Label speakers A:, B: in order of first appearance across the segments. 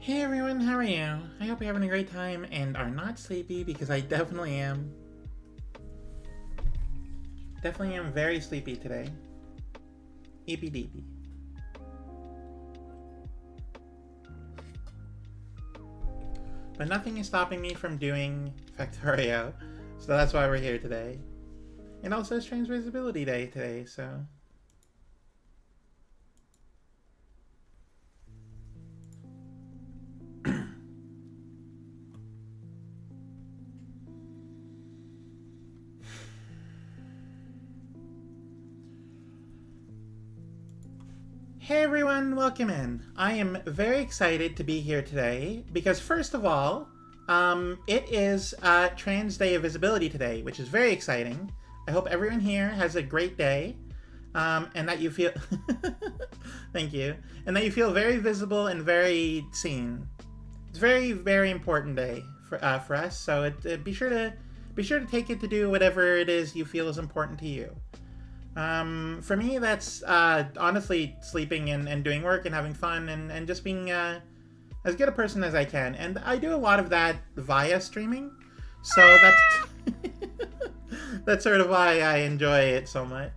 A: Hey everyone, how are you? I hope you're having a great time and are not sleepy because I definitely am. Definitely am very sleepy today. Eepy deepy. But nothing is stopping me from doing Factorio, so that's why we're here today. And also it's Trans Visibility Day today, so... Hey everyone, welcome in. I am very excited to be here today because first of all, it is Trans Day of Visibility today, which is very exciting. I hope everyone here has a great day, and that you feel... Thank you. And that you feel very visible and very seen. It's a very, very important day for us, so be sure to take it to do whatever it is you feel is important to you. For me, that's honestly sleeping and doing work and having fun and just being as good a person as I can. And I do a lot of that via streaming, so that's sort of why I enjoy it so much.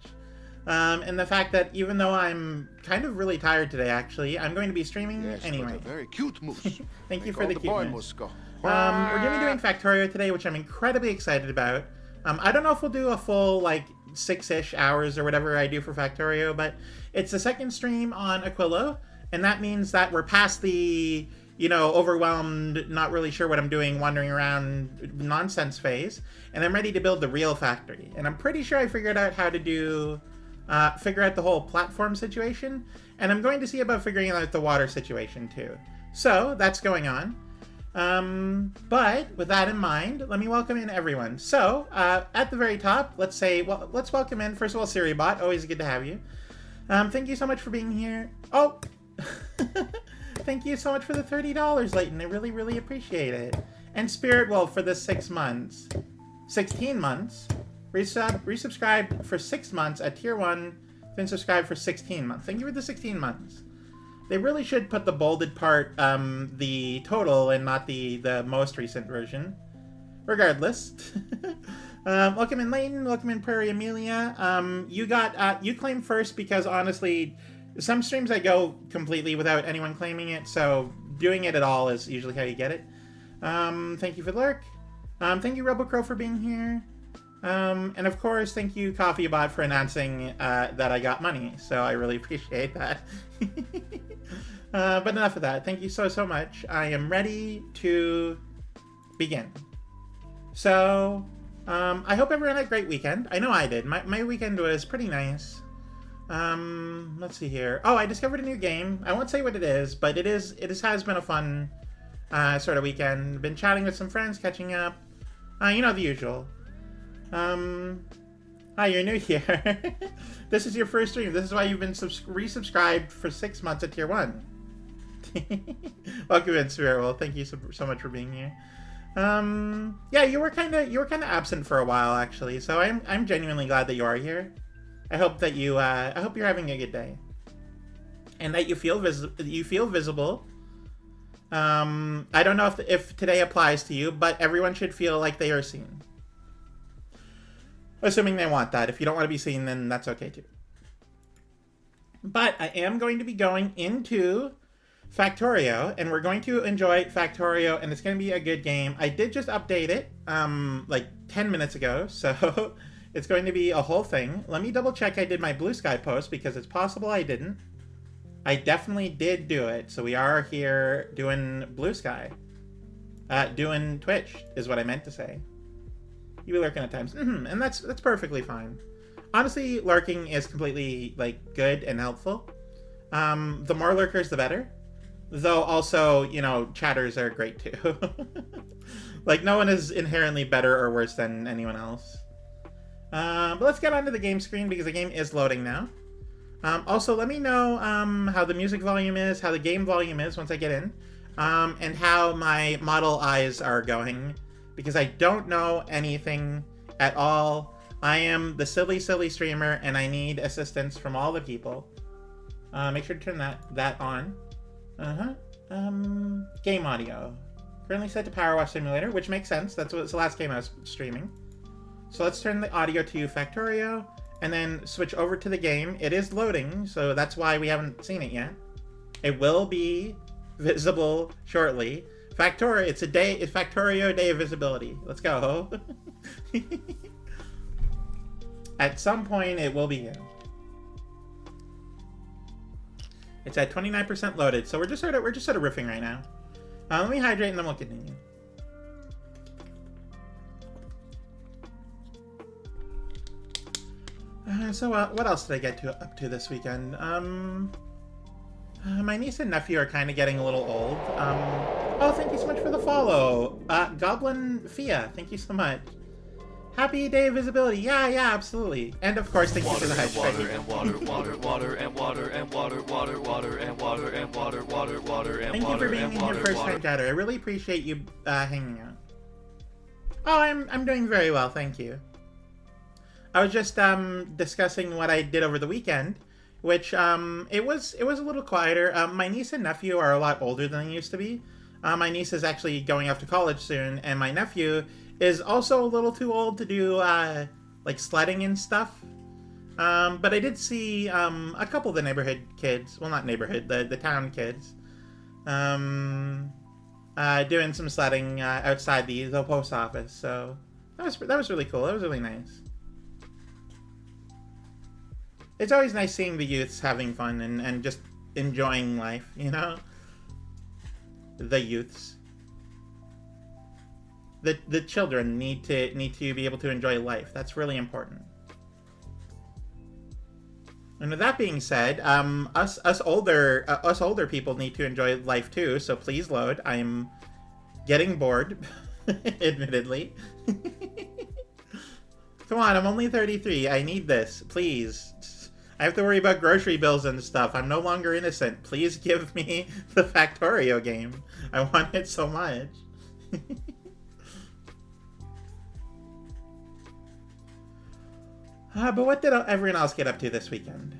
A: And the fact that even though I'm kind of really tired today, actually, I'm going to be streaming anyway.
B: A very cute moose.
A: Thank you for the cuteness. We're going to be doing Factorio today, which I'm incredibly excited about. I don't know if we'll do a full, 6-ish hours or whatever I do for Factorio, but it's the second stream on Aquilo, and that means that we're past the, overwhelmed, not really sure what I'm doing, wandering around nonsense phase, and I'm ready to build the real factory. And I'm pretty sure I figured out how to do, figure out the whole platform situation, and I'm going to see about figuring out the water situation too. So, that's going on. But with that in mind, let me welcome in everyone. So, at the very top, let's welcome in, first of all, SiriBot. Always good to have you. Thank you so much for being here. Oh! Thank you so much for the $30, Leighton. I really, really appreciate it. And Spirit Wolf for the 6 months. 16 months. Resubscribed for 6 months at Tier 1, then subscribed for 16 months. Thank you for the 16 months. They really should put the bolded part, the total, and not the most recent version. Regardless. Welcome in Layton, welcome in Prairie Amelia. You claimed first because honestly, some streams I go completely without anyone claiming it, so doing it at all is usually how you get it. Thank you for the lurk. Thank you RoboCrow for being here. And of course, thank you CoffeeBot for announcing that I got money, so I really appreciate that. But enough of that. Thank you so much. I am ready to begin. So, I hope everyone had a great weekend. I know I did. My weekend was pretty nice. Let's see here. Oh, I discovered a new game. I won't say what it is, but it has been a fun sort of weekend. Been chatting with some friends, catching up. The usual. Hi, you're new here. This is your first stream. This is why you've been resubscribed for 6 months at Tier 1. Welcome in, Spirit. Thank you so much for being here. Yeah, you were kind of absent for a while, actually. So I'm genuinely glad that you are here. I hope that I hope you're having a good day, and that you feel visible. I don't know if today applies to you, but everyone should feel like they are seen. Assuming they want that. If you don't want to be seen, then that's okay too. But I am going to be going into Factorio, and we're going to enjoy Factorio, and it's going to be a good game. I did just update it, 10 minutes ago, so it's going to be a whole thing. Let me double check I did my Blue Sky post, because it's possible I didn't. I definitely did do it, so we are here doing Blue Sky. Doing Twitch, is what I meant to say. You be lurking at times. And that's perfectly fine. Honestly, lurking is completely, good and helpful. The more lurkers, the better. Though also, chatters are great too. No one is inherently better or worse than anyone else. But let's get onto the game screen because the game is loading now. Also, let me know how the music volume is, how the game volume is once I get in, and how my model eyes are going. Because I don't know anything at all. I am the silly streamer, and I need assistance from all the people. Make sure to turn that on. Game audio. Currently set to Power Wash Simulator, which makes sense. That's the last game I was streaming. So let's turn the audio to Factorio, and then switch over to the game. It is loading, so that's why we haven't seen it yet. It will be visible shortly. Factorio, it's Factorio Day of Visibility. Let's go. At some point, it will be here. It's at 29% loaded, so we're just sort of riffing right now. Let me hydrate and then we'll continue. So what else did I get up to this weekend? My niece and nephew are kind of getting a little old. Oh, thank you so much for the follow. Goblin Fia, thank you so much. Happy Day of Visibility. Yeah, absolutely. And of course, thank you for the hype.
B: Water and water, water, water and water and water, water, water and water and water, water, water and
A: thank you for being in here first time chatter. I really appreciate you hanging out. Oh, I'm doing very well, thank you. I was just discussing what I did over the weekend, which it was a little quieter. My niece and nephew are a lot older than they used to be. My niece is actually going off to college soon, and my nephew is also a little too old to do like sledding and stuff. But I did see a couple of the neighborhood kids, well, not neighborhood, the town kids, doing some sledding outside the post office. So that was really cool. That was really nice. It's always nice seeing the youths having fun and just enjoying life, you know? The youths. The children need to be able to enjoy life. That's really important. And with that being said, us older people need to enjoy life too. So please load. I'm getting bored, admittedly. Come on, I'm only 33. I need this, please. I have to worry about grocery bills and stuff. I'm no longer innocent. Please give me the Factorio game. I want it so much. But what did everyone else get up to this weekend?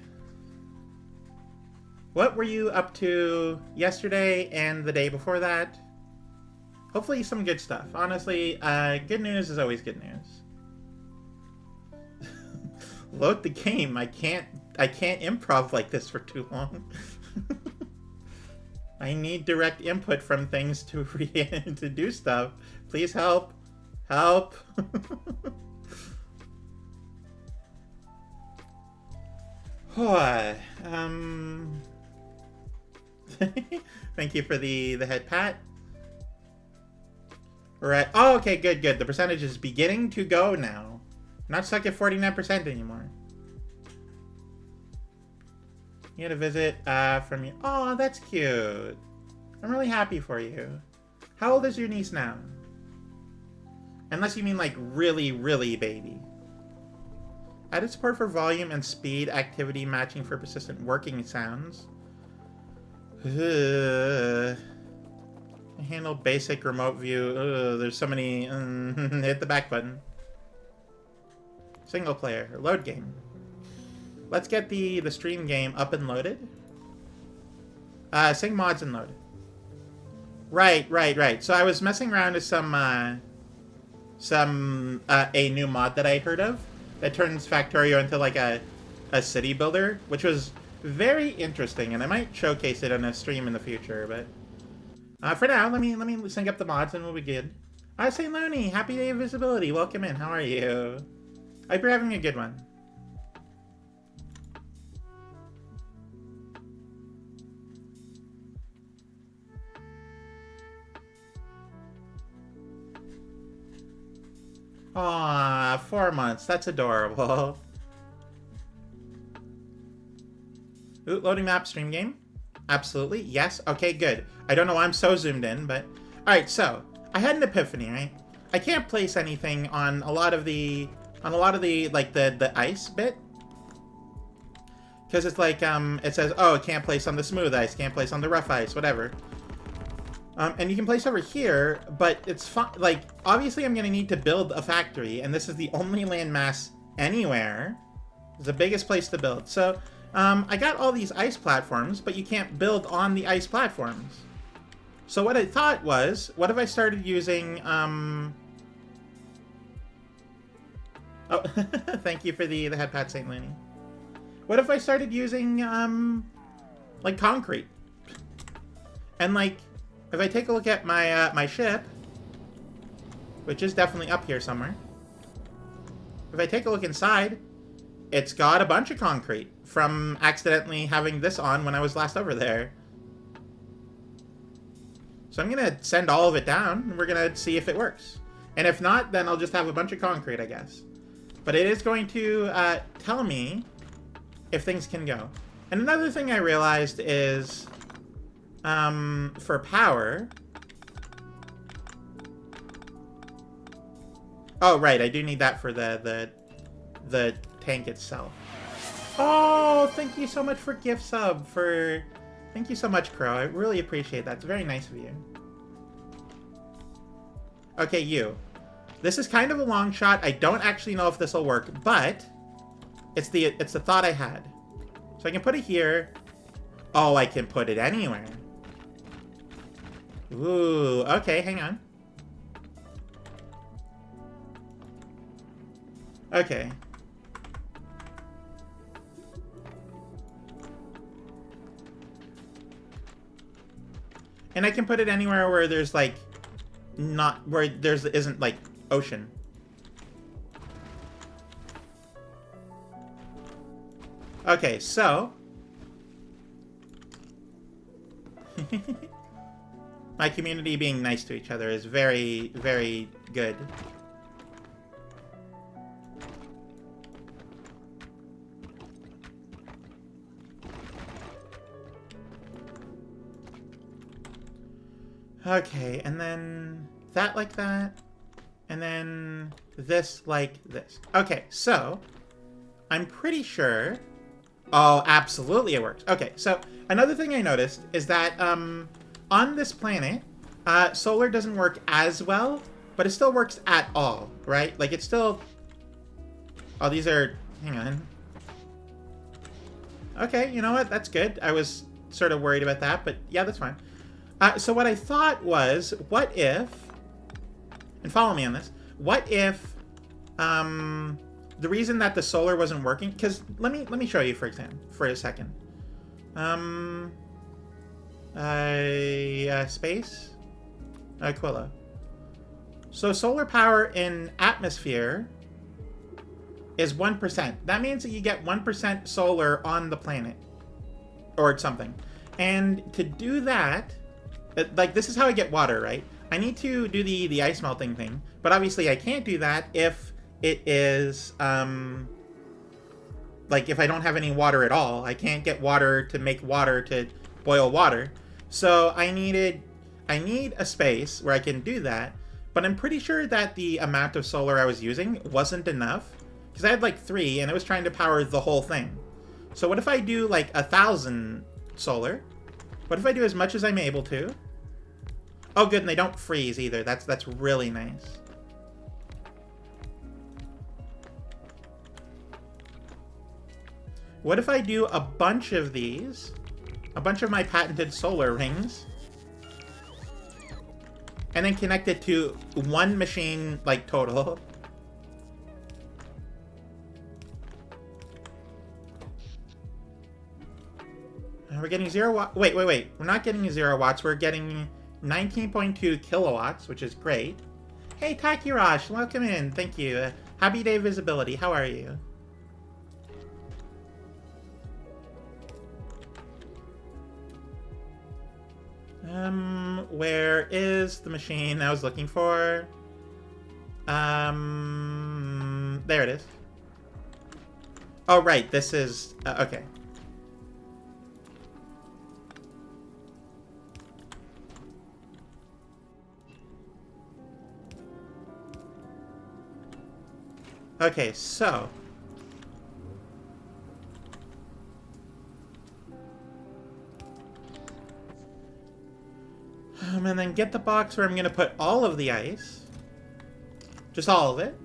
A: What were you up to yesterday and the day before that? Hopefully some good stuff. Honestly, good news is always good news. Load the game. I can't improv like this for too long. I need direct input from things to to do stuff. Please help. Help. Thank you for the head pat. Right. Oh, okay, good. The percentage is beginning to go now. Not stuck at 49% anymore. You had a visit from you. Oh, that's cute. I'm really happy for you. How old is your niece now? Unless you mean like really, really baby. Added support for volume and speed activity matching for persistent working sounds. I handle basic remote view. There's so many. Hit the back button. Single player. Load game. Let's get the stream game up and loaded. Sing mods and load. Right. So I was messing around with a new mod that I heard of that turns Factorio into like a city builder, which was very interesting, and I might showcase it on a stream in the future. But for now, let me sync up the mods and we'll be good. St. Looney, happy day of visibility. Welcome in. How are you? I hope you're having a good one. Aw, 4 months. That's adorable. Ooh, loading map stream game. Absolutely. Yes. Okay, good. I don't know why I'm so zoomed in, but... Alright, so, I had an epiphany, right? I can't place anything on a lot of the... like, the ice bit. Because it's like, it says, oh, it can't place on the smooth ice, can't place on the rough ice, whatever. And you can place over here, but it's fun. Like, obviously I'm going to need to build a factory, and this is the only landmass anywhere. It's the biggest place to build. So, I got all these ice platforms, but you can't build on the ice platforms. So what I thought was, what if I started using, Oh, thank you for the head pat, St. Looney. What if I started using, like, concrete? And, like, if I take a look at my, my ship, which is definitely up here somewhere, if I take a look inside, it's got a bunch of concrete from accidentally having this on when I was last over there. So I'm going to send all of it down, and we're going to see if it works. And if not, then I'll just have a bunch of concrete, I guess. But it is going to tell me if things can go. And another thing I realized is, for power... Oh, right, I do need that for the tank itself. Oh, thank you so much for gift sub, for... Thank you so much, Crow. I really appreciate that. It's very nice of you. Okay, you. This is kind of a long shot. I don't actually know if this will work, but it's the thought I had. So I can put it here. Oh, I can put it anywhere. Ooh, okay, hang on. Okay. And I can put it anywhere where there's, like, not... where there's isn't, like, ocean. Okay, so... my community being nice to each other is very, very good. Okay, and then that like that, and then this like this. Okay, so I'm pretty sure... Oh, absolutely it works. Okay, so another thing I noticed is that on this planet, solar doesn't work as well, but it still works at all, right? Like, it's still... Oh, these are... Hang on. Okay, you know what? That's good. I was sort of worried about that, but yeah, that's fine. So what I thought was, what if... And follow me on this. What if... the reason that the solar wasn't working... Because let me show you, for a second. Space? Quilla. So solar power in atmosphere is 1%. That means that you get 1% solar on the planet. Or something. And to do that... Like, this is how I get water, right? I need to do the ice melting thing. But obviously I can't do that if it is... like, if I don't have any water at all. I can't get water to make water to boil water. So I need a space where I can do that. But I'm pretty sure that the amount of solar I was using wasn't enough. Because I had like 3 and it was trying to power the whole thing. So what if I do like 1,000 solar? What if I do as much as I'm able to? Oh good, and they don't freeze either. That's really nice. What if I do a bunch of these? A bunch of my patented solar rings. And then connect it to one machine, like, total. We're getting 0 watts. Wait. We're not getting 0 watts. We're getting 19.2 kilowatts, which is great. Hey, Takirash, welcome in. Thank you. Happy day visibility. How are you? Where is the machine I was looking for? There it is. Oh, right. This is... okay. Okay, so... and then get the box where I'm going to put all of the ice. Just all of it.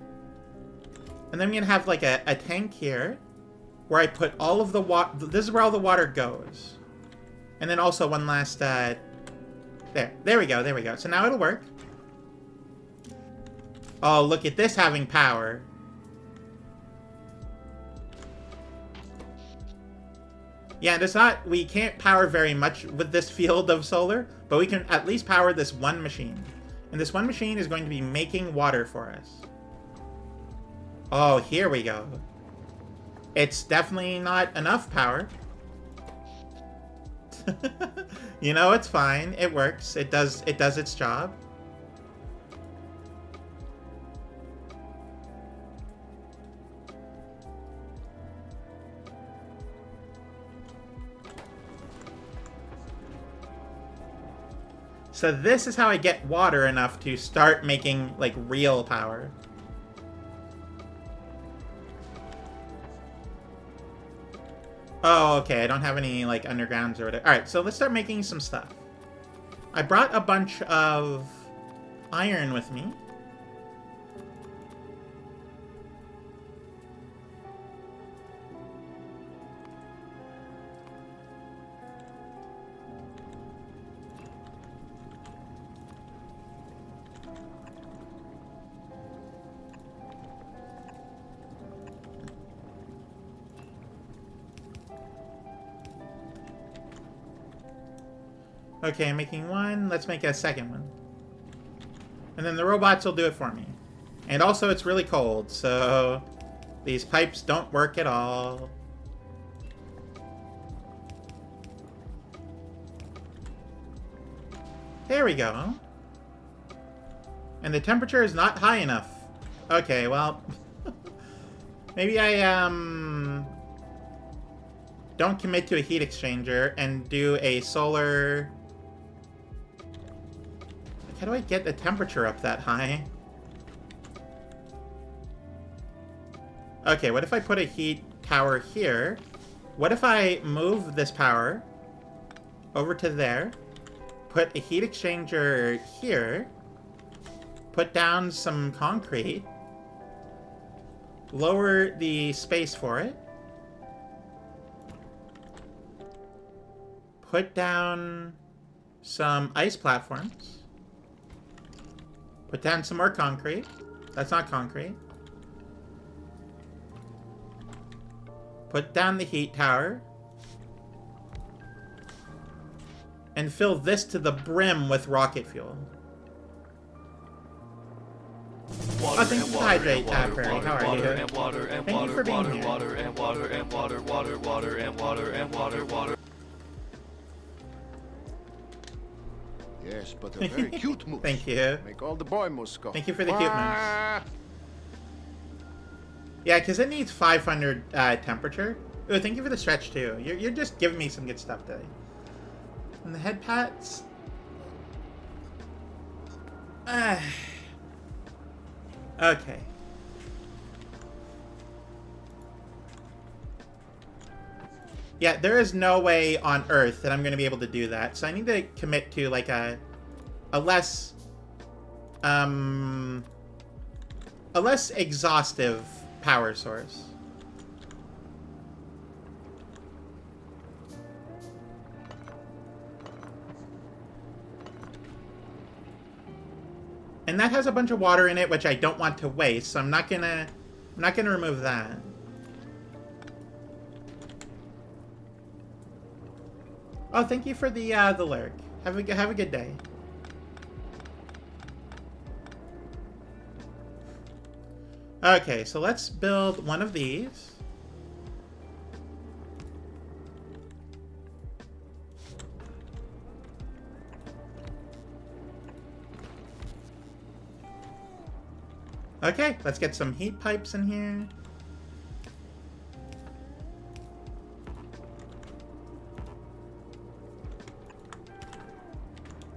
A: And then I'm going to have like a tank here where I put all of the water. This is where all the water goes. And then also one last There we go, there we go. So now it'll work. Oh, look at this having power. Yeah, we can't power very much with this field of solar, but we can at least power this one machine. And this one machine is going to be making water for us. Oh, here we go. It's definitely not enough power. You know, it's fine. It works. It does its job. So this is how I get water enough to start making, like, real power. Oh, okay, I don't have any, like, undergrounds or whatever. Alright, so let's start making some stuff. I brought a bunch of iron with me. Okay, I'm making one. Let's make a second one. And then the robots will do it for me. And also, it's really cold, so these pipes don't work at all. There we go. And the temperature is not high enough. Okay, well... maybe I, don't commit to a heat exchanger and do a solar... How do I get the temperature up that high? Okay, what if I put a heat tower here? What if I move this power over to there, put a heat exchanger here, put down some concrete, lower the space for it, put down some ice platforms, put down some more concrete. That's not concrete. Put down the heat tower. And fill this to the brim with rocket fuel.
B: Water,
A: oh, thank you for hydrate, Prairie. How are you?
B: And water, and
A: Thank
B: water,
A: you for being
B: water,
A: here.
B: water, and water, and water, water, water, and water, and water, water.
C: Yes, but a very cute moose.
A: Thank you.
C: Make all the boy moose go.
A: Thank you for the cute moose. Yeah, because it needs 500 temperature. Ooh, thank you for the stretch, too. You're just giving me some good stuff today. And the head pats. Okay. Yeah, there is no way on Earth that I'm going to be able to do that. So I need to commit to, like, a less exhaustive power source. And that has a bunch of water in it, which I don't want to waste, so I'm not gonna remove that. Oh, thank you for the lurk. Have a good day. Okay, so let's build one of these. Okay, let's get some heat pipes in here.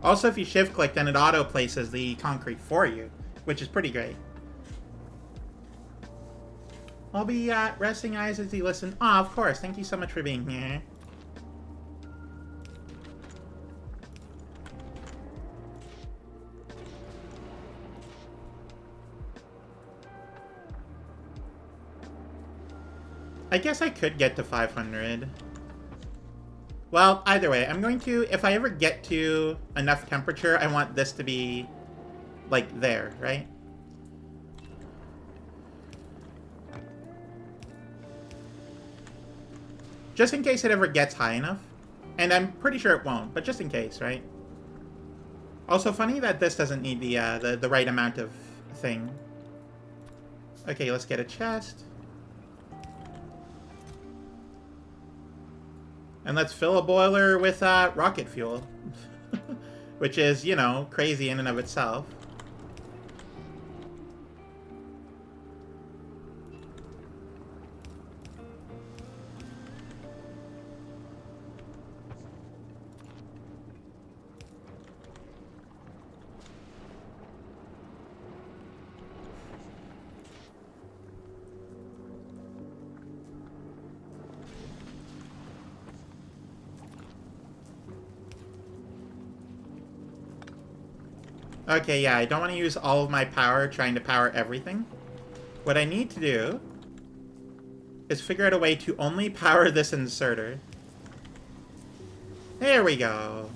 A: Also, if you shift click, then it auto places the concrete for you, which is pretty great. I'll be resting eyes as you listen. Oh, of course. Thank you so much for being here. I guess I could get to 500. Well, either way, I'm going to, if I ever get to enough temperature, I want this to be, like, there, right? Just in case it ever gets high enough. And I'm pretty sure it won't, but just in case, right? Also, funny that this doesn't need the right amount of thing. Okay, let's get a chest. And let's fill a boiler with rocket fuel. Which is, you know, crazy in and of itself. Okay, yeah, I don't want to use all of my power trying to power everything. What I need to do is figure out a way to only power this inserter. There we go.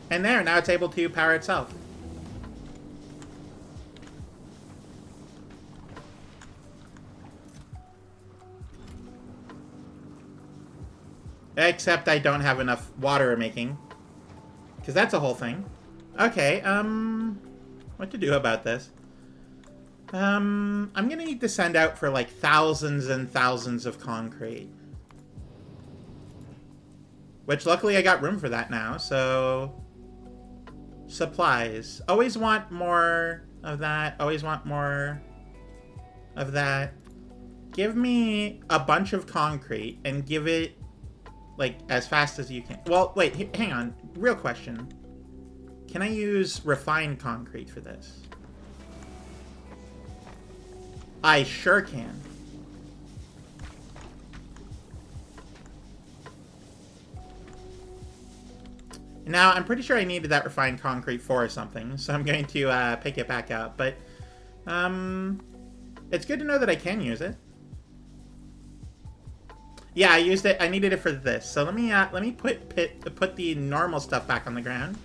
A: And there, now it's able to power itself. Except I don't have enough water making. Because that's a whole thing. Okay, what to do about this? I'm gonna need to send out for like thousands and thousands of concrete. Which luckily I got room for that now, so... Supplies. Always want more of that. Always want more of that. Give me a bunch of concrete and give it, like, as fast as you can. Well, wait, hang on. Real question. Can I use refined concrete for this? I sure can. Now, I'm pretty sure I needed that refined concrete for something, so I'm going to pick it back up. But, it's good to know that I can use it. Yeah, I used it. I needed it for this. So let me put the normal stuff back on the ground.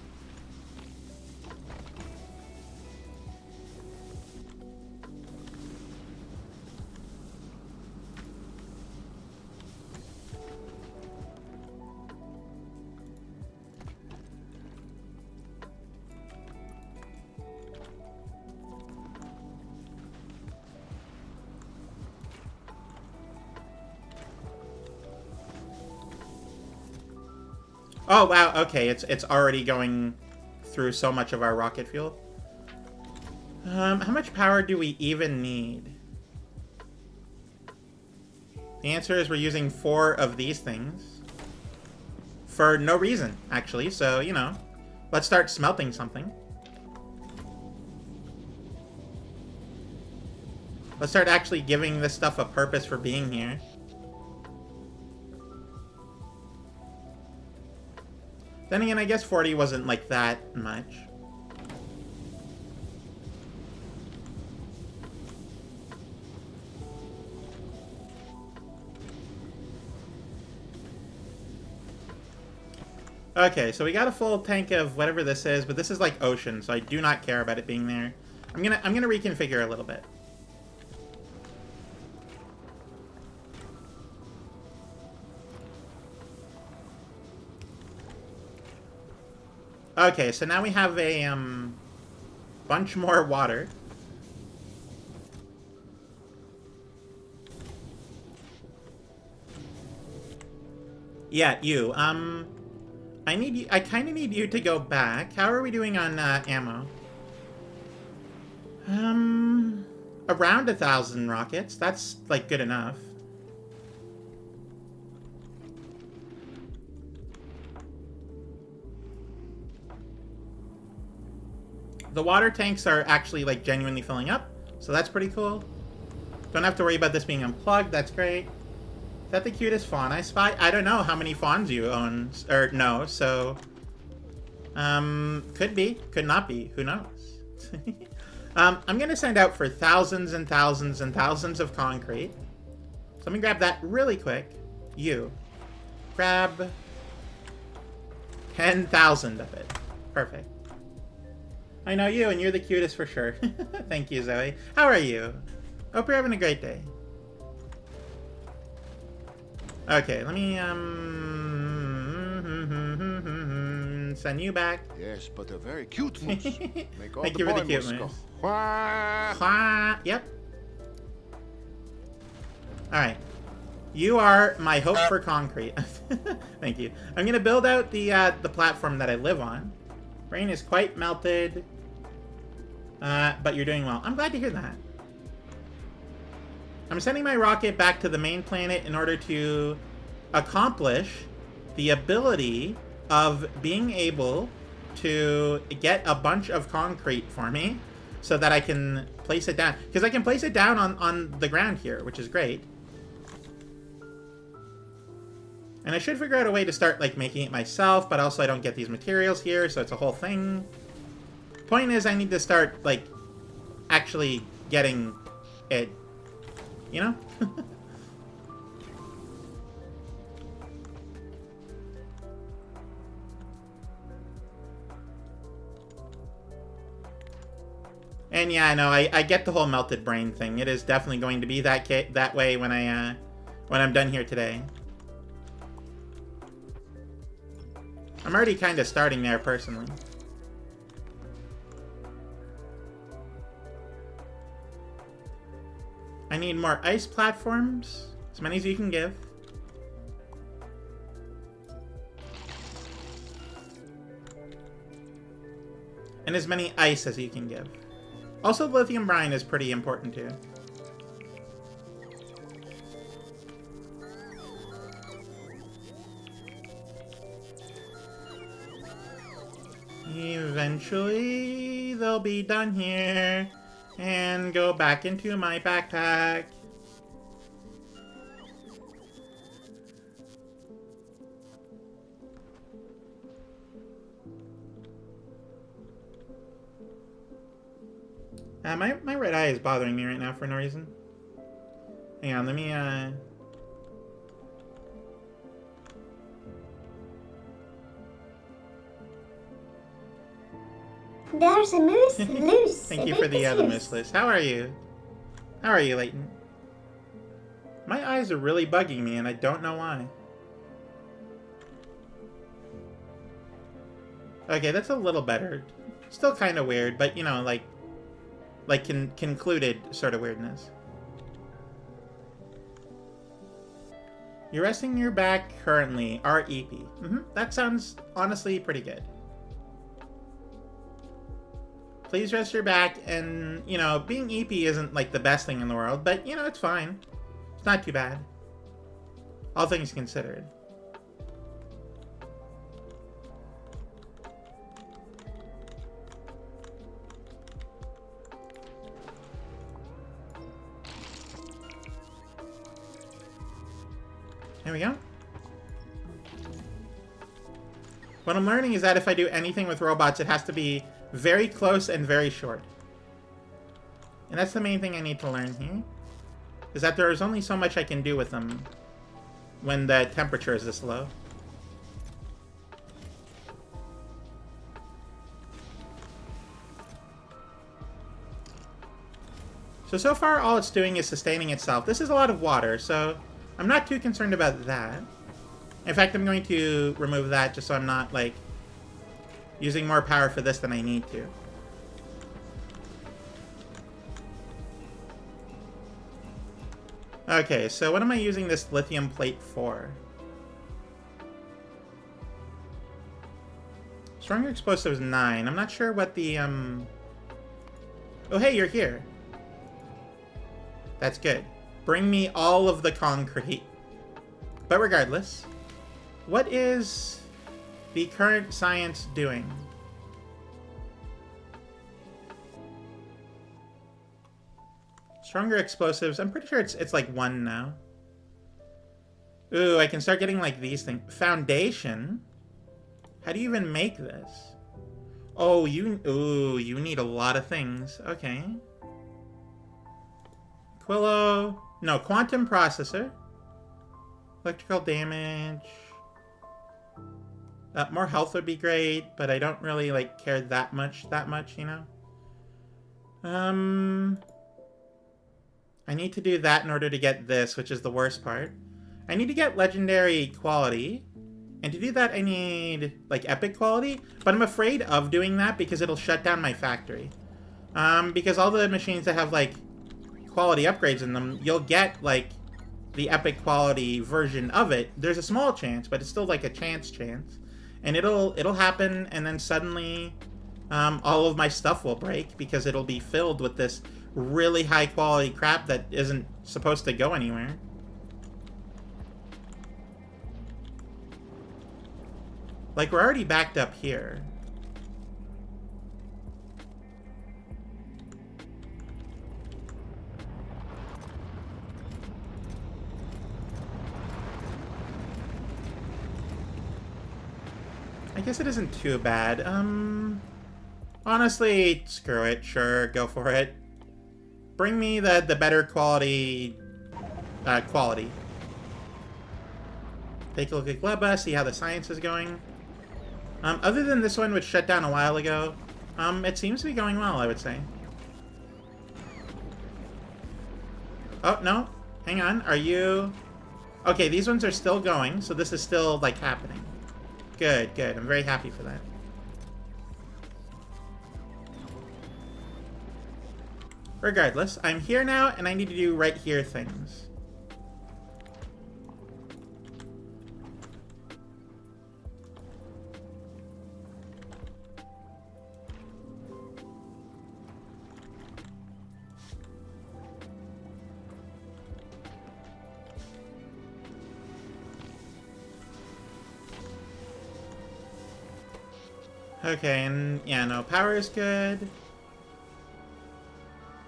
A: Oh, wow, okay, it's already going through so much of our rocket fuel. How much power do we even need? The answer is we're using 4 of these things. For no reason, actually, so, you know. Let's start smelting something. Let's start actually giving this stuff a purpose for being here. Then again, I guess 40 wasn't, like, that much. Okay, so we got a full tank of whatever this is, but this is, like, ocean, so I do not care about it being there. I'm gonna reconfigure a little bit. Okay, so now we have a, bunch more water. Yeah, you, I kinda need you to go back. How are we doing on, ammo? Around 1,000 rockets. That's, like, good enough. The water tanks are actually, like, genuinely filling up, so that's pretty cool. Don't have to worry about this being unplugged, that's great. Is that the cutest fawn I spy? I don't know how many fawns you own, or know, so... could be, could not be, who knows? I'm gonna send out for thousands and thousands and thousands of concrete. let me grab that really quick. You. Grab 10,000 of it. Perfect. I know you, and you're the cutest for sure. Thank you, Zoe. How are you? Hope you're having a great day. Okay, let me, send you back.
C: Yes, but a very cute moose. Make all
A: Thank
C: the
A: you for the
C: boy
A: cute
C: moose go.
A: moose.
C: Wah!
A: Yep. Alright. You are my hope for concrete. Thank you. I'm gonna build out the platform that I live on. Rain is quite melted. But you're doing well. I'm glad to hear that. I'm sending my rocket back to the main planet in order to accomplish the ability of being able to get a bunch of concrete for me so that I can place it down. Because I can place it down on the ground here, which is great. And I should figure out a way to start, like, making it myself, but also I don't get these materials here, so it's a whole thing. Point is, I need to start, like, actually getting it, you know? And yeah, I know, I get the whole melted brain thing. It is definitely going to be that way when I'm done here today. I'm already kind of starting there, personally. I need more ice platforms. As many as you can give. And as many ice as you can give. Also, lithium brine is pretty important, too. Eventually, they'll be done here. And go back into my backpack. My right eye is bothering me right now for no reason. Hang on, let me,
D: There's a moose loose.
A: Thank you for the moose list. How are you? How are you, Leighton? My eyes are really bugging me, and I don't know why. Okay, that's a little better. Still kind of weird, but, you know, like concluded sort of weirdness. You're resting your back currently. REP. That sounds honestly pretty good. Please rest your back, and, you know, being EP isn't, like, the best thing in the world, but, you know, it's fine. It's not too bad. All things considered. There we go. What I'm learning is that if I do anything with robots, it has to be very close and very short. And that's the main thing I need to learn here. Is that there is only so much I can do with them when the temperature is this low. So far all it's doing is sustaining itself. This is a lot of water, so I'm not too concerned about that. In fact, I'm going to remove that just so I'm not, like, using more power for this than I need to. Okay, so what am I using this lithium plate for? Stronger explosives 9. I'm not sure what the, Oh, hey, you're here. That's good. Bring me all of the concrete. But regardless, what is the current science doing? Stronger explosives. I'm pretty sure it's like 1 now. Ooh, I can start getting like these things. Foundation? How do you even make this? Oh, you need a lot of things. Okay. Quillo. No, quantum processor. Electrical damage. More health would be great, but I don't really, like, care that much, you know? I need to do that in order to get this, which is the worst part. I need to get legendary quality. And to do that, I need, like, epic quality. But I'm afraid of doing that because it'll shut down my factory. Because all the machines that have, like, quality upgrades in them, you'll get, like, the epic quality version of it. There's a small chance, but it's still, like, a chance. And it'll happen, and then suddenly, all of my stuff will break because it'll be filled with this really high quality crap that isn't supposed to go anywhere. Like, we're already backed up here. I guess it isn't too bad. Honestly, screw it. Sure, go for it. Bring me the better quality, quality. Take a look at Gleba, see how the science is going. Other than this one, which shut down a while ago, it seems to be going well, I would say. Oh, no. Hang on. Are you... Okay, these ones are still going, so this is still, like, happening. Good, good. I'm very happy for that. Regardless, I'm here now, and I need to do right here things. Okay, and yeah, no, power is good.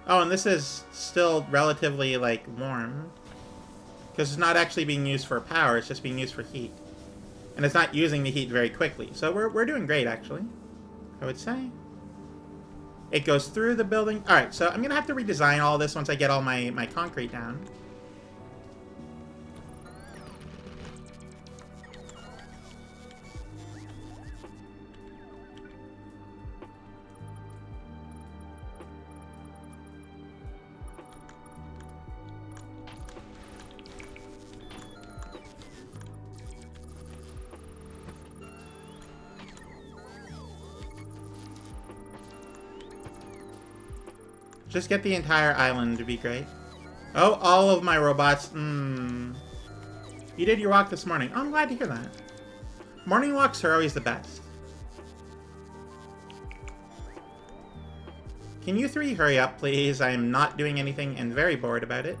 A: Oh, and this is still relatively, like, warm. Because it's not actually being used for power, it's just being used for heat. And it's not using the heat very quickly. So we're doing great, actually, I would say. It goes through the building. Alright, so I'm going to have to redesign all this once I get all my concrete down. Just get the entire island to be great. Oh, all of my robots. You did your walk this morning. Oh, I'm glad to hear that. Morning walks are always the best. Can you three hurry up, please? I am not doing anything and very bored about it.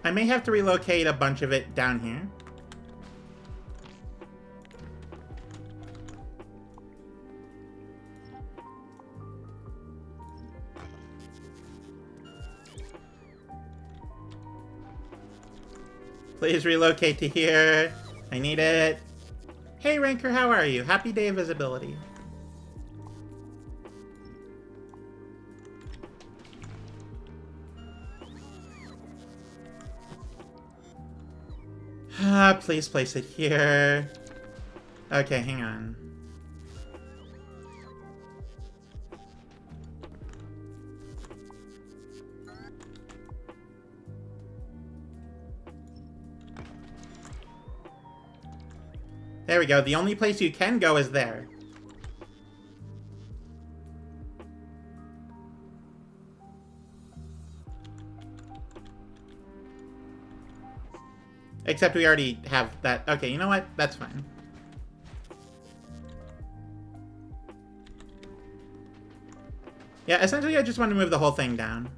A: I may have to relocate a bunch of it down here. Please relocate to here. I need it. Hey, Ranker, how are you? Happy day of visibility. Please place it here. Okay, hang on. There we go. The only place you can go is there. Except we already have that. Okay, you know what? That's fine. Yeah, essentially I just want to move the whole thing down.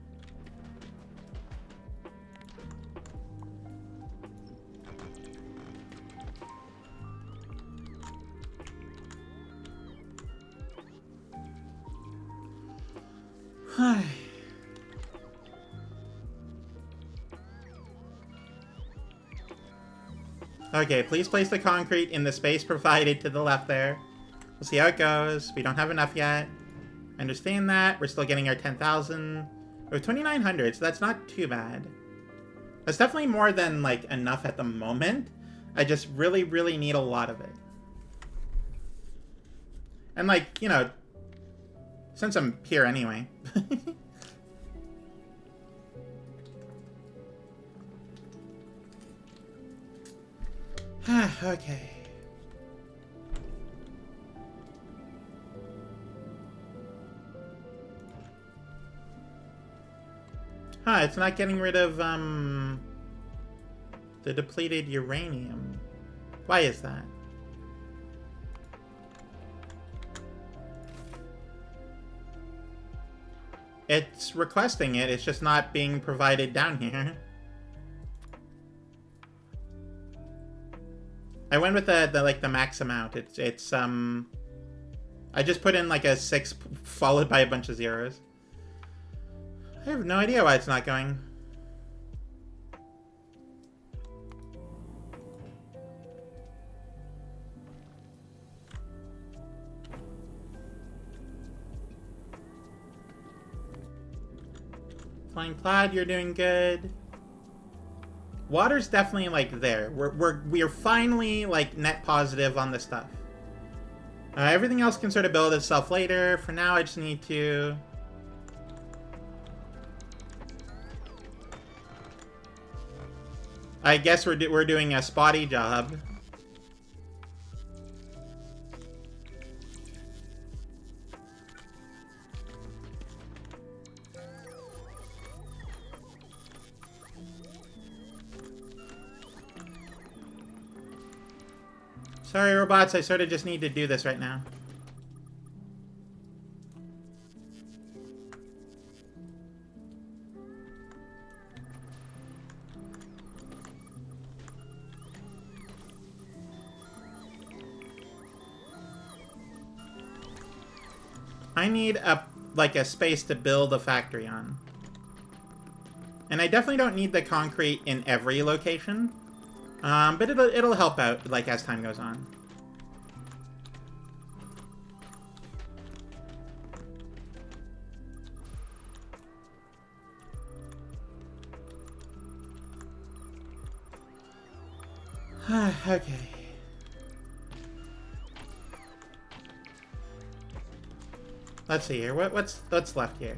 A: Okay, please place the concrete in the space provided to the left there. We'll see how it goes. We don't have enough yet. Understand that. We're still getting our 10,000. Or 2,900, so that's not too bad. That's definitely more than, like, enough at the moment. I just really, really need a lot of it. And, like, you know, since I'm here anyway. Okay. Huh, it's not getting rid of, the depleted uranium. Why is that? It's requesting it, it's just not being provided down here. I went with the max amount. It's I just put in like a 6 followed by a bunch of zeros. I have no idea why it's not going. Flying Plaid, you're doing good. Water's definitely like there. We're finally like net positive on this stuff. Everything else can sort of build itself later. For now, I just need to. I guess we're doing a spotty job. Sorry, robots, I sort of just need to do this right now. I need a space to build a factory on. And I definitely don't need the concrete in every location. But it'll help out, like, as time goes on. Okay. Let's see here. What's left here?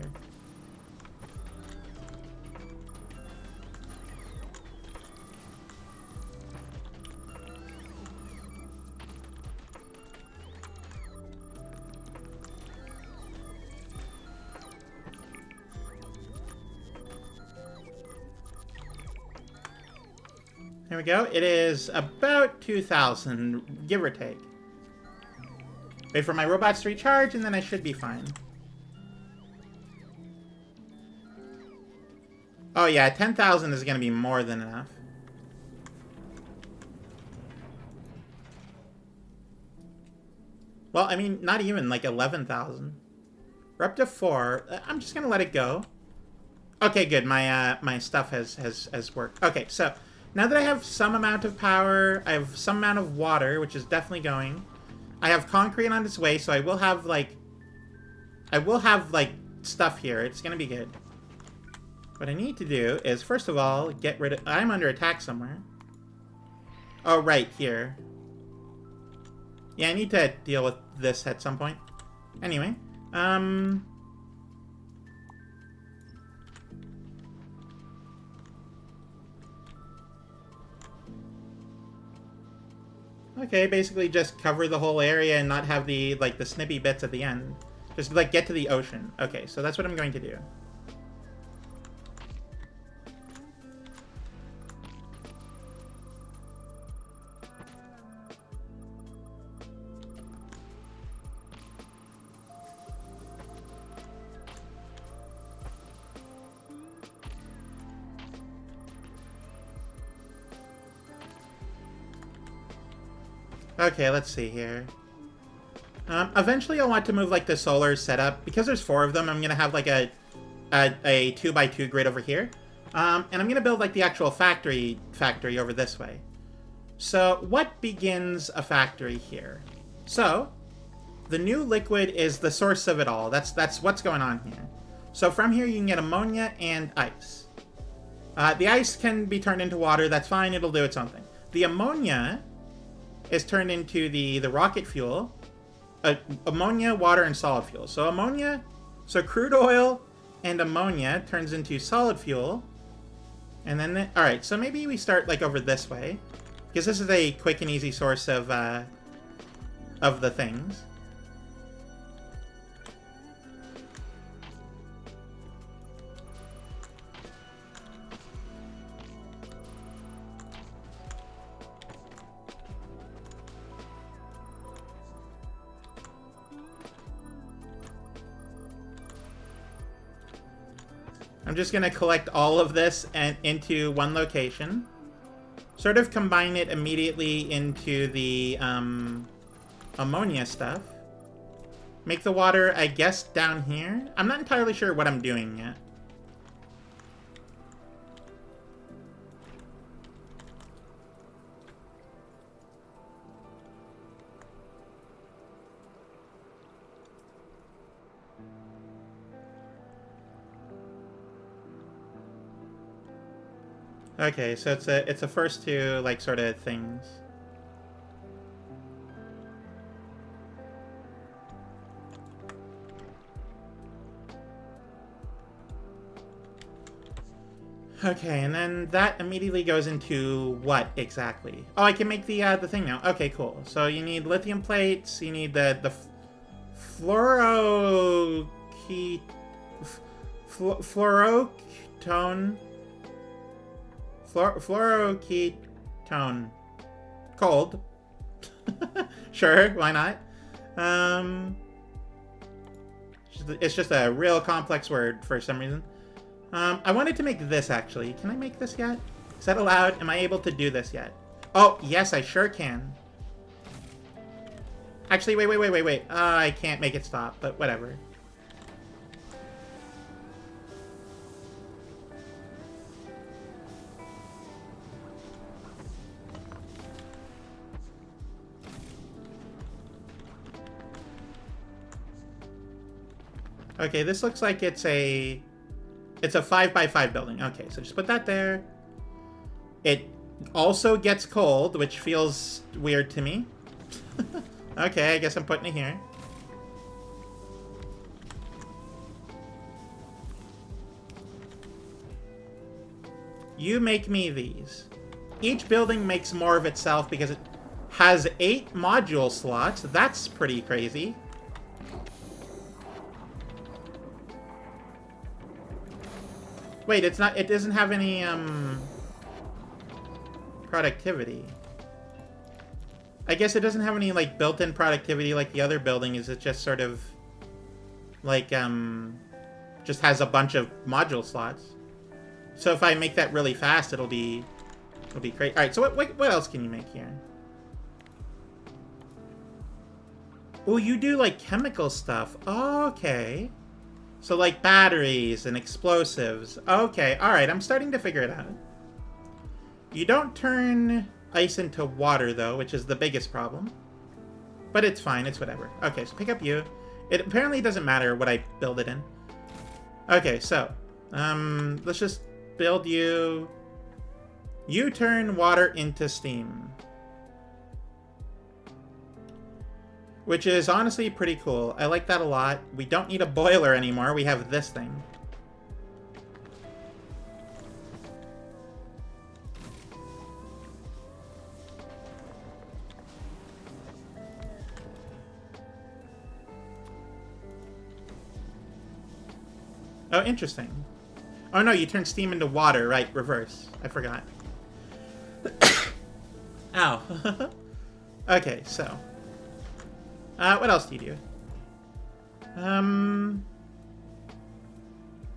A: There we go. It is about 2,000, give or take. Wait for my robots to recharge, and then I should be fine. Oh yeah, 10,000 is going to be more than enough. Well, I mean, not even, like 11,000. We're up to 4. I'm just going to let it go. Okay, good. My stuff has worked. Okay, so now that I have some amount of power, I have some amount of water, which is definitely going. I have concrete on its way, so I will have like stuff here. It's gonna be good. What I need to do is, first of all, get rid of. I'm under attack somewhere. Oh, right here. Yeah, I need to deal with this at some point. Anyway, okay, basically just cover the whole area and not have the, like, the snippy bits at the end. Just, like, get to the ocean. Okay, so that's what I'm going to do. Okay, let's see here. Eventually I'll want to move, like, the solar setup. Because there's 4 of them, I'm going to have, like, a 2x2 grid over here. And I'm going to build, like, the actual factory over this way. So what begins a factory here? So the new liquid is the source of it all. That's what's going on here. So from here you can get ammonia and ice. The ice can be turned into water. That's fine. It'll do its own thing. The ammonia is turned into the rocket fuel. Ammonia, water, and solid fuel. So ammonia, so crude oil and ammonia turns into solid fuel. And then, all right, so maybe we start like over this way, because this is a quick and easy source of the things. I'm just going to collect all of this and into one location. Sort of combine it immediately into the ammonia stuff. Make the water, I guess, down here. I'm not entirely sure what I'm doing yet. Okay, so it's a first two like sort of things. Okay, and then that immediately goes into what exactly? Oh, I can make the thing now. Okay, cool. So you need lithium plates. You need the fluoroketone. Fluoroketone. Cold. Sure, why not? It's just a real complex word for some reason. I wanted to make this, actually. Can I make this yet? Is that allowed? Am I able to do this yet? Oh, yes, I sure can. Actually, wait. I can't make it stop, but whatever. Okay, this looks like it's a 5x5 building. Okay, so just put that there. It also gets cold, which feels weird to me. Okay, I guess I'm putting it here. You make me these. Each building makes more of itself because it has 8 module slots. That's pretty crazy. Wait, it's not. It doesn't have any productivity. I guess it doesn't have any like built-in productivity like the other building. Is it just sort of like just has a bunch of module slots? So if I make that really fast, it'll be great. All right. So what else can you make here? Oh, you do like chemical stuff. Okay. So, like, batteries and explosives. Okay, alright, I'm starting to figure it out. You don't turn ice into water, though, which is the biggest problem. But it's fine, it's whatever. Okay, so pick up you. It apparently doesn't matter what I build it in. Okay, so, let's just build you. You turn water into steam. Which is honestly pretty cool. I like that a lot. We don't need a boiler anymore. We have this thing. Oh, interesting. Oh no, you turn steam into water, right? Reverse. I forgot. Ow. Okay, so. What else do you do?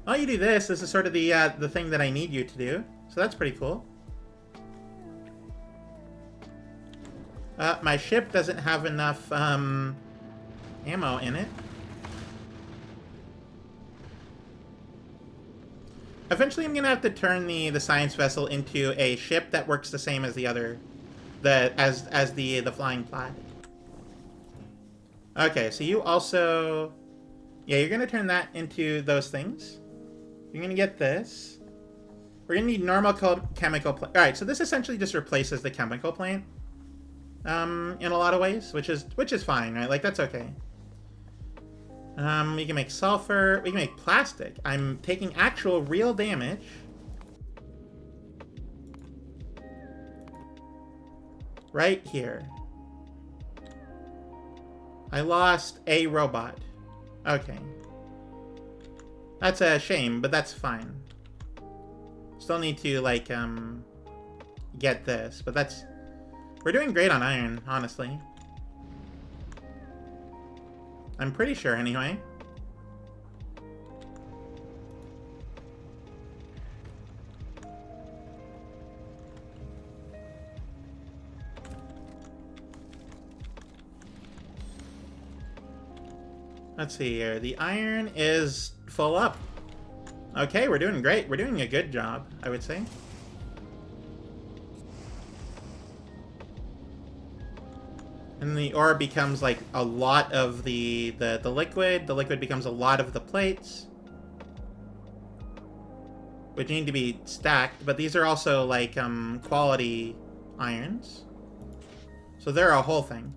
A: Oh, you do this. This is sort of the thing that I need you to do. So that's pretty cool. My ship doesn't have enough ammo in it. Eventually, I'm gonna have to turn the science vessel into a ship that works the same as the other as the flying plaid. Okay, so you also, yeah, you're gonna turn that into those things. You're gonna get this. We're gonna need normal chemical plant. All right, so this essentially just replaces the chemical plant, in a lot of ways, which is fine, right? Like that's okay. We can make sulfur. We can make plastic. I'm taking actual real damage. Right here. I lost a robot. Okay. That's a shame, but that's fine. Still need to, like, get this, but that's... We're doing great on iron, honestly. I'm pretty sure, anyway. Let's see here. The iron is full up. Okay, we're doing great. We're doing a good job, I would say. And the ore becomes like a lot of the liquid. The liquid becomes a lot of the plates, which need to be stacked. But these are also like quality irons, so they're a whole thing.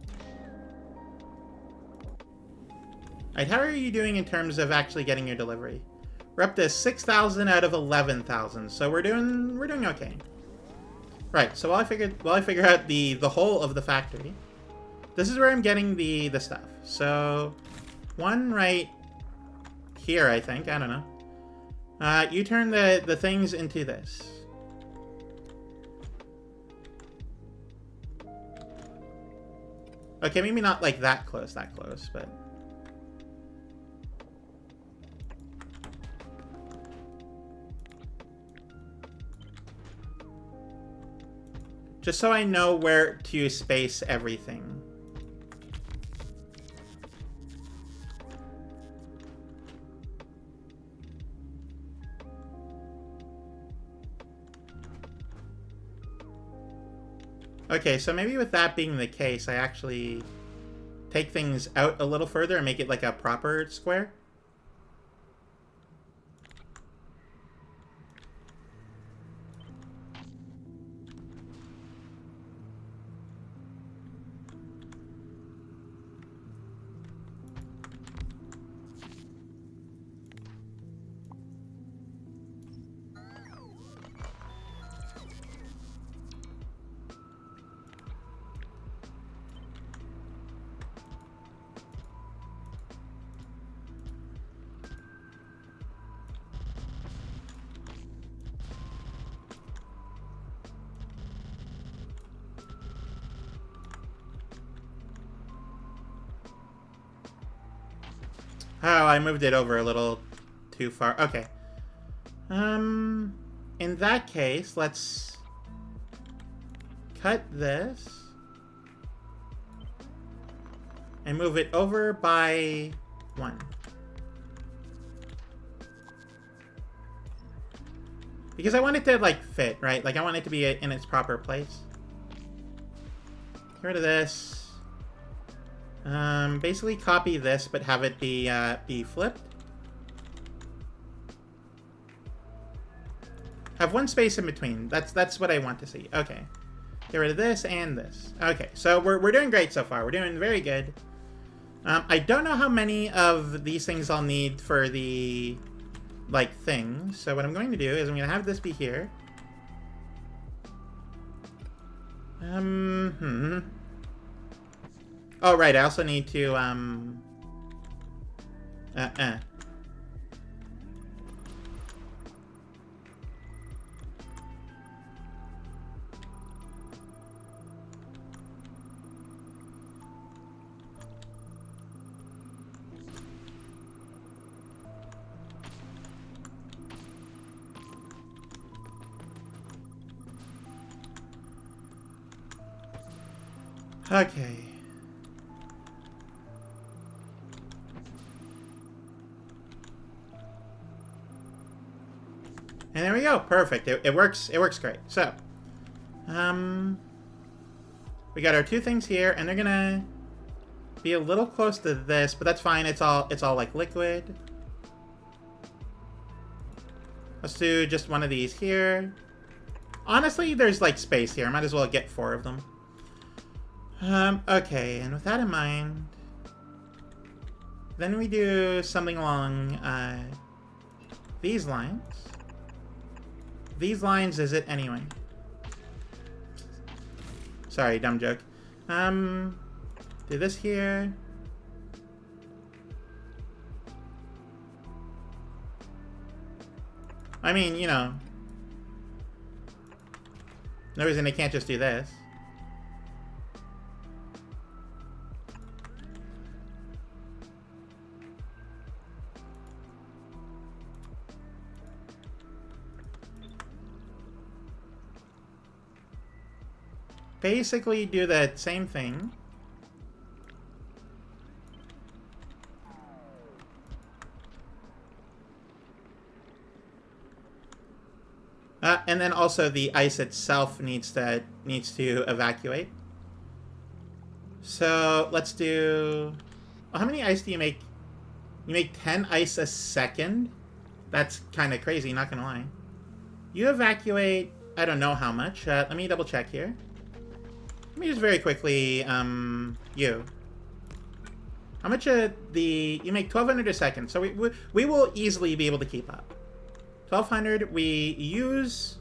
A: Alright, how are you doing in terms of actually getting your delivery? We're up to 6,000 out of 11,000, so we're doing okay. Right, so while I figure out the whole of the factory, this is where I'm getting the stuff. So one right here, I think. I don't know. You turn the things into this. Okay, maybe not like that close, but. Just so I know where to space everything. Okay, so maybe with that being the case, I actually take things out a little further and make it like a proper square. Oh, I moved it over a little too far. Okay. In that case, let's cut this and move it over by 1. Because I want it to, like, fit, right? Like, I want it to be in its proper place. Get rid of this. Basically copy this, but have it be flipped. Have one space in between. That's what I want to see. Okay. Get rid of this and this. Okay, so we're doing great so far. We're doing very good. I don't know how many of these things I'll need for the, like, things. So what I'm going to do is I'm going to have this be here. Oh, right, I also need to, Okay. And there we go. Perfect. It works. It works great. So, We got our two things here, and they're gonna be a little close to this, but that's fine. It's all like liquid. Let's do just one of these here. Honestly, there's like space here. I might as well get 4 of them. Okay, and with that in mind, then we do something along these lines. These lines is it anyway? Sorry, dumb joke. Do this here. I mean, you know, no reason they can't just do this. Basically do that same thing. And then also the ice itself needs to evacuate. So let's do... Well, how many ice do you make? You make 10 ice a second? That's kind of crazy, not gonna lie. You evacuate... I don't know how much. Let me double check here. Let me just very quickly... you. How much the... You make 1,200 a second, so we will easily be able to keep up. 1,200, we use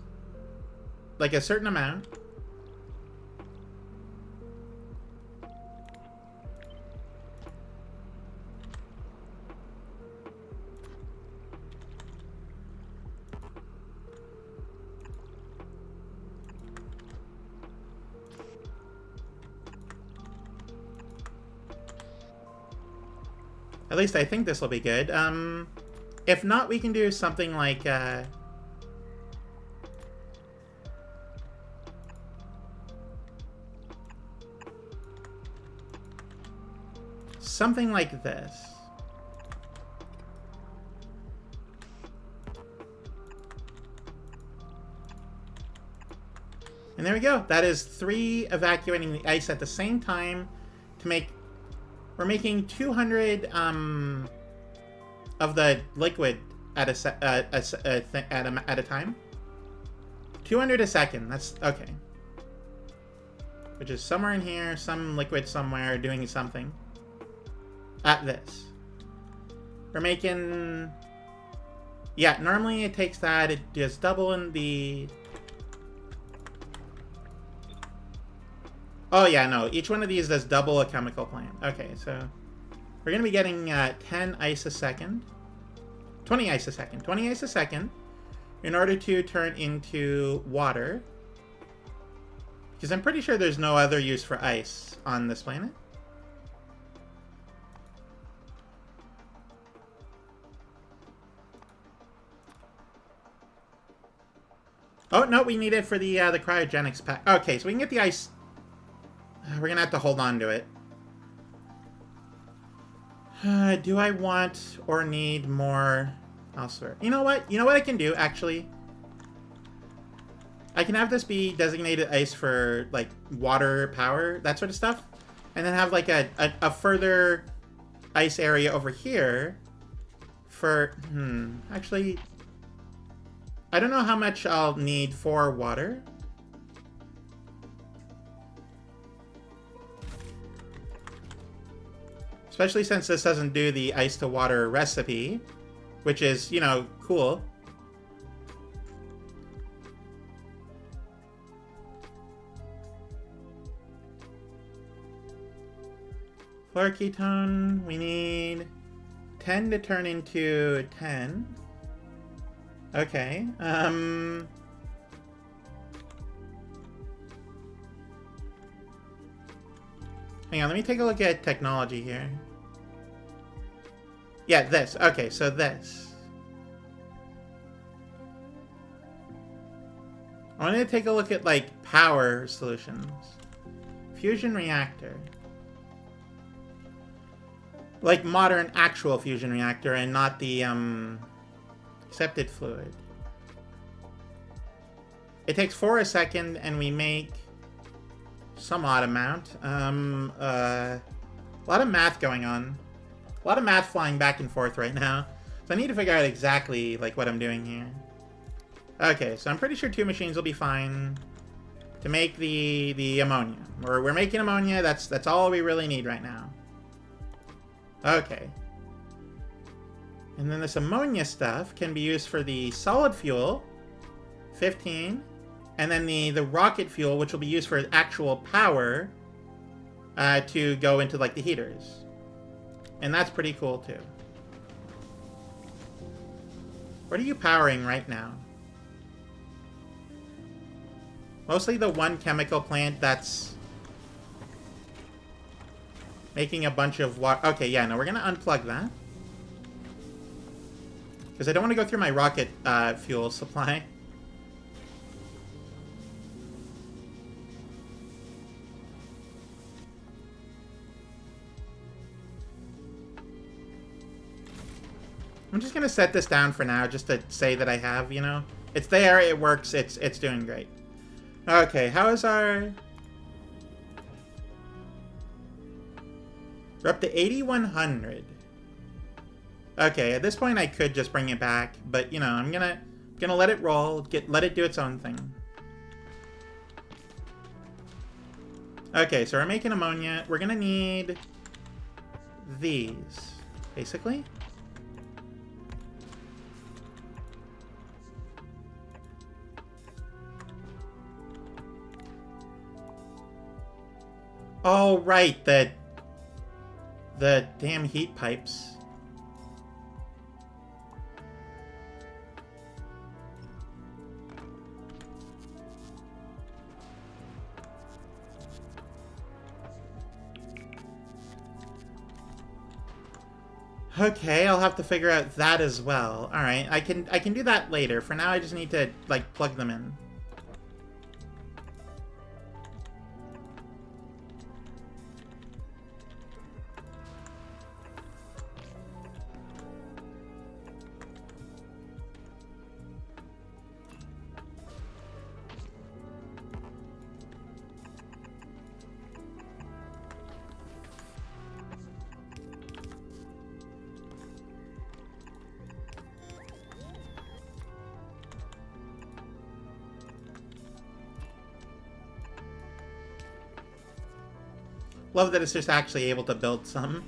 A: like a certain amount. At least I think this will be good. If not, we can do something like, something like this. And there we go. That is 3 evacuating the ice at the same time to make... We're making 200, of the liquid at a time. 200 a second. That's okay. Which is somewhere in here, some liquid somewhere doing something. At this, we're making. Yeah, normally it takes that. It does double in the. Oh yeah, no. Each one of these does double a chemical plant. Okay, so we're gonna be getting 10 ice a second. 20 ice a second. 20 ice a second in order to turn into water. Because I'm pretty sure there's no other use for ice on this planet. Oh, no, we need it for the cryogenics pack. Okay, so we can get the ice. We're gonna have to hold on to it. Do I want or need more elsewhere? You know what? You know what I can do, actually? I can have this be designated ice for, like, water power, that sort of stuff. And then have, like, a further ice area over here for... Actually, I don't know how much I'll need for water. Especially since this doesn't do the ice to water recipe, which is, you know, cool. Fluoroketone, we need 10 to turn into 10. Okay, hang on, let me take a look at technology here. Yeah, this. Okay, so this. I wanted to take a look at, like, power solutions. Fusion reactor. Like, modern actual fusion reactor and not the, accepted fluid. It takes 4 a second, and we make some odd amount. A lot of math going on. A lot of math flying back and forth right now. So I need to figure out exactly, like, what I'm doing here. Okay, so I'm pretty sure 2 machines will be fine to make the ammonia. We're making ammonia. That's all we really need right now. Okay. And then this ammonia stuff can be used for the solid fuel, 15, and then the rocket fuel, which will be used for actual power, to go into, like, the heaters. And that's pretty cool, too. What are you powering right now? Mostly the one chemical plant that's making a bunch of water. Okay, yeah, no, we're going to unplug that. Because I don't want to go through my rocket fuel supply. I'm just going to set this down for now, just to say that I have, you know. It's there, it works, it's doing great. Okay, how is our... We're up to 8,100. Okay, at this point I could just bring it back, but, you know, I'm gonna let it roll, let it do its own thing. Okay, so we're making ammonia. We're gonna need these, basically. Oh, right, the damn heat pipes. Okay, I'll have to figure out that as well. All right, I can do that later. For now, I just need to, like, plug them in. Love that it's just actually able to build some.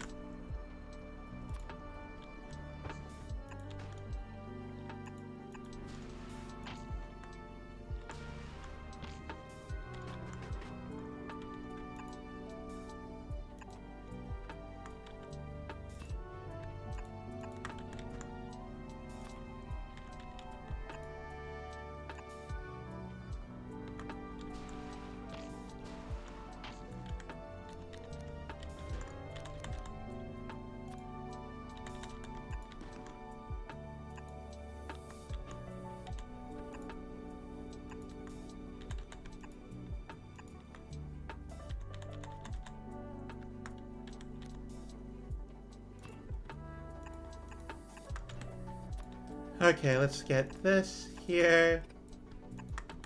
A: Okay, let's get this here.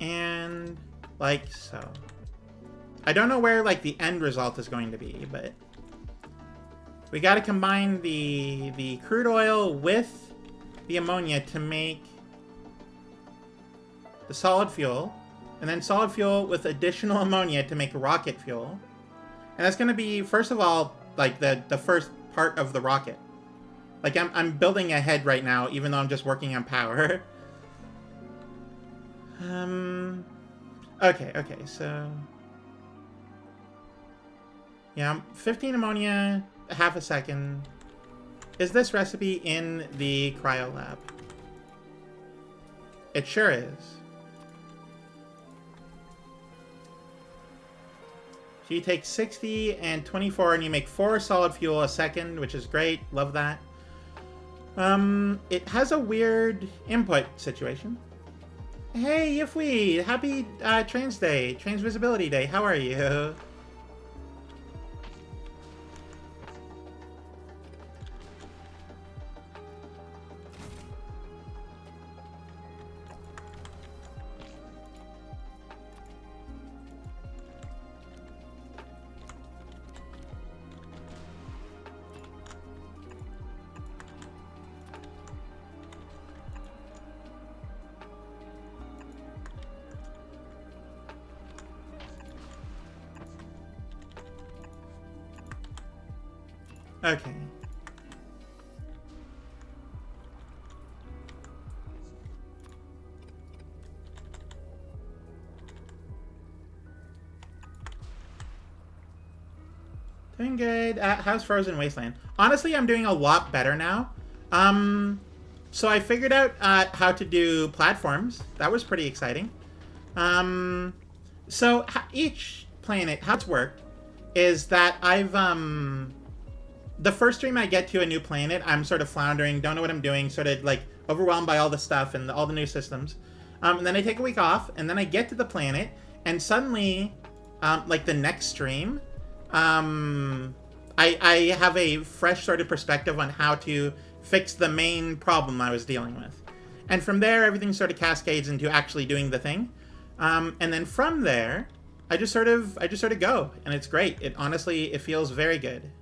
A: And like so. I don't know where, like, the end result is going to be, but we got to combine the crude oil with the ammonia to make the solid fuel, and then solid fuel with additional ammonia to make rocket fuel. And that's going to be, first of all, like, the first part of the rocket. Like, I'm building ahead right now, even though I'm just working on power. Okay, so... Yeah, 15 ammonia, half a second. Is this recipe in the cryo lab? It sure is. So you take 60 and 24 and you make 4 solid fuel a second, which is great. Love that. It has a weird input situation. Hey, Yifwi! Happy Trans Day, Trans Visibility Day. How are you? Okay. Doing good. How's Frozen Wasteland? Honestly, I'm doing a lot better now. So I figured out how to do platforms. That was pretty exciting. So each planet, how it's worked, is that I've the first stream I get to a new planet, I'm sort of floundering, don't know what I'm doing, sort of like overwhelmed by all the stuff and all the new systems. And then I take a week off, and then I get to the planet, and suddenly, like the next stream, I have a fresh sort of perspective on how to fix the main problem I was dealing with. And from there, everything sort of cascades into actually doing the thing. And then from there, I just sort of go, and it's great. It honestly, it feels very good.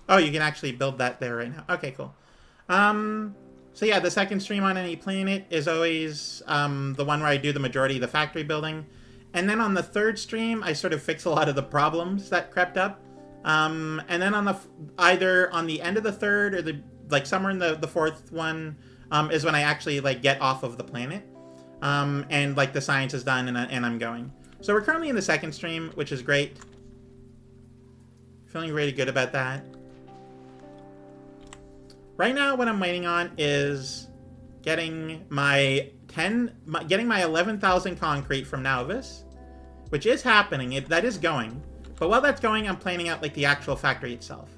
A: Oh, you can actually build that there right now. Okay, cool. So yeah, the second stream on any planet is always the one where I do the majority of the factory building. And then on the third stream, I sort of fix a lot of the problems that crept up. And then on either on the end of the third or like somewhere in the fourth one is when I actually like get off of the planet. And like the science is done and I'm going. So we're currently in the second stream, which is great. Feeling really good about that. Right now, what I'm waiting on is getting my 11,000 concrete from Nauvis, which is happening. That is going. But while that's going, I'm planning out like the actual factory itself.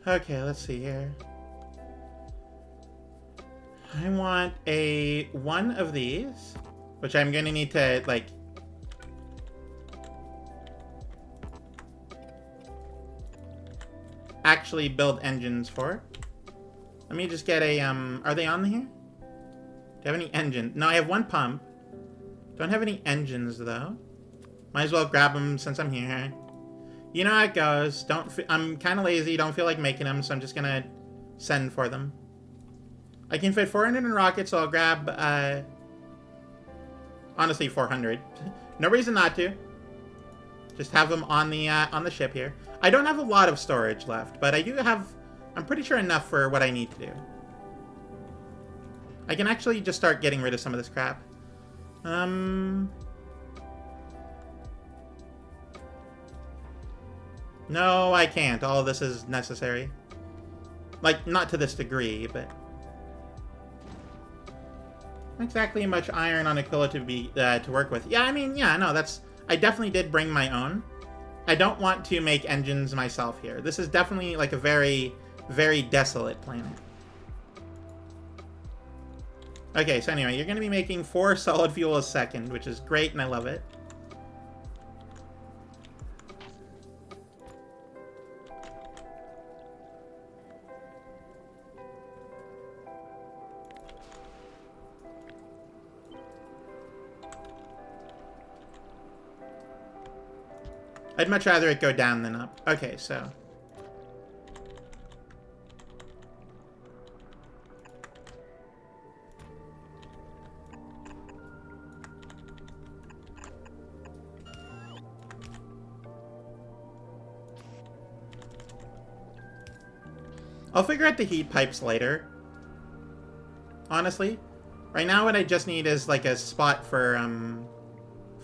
A: Okay, let's see here. I want one of these, which I'm gonna need to like actually build engines for. Let me just get a are they on here? Do you have any engine? No, I have one pump. Don't have any engines though. Might as well grab them since I'm here. You know how it goes. I'm kind of lazy. Don't feel like making them, so I'm just gonna send for them. I can fit 400 in rockets, so I'll grab, honestly, 400. No reason not to. Just have them on the ship here. I don't have a lot of storage left, but I do have, I'm pretty sure enough for what I need to do. I can actually just start getting rid of some of this crap. No, I can't. All of this is necessary. Like, not to this degree, but... Not exactly much iron on Aquila to work with. Yeah, I mean, yeah, no, that's... I definitely did bring my own. I don't want to make engines myself here. This is definitely, like, a very, very desolate planet. Okay, so anyway, you're going to be making 4 solid fuel a second, which is great, and I love it. I'd much rather it go down than up. Okay, so... I'll figure out the heat pipes later. Honestly. Right now what I just need is like a spot for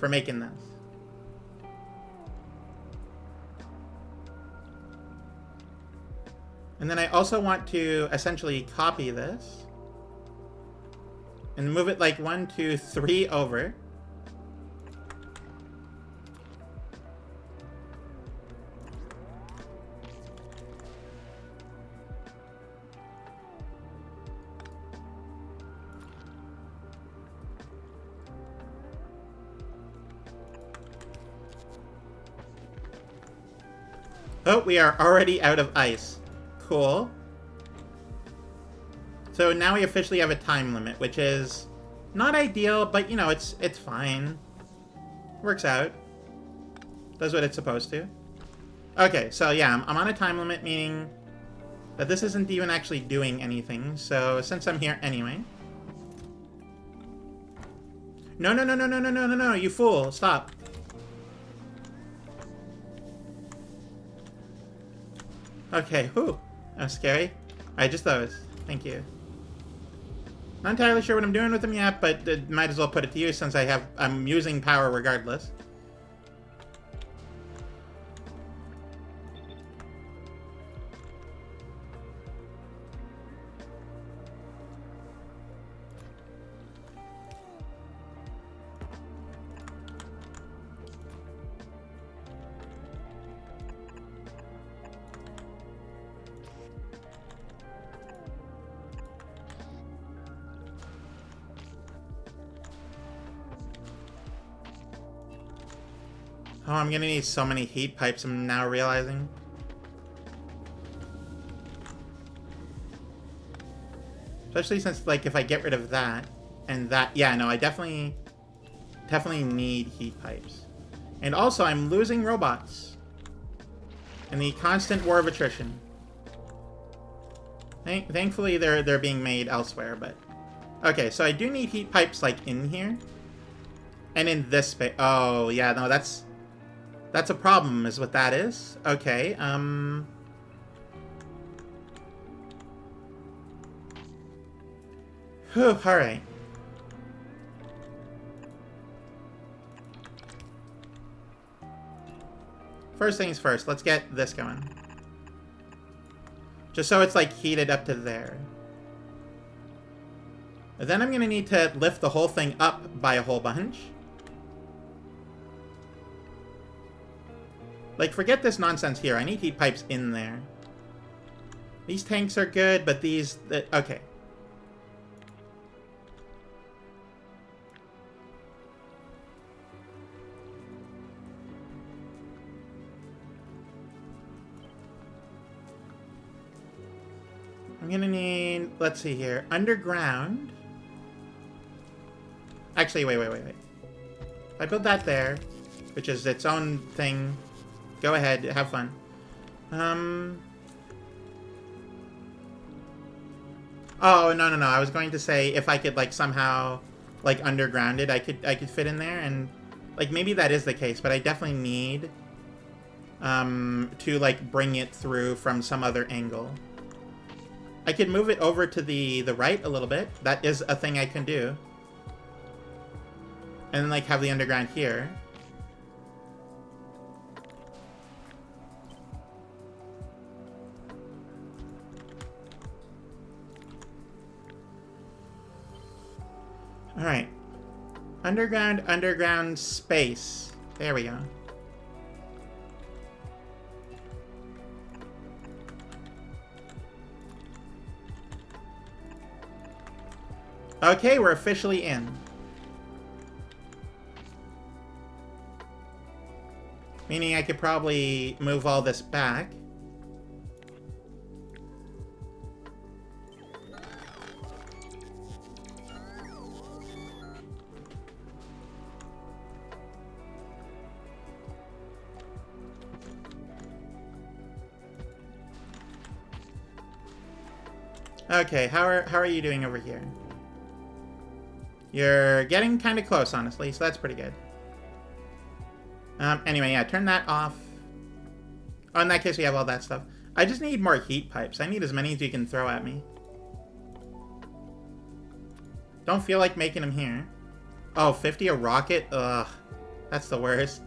A: making this. And then I also want to essentially copy this and move it like 1, 2, 3 over. Oh, we are already out of ice. Cool. So now we officially have a time limit, which is not ideal, but you know, it's fine. Works out. Does what it's supposed to. Okay, so yeah, I'm on a time limit, meaning that this isn't even actually doing anything. So since I'm here anyway. No, no, no, no, no, no, no, no, no, you fool. Stop. Okay, whew. That was scary. Alright, just those. Thank you. Not entirely sure what I'm doing with them yet, but might as well put it to use since I'm using power regardless. Oh, I'm gonna need so many heat pipes, I'm now realizing. Especially since, like, if I get rid of that, and that... Yeah, no, I definitely need heat pipes. And also, I'm losing robots. In the constant war of attrition. Thankfully, they're being made elsewhere, but... Okay, so I do need heat pipes, like, in here. And in this space... Oh, yeah, no, that's a problem, is what that is. Okay, Whew, alright. First things first, let's get this going. Just so it's, like, heated up to there. Then I'm gonna need to lift the whole thing up by a whole bunch. Like, forget this nonsense here. I need heat pipes in there. These tanks are good, but these... okay. I'm gonna need... Let's see here. Underground. Actually, wait. If I build that there, which is its own thing... Go ahead, have fun. Oh, no. I was going to say if I could, like, somehow, like, underground it, I could fit in there, and, like, maybe that is the case, but I definitely need to, like, bring it through from some other angle. I could move it over to the right a little bit. That is a thing I can do. And then, like, have the underground here. Alright. Underground space. There we go. Okay, we're officially in. Meaning I could probably move all this back. Okay, how are you doing over here? You're getting kind of close, honestly, so that's pretty good. Anyway, yeah, turn that off. Oh, in that case, we have all that stuff. I just need more heat pipes. I need as many as you can throw at me. Don't feel like making them here. Oh, 50 a rocket? Ugh. That's the worst.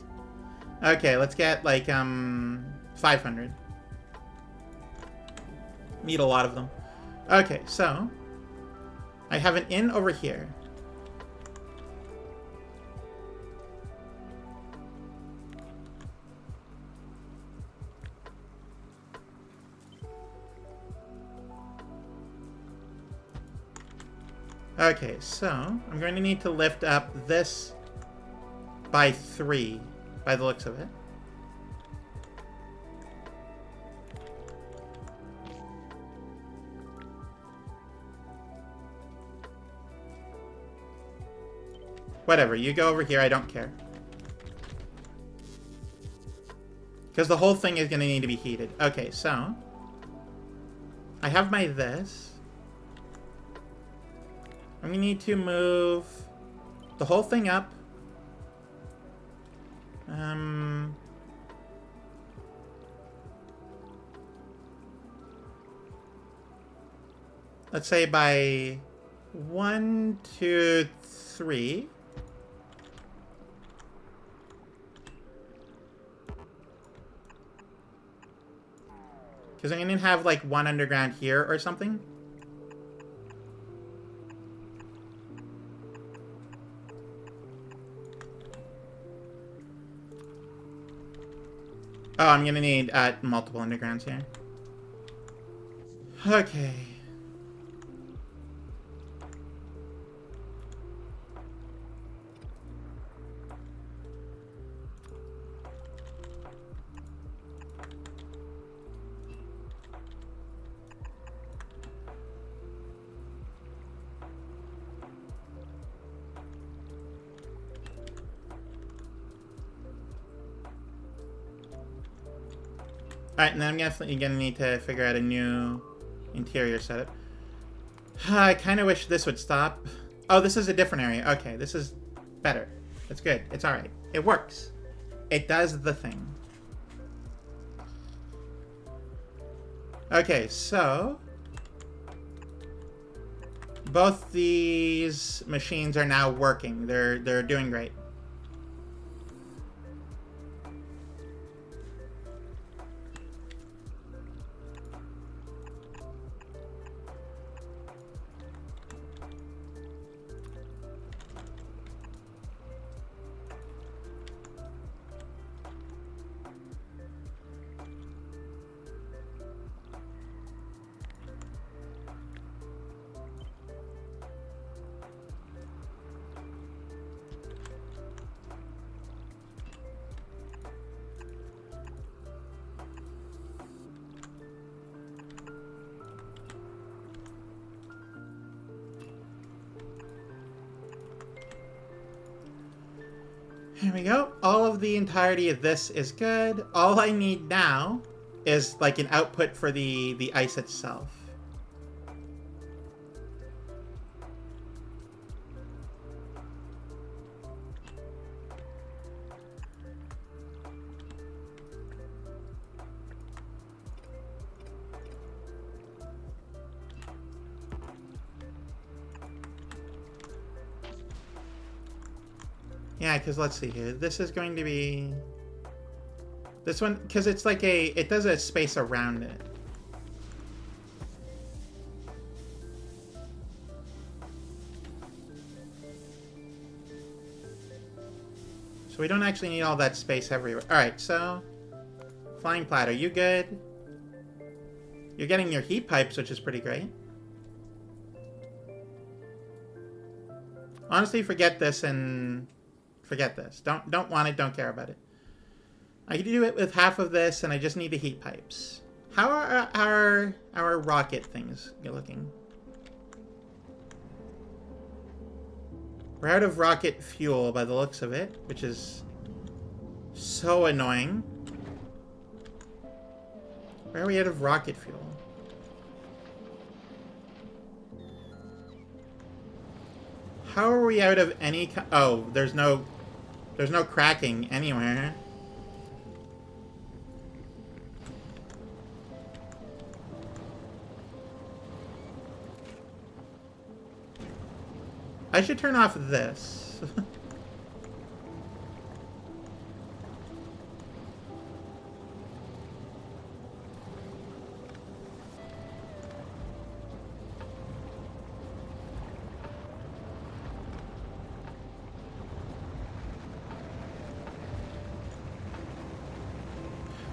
A: Okay, let's get, like, 500. Need a lot of them. Okay, so... I have an inn over here. Okay, so I'm going to need to lift up this by 3, by the looks of it. Whatever, you go over here, I don't care. Because the whole thing is going to need to be heated. Okay, so... I have my this. I'm going to need to move the whole thing up. Let's say by 1, 2, 3. Because I'm going to have like one underground here or something. Oh, I'm going to need multiple undergrounds here. Okay. Alright, and then I'm definitely going to need to figure out a new interior setup. I kind of wish this would stop. Oh, this is a different area. Okay, this is better. It's good. It's alright. It works. It does the thing. Okay, so... both these machines are now working. They're doing great. Here we go. All of the entirety of this is good. All I need now is like an output for the ice itself. Yeah, because let's see here. This is going to be... this one, because it's like a... it does a space around it. So we don't actually need all that space everywhere. Alright, so... flying platter, you good? You're getting your heat pipes, which is pretty great. Honestly, forget this and... forget this. Don't want it, don't care about it. I can do it with half of this, and I just need the heat pipes. How are our rocket things looking? We're out of rocket fuel by the looks of it, which is so annoying. Where are we out of rocket fuel? How are we out of any oh, there's no cracking anywhere. I should turn off this.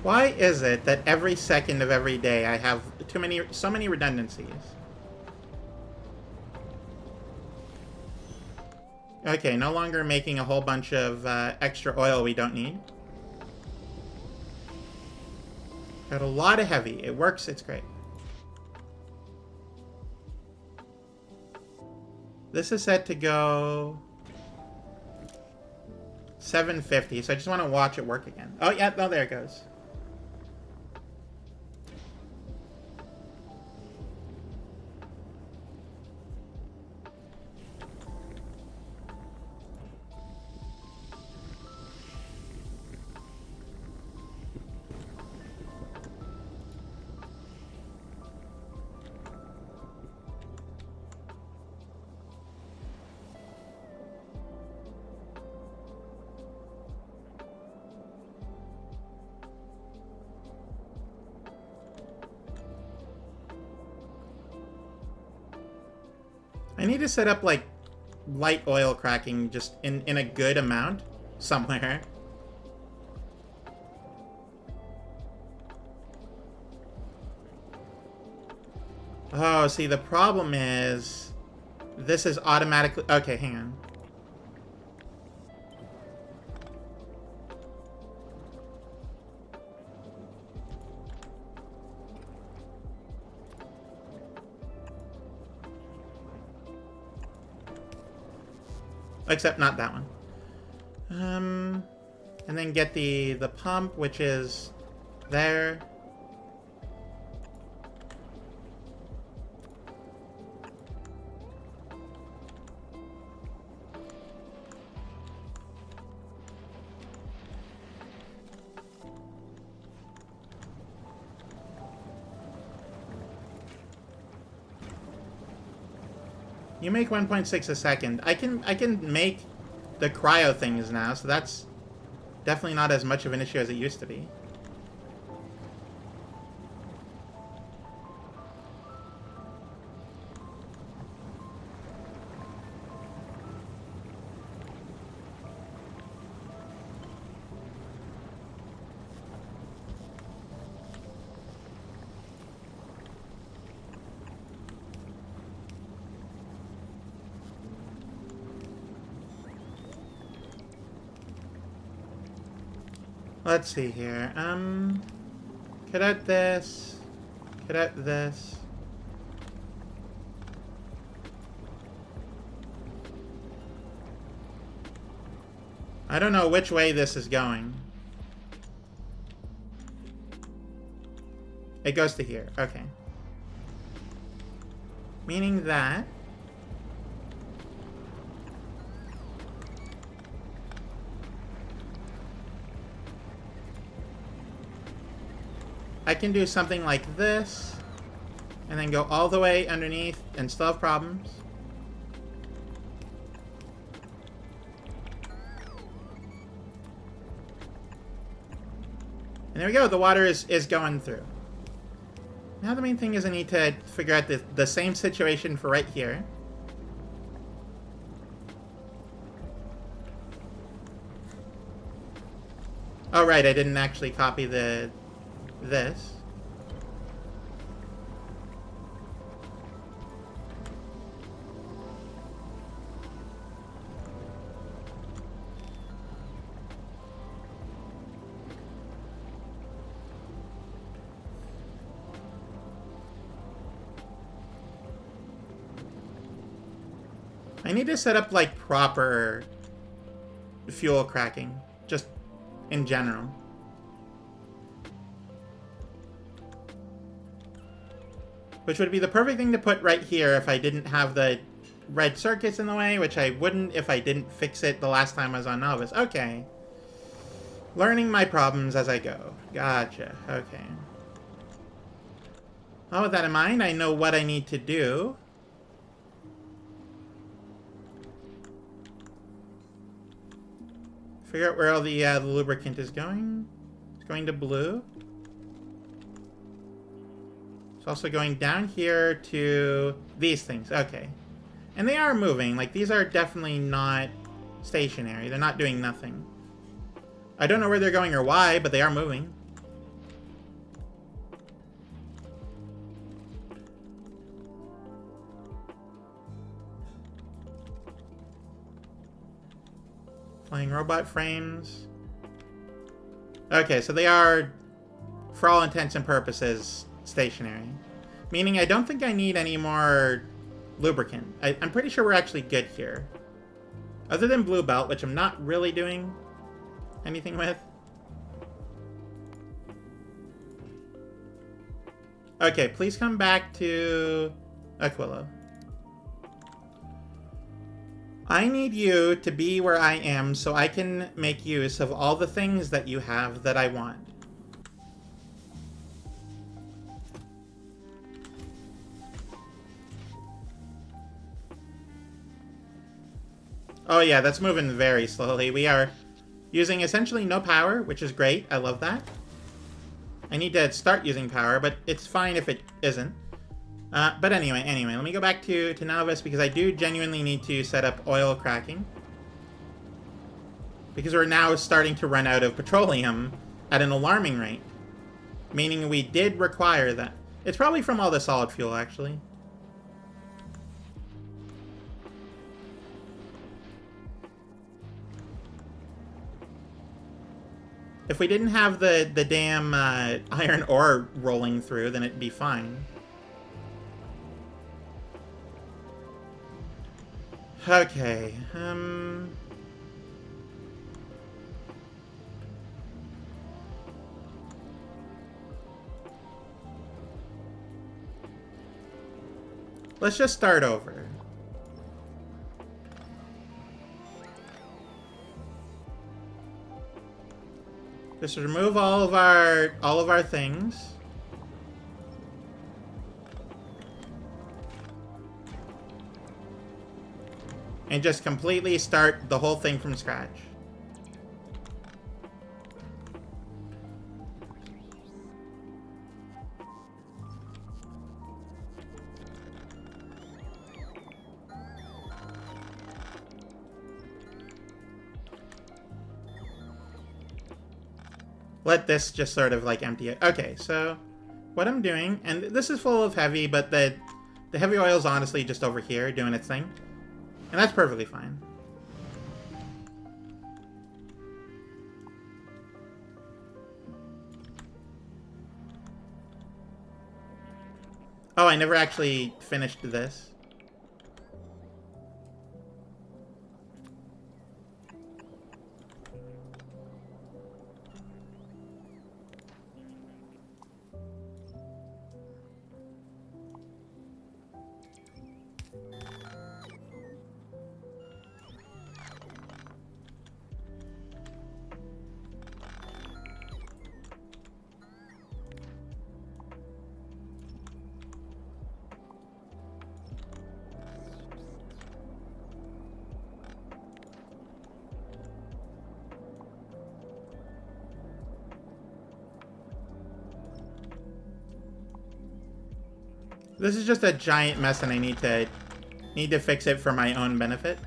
A: Why is it that every second of every day I have so many redundancies? Okay, no longer making a whole bunch of extra oil we don't need. Got a lot of heavy. It works, it's great. This is set to go 750, so I just want to watch it work again. Oh, yeah, oh, there it goes. I need to set up, like, light oil cracking just in a good amount somewhere. Oh, see, the problem is this is automatically... Okay, hang on. Except not that one. And then get the pump, which is there. You make 1.6 a second. I can make the cryo things now, so that's definitely not as much of an issue as it used to be. Let's see here. Cut out this. Cut out this. I don't know which way this is going. It goes to here. Okay. Meaning that... I can do something like this, and then go all the way underneath and still have problems. And there we go, the water is going through. Now the main thing is I need to figure out the same situation for right here. Oh right, I didn't actually copy this. I need to set up like proper fuel cracking, just in general. Which would be the perfect thing to put right here if I didn't have the red circuits in the way, which I wouldn't if I didn't fix it the last time I was on Novice. Okay. Learning my problems as I go. Gotcha. Okay. Well, with that in mind, I know what I need to do. Figure out where all the lubricant is going. It's going to blue. It's also going down here to these things. Okay. And they are moving. Like, these are definitely not stationary. They're not doing nothing. I don't know where they're going or why, but they are moving. Flying robot frames. Okay, so they are, for all intents and purposes, stationary. Meaning I don't think I need any more lubricant. I'm pretty sure we're actually good here. Other than blue belt, which I'm not really doing. anything with? Okay, please come back to Aquilo. I need you to be where I am so I can make use of all the things that you have that I want. Oh yeah, that's moving very slowly. We are using essentially no power, which is great. I love that. I need to start using power, but it's fine if it isn't. But anyway, let me go back to Novice because I do genuinely need to set up oil cracking. Because we're now starting to run out of petroleum at an alarming rate. Meaning we did require that. It's probably from all the solid fuel, actually. If we didn't have the damn iron ore rolling through, then it'd be fine. Okay, let's just start over. Just remove all of our things. And just completely start the whole thing from scratch. Let this just sort of like empty it. Okay, so what I'm doing, and this is full of heavy, but the heavy oil is honestly just over here doing its thing. And that's perfectly fine. Oh, I never actually finished this. This is just a giant mess and I need to fix it for my own benefit.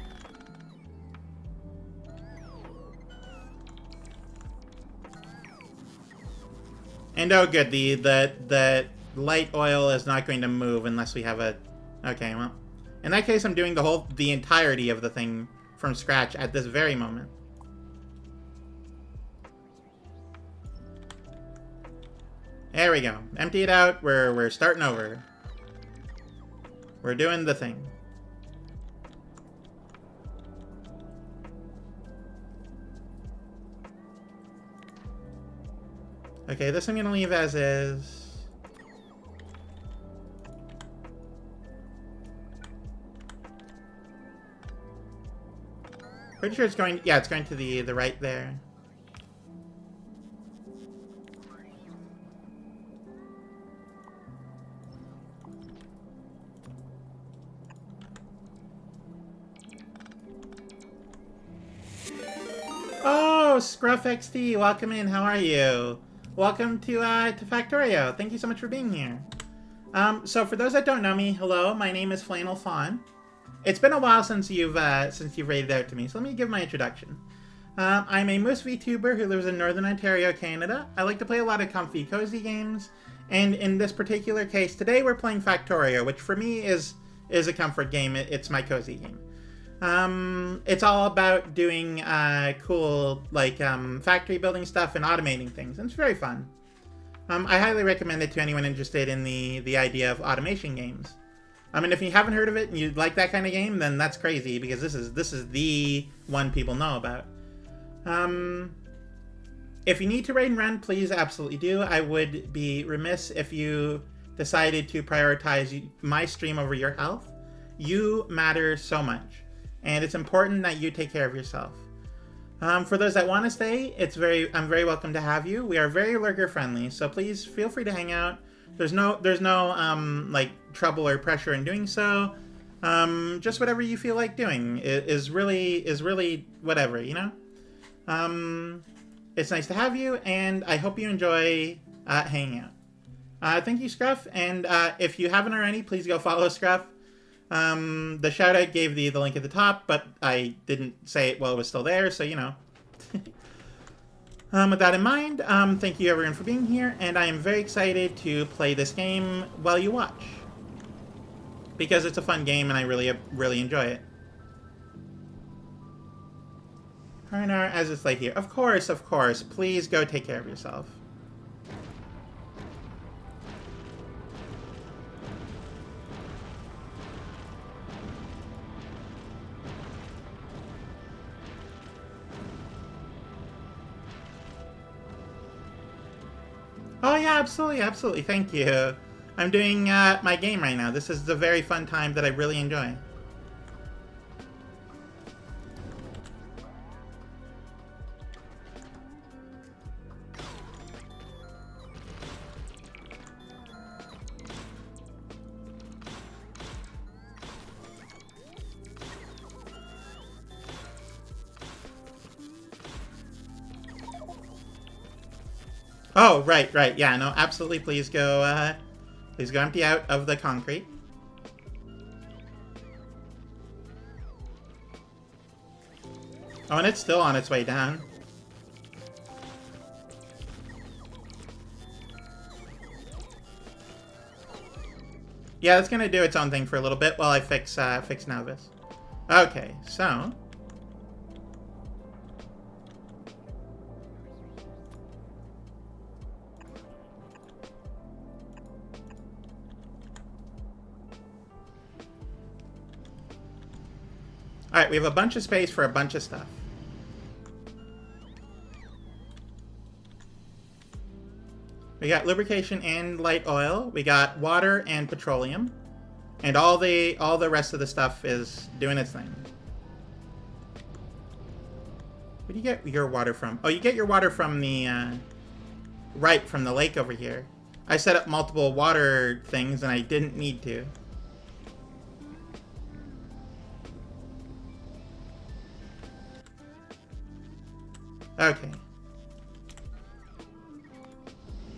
A: And oh good, the light oil is not going to move unless we have a... Okay, well, in that case I'm doing the entirety of the thing from scratch at this very moment. There we go. Empty it out. We're starting over. We're doing the thing. Okay, this I'm gonna leave as is. Pretty sure it's going, yeah, it's going to the right there. Oh, Scruff XT, welcome in. How are you? Welcome to Factorio. Thank you so much for being here. So for those that don't know me, hello, my name is Flannel Fawn. It's been a while since you've raided out to me, so let me give my introduction. I'm a Moose VTuber who lives in Northern Ontario, Canada. I like to play a lot of comfy, cozy games, and in this particular case, today we're playing Factorio, which for me is a comfort game. It's my cozy game. It's all about doing cool, like, factory building stuff and automating things, and it's very fun. I highly recommend it to anyone interested in the idea of automation games. I mean, if you haven't heard of it and you like that kind of game, then that's crazy, because this is the one people know about. If you need to raid and run, please absolutely do. I would be remiss if you decided to prioritize my stream over your health. You matter so much, and it's important that you take care of yourself. For those that want to stay, I'm very welcome to have you. We are very lurker friendly, so please feel free to hang out. There's no like trouble or pressure in doing so. Just whatever you feel like doing is really whatever, you know. It's nice to have you, and I hope you enjoy hanging out. Thank you, Scruff, and if you haven't already, please go follow Scruff. The shout out gave the link at the top, but I didn't say it while it was still there, so you know. With that in mind, thank you everyone for being here, and I am very excited to play this game while you watch. Because it's a fun game and I really enjoy it. Harnar, as it's late here. Of course, please go take care of yourself. Oh yeah, absolutely. Thank you. I'm doing my game right now. This is a very fun time that I really enjoy. Oh, right. Yeah, no, absolutely. Please go empty out of the concrete. Oh, and it's still on its way down. Yeah, it's gonna do its own thing for a little bit while I fix Novice. Okay, so... Alright, we have a bunch of space for a bunch of stuff. We got lubrication and light oil. We got water and petroleum. And all the rest of the stuff is doing its thing. Where do you get your water from? Oh, you get your water from the, right, from the lake over here. I set up multiple water things and I didn't need to. Okay.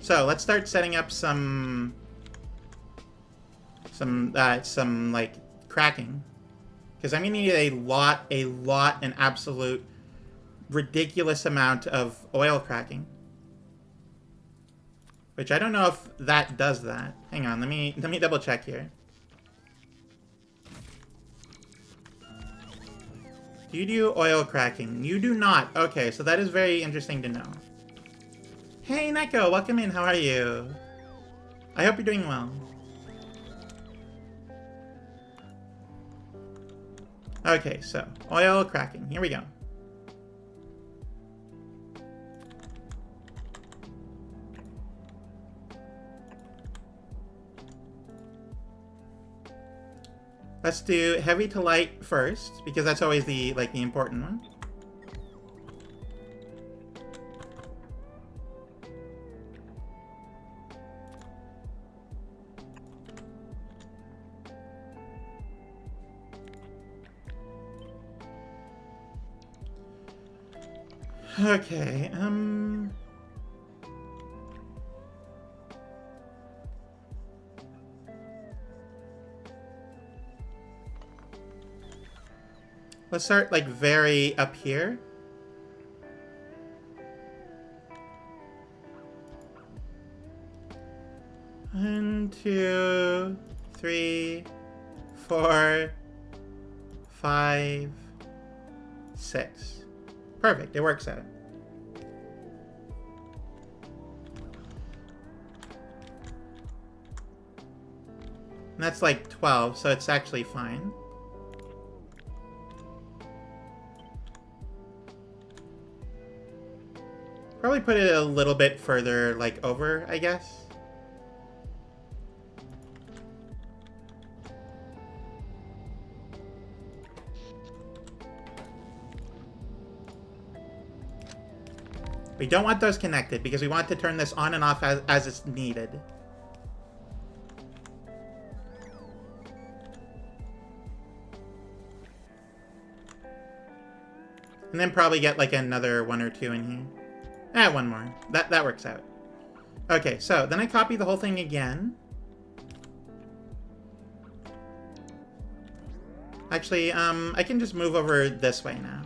A: So let's start setting up some like cracking, because I'm gonna need a lot, an absolute ridiculous amount of oil cracking. Which I don't know if that does that. Hang on, let me double check here. Do you do oil cracking? You do not. Okay, so that is very interesting to know. Hey, Neko, welcome in. How are you? I hope you're doing well. Okay, so oil cracking. Here we go. Let's do heavy to light first, because that's always the important one. Okay, let's start, like, very up here. One, 2, 3, 4, 5, 6. Perfect, it works out. And that's like 12, so it's actually fine. probably put it a little bit further, like, over, I guess. We don't want those connected because we want to turn this on and off as it's needed. And then probably get like another 1 or 2 in here. One more. That works out. Okay, so then I copy the whole thing again. Actually, I can just move over this way now.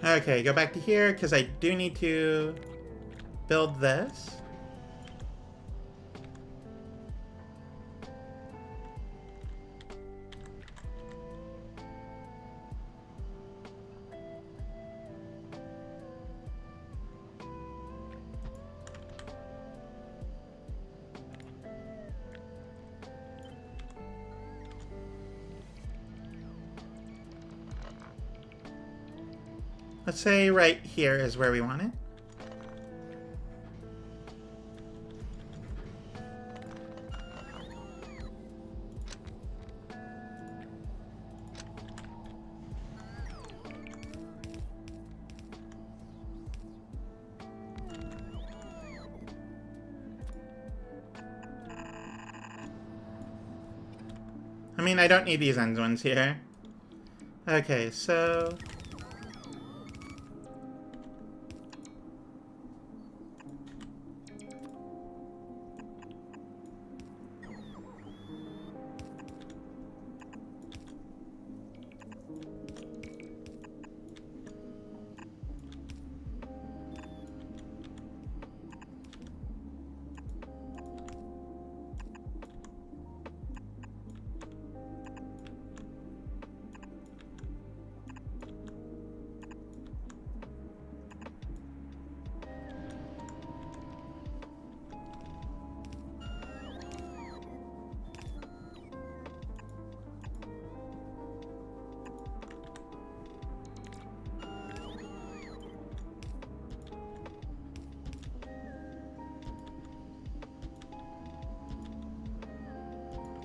A: Okay, go back to here, because I do need to build this. Let's say right here is where we want it. I mean, I don't need these end ones here. Okay, so...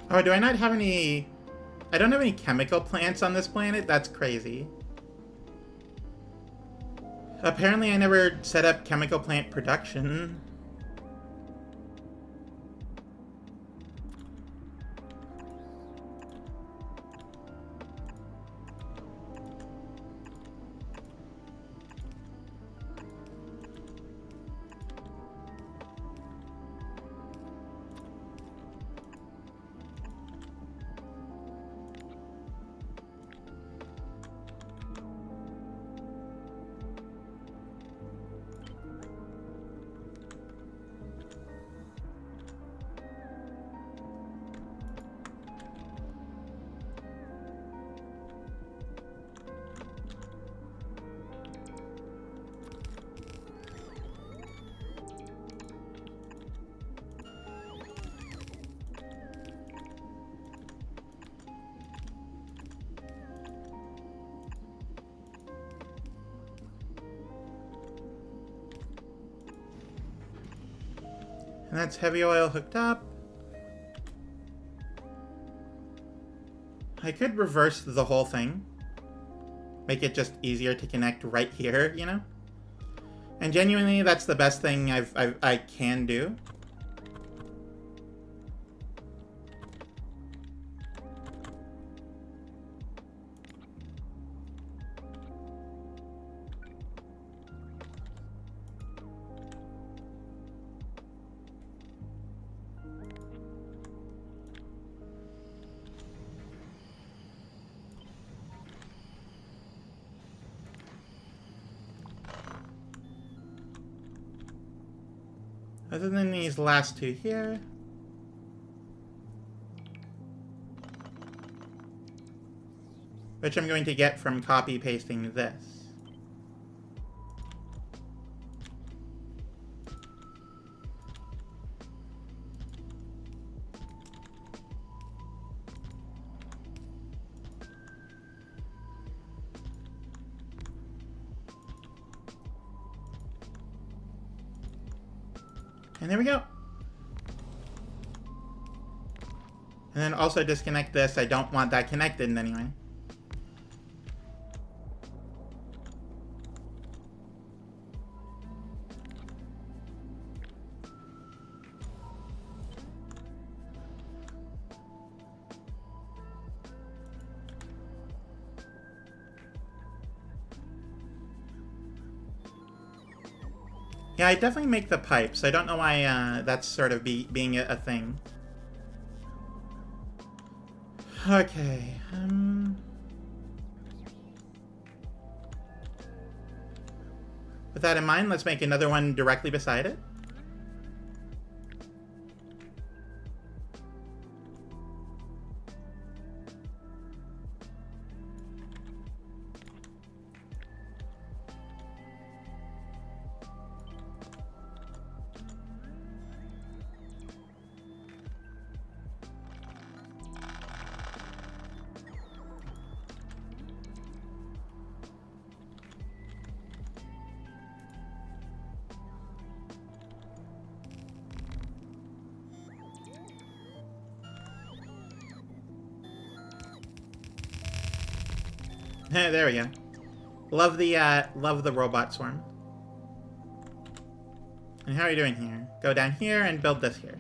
A: Oh, do I not have any... I don't have any chemical plants on this planet? That's crazy. Apparently I never set up chemical plant production. And that's heavy oil hooked up. I could reverse the whole thing. Make it just easier to connect right here, you know? And genuinely, that's the best thing I can do. Other than these last two here. Which I'm going to get from copy pasting this. And there we go. And then also disconnect this. I don't want that connected in any way. Yeah, I definitely make the pipes. I don't know why that's sort of being a thing. Okay. With that in mind, let's make another one directly beside it. There we go. Love the robot swarm. And how are you doing here? Go down here and build this here.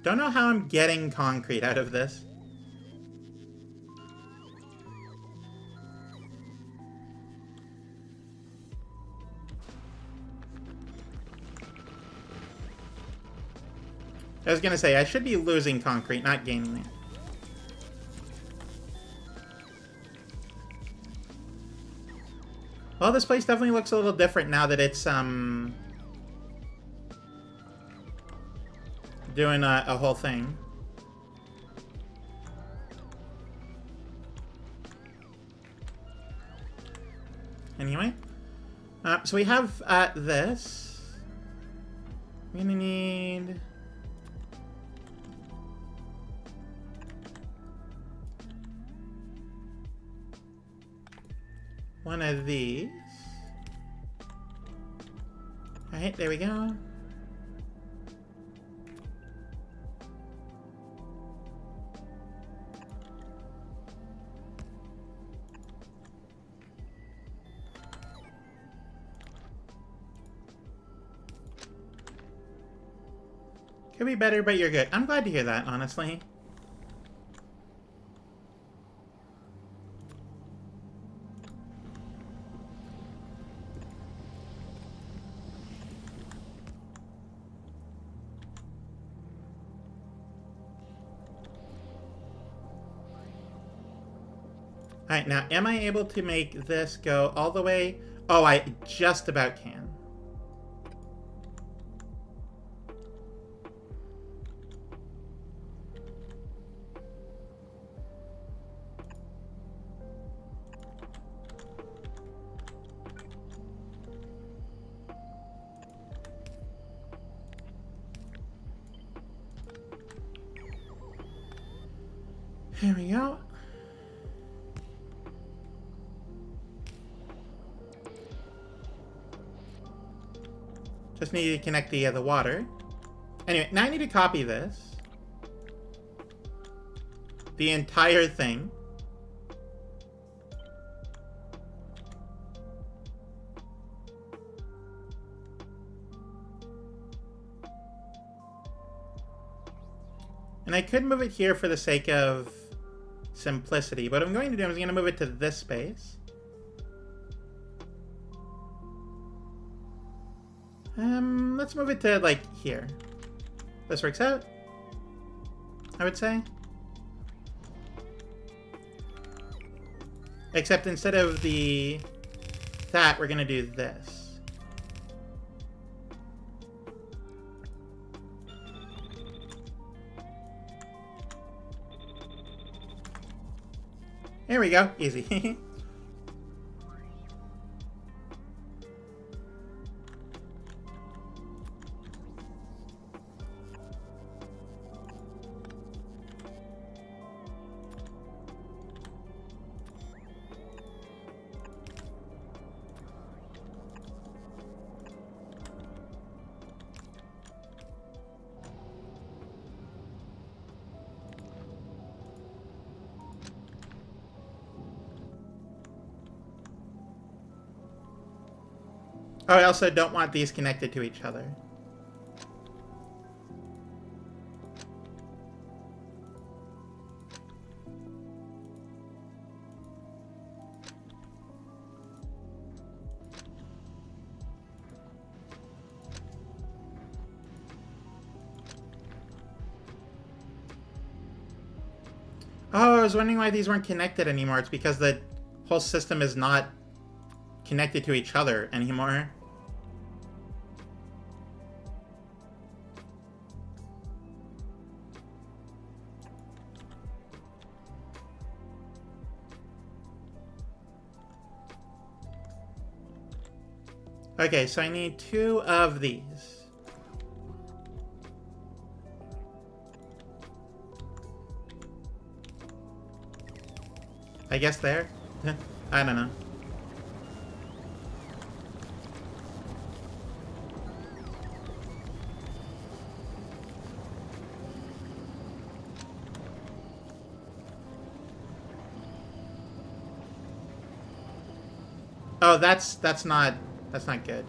A: Don't know how I'm getting concrete out of this. I was gonna say, I should be losing concrete, not gaining it. Well, this place definitely looks a little different now that it's, doing a whole thing. Anyway. So we have, this. We're gonna need... one of these. Alright, there we go. Could be better, but you're good. I'm glad to hear that, honestly. Alright, now, am I able to make this go all the way? Oh, I just about can. Here we go. Just need to connect the water. Anyway, now I need to copy this. The entire thing. And I could move it here for the sake of simplicity, but what I'm going to do is I'm going to move it to this space. Let's move it to, like, here. This works out, I would say. Except instead of that, we're gonna do this. There we go, easy. Oh, I also don't want these connected to each other. Oh, I was wondering why these weren't connected anymore. It's because the whole system is not connected to each other anymore. Okay, so I need 2 of these. I guess there? I don't know. Oh, that's not good.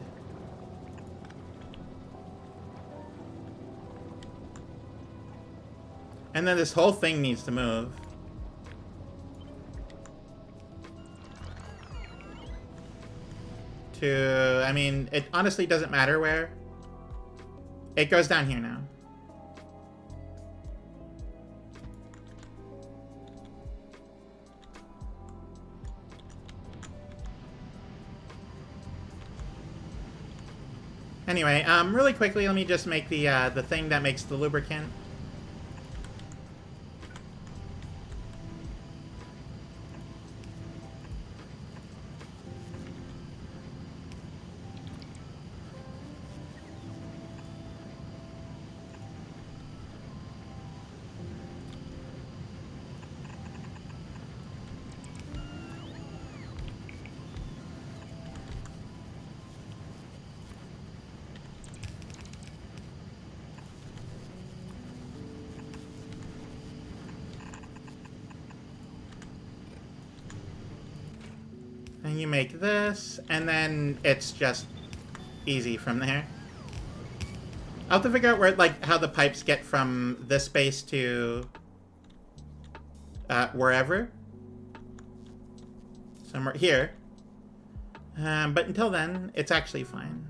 A: And then this whole thing needs to move. I mean, it honestly doesn't matter where. It goes down here now. Anyway, really quickly, let me just make the thing that makes the lubricant. And you make this, and then it's just easy from there. I'll have to figure out where, like, how the pipes get from this space to wherever. Somewhere here. But until then, it's actually fine.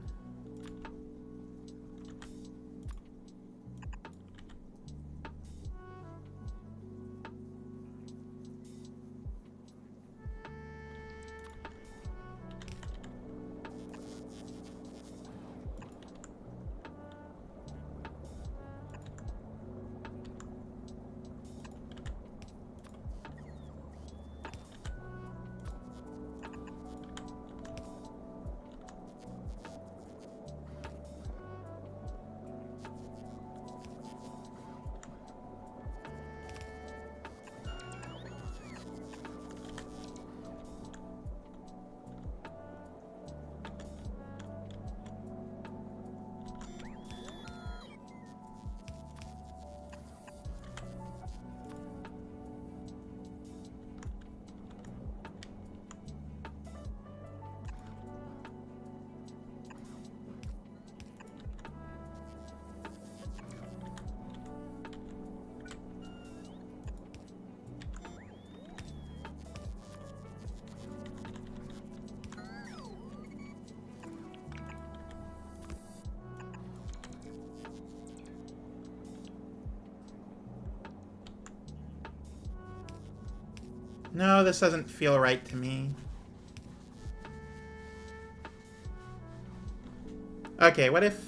A: No, this doesn't feel right to me. Okay, what if...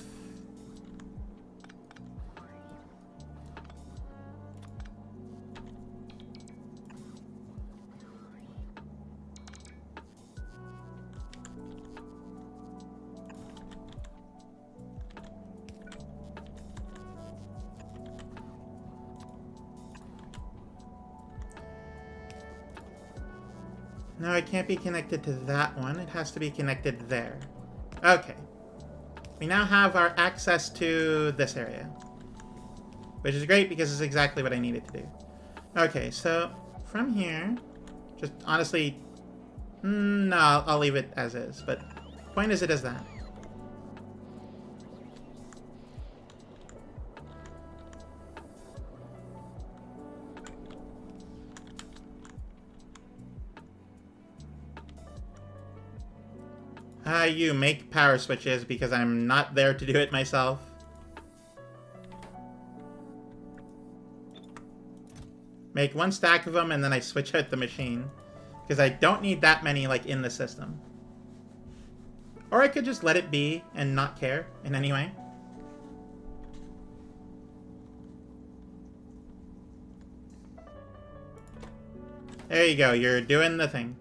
A: No, it can't be connected to that one. It has to be connected there. Okay. We now have our access to this area. Which is great because it's exactly what I needed to do. Okay, so from here, just honestly... no, I'll leave it as is. But point is, it is that. You make power switches because I'm not there to do it myself. Make 1 stack of them and then I switch out the machine. Because I don't need that many, like, in the system. Or I could just let it be and not care in any way. There you go, you're doing the thing.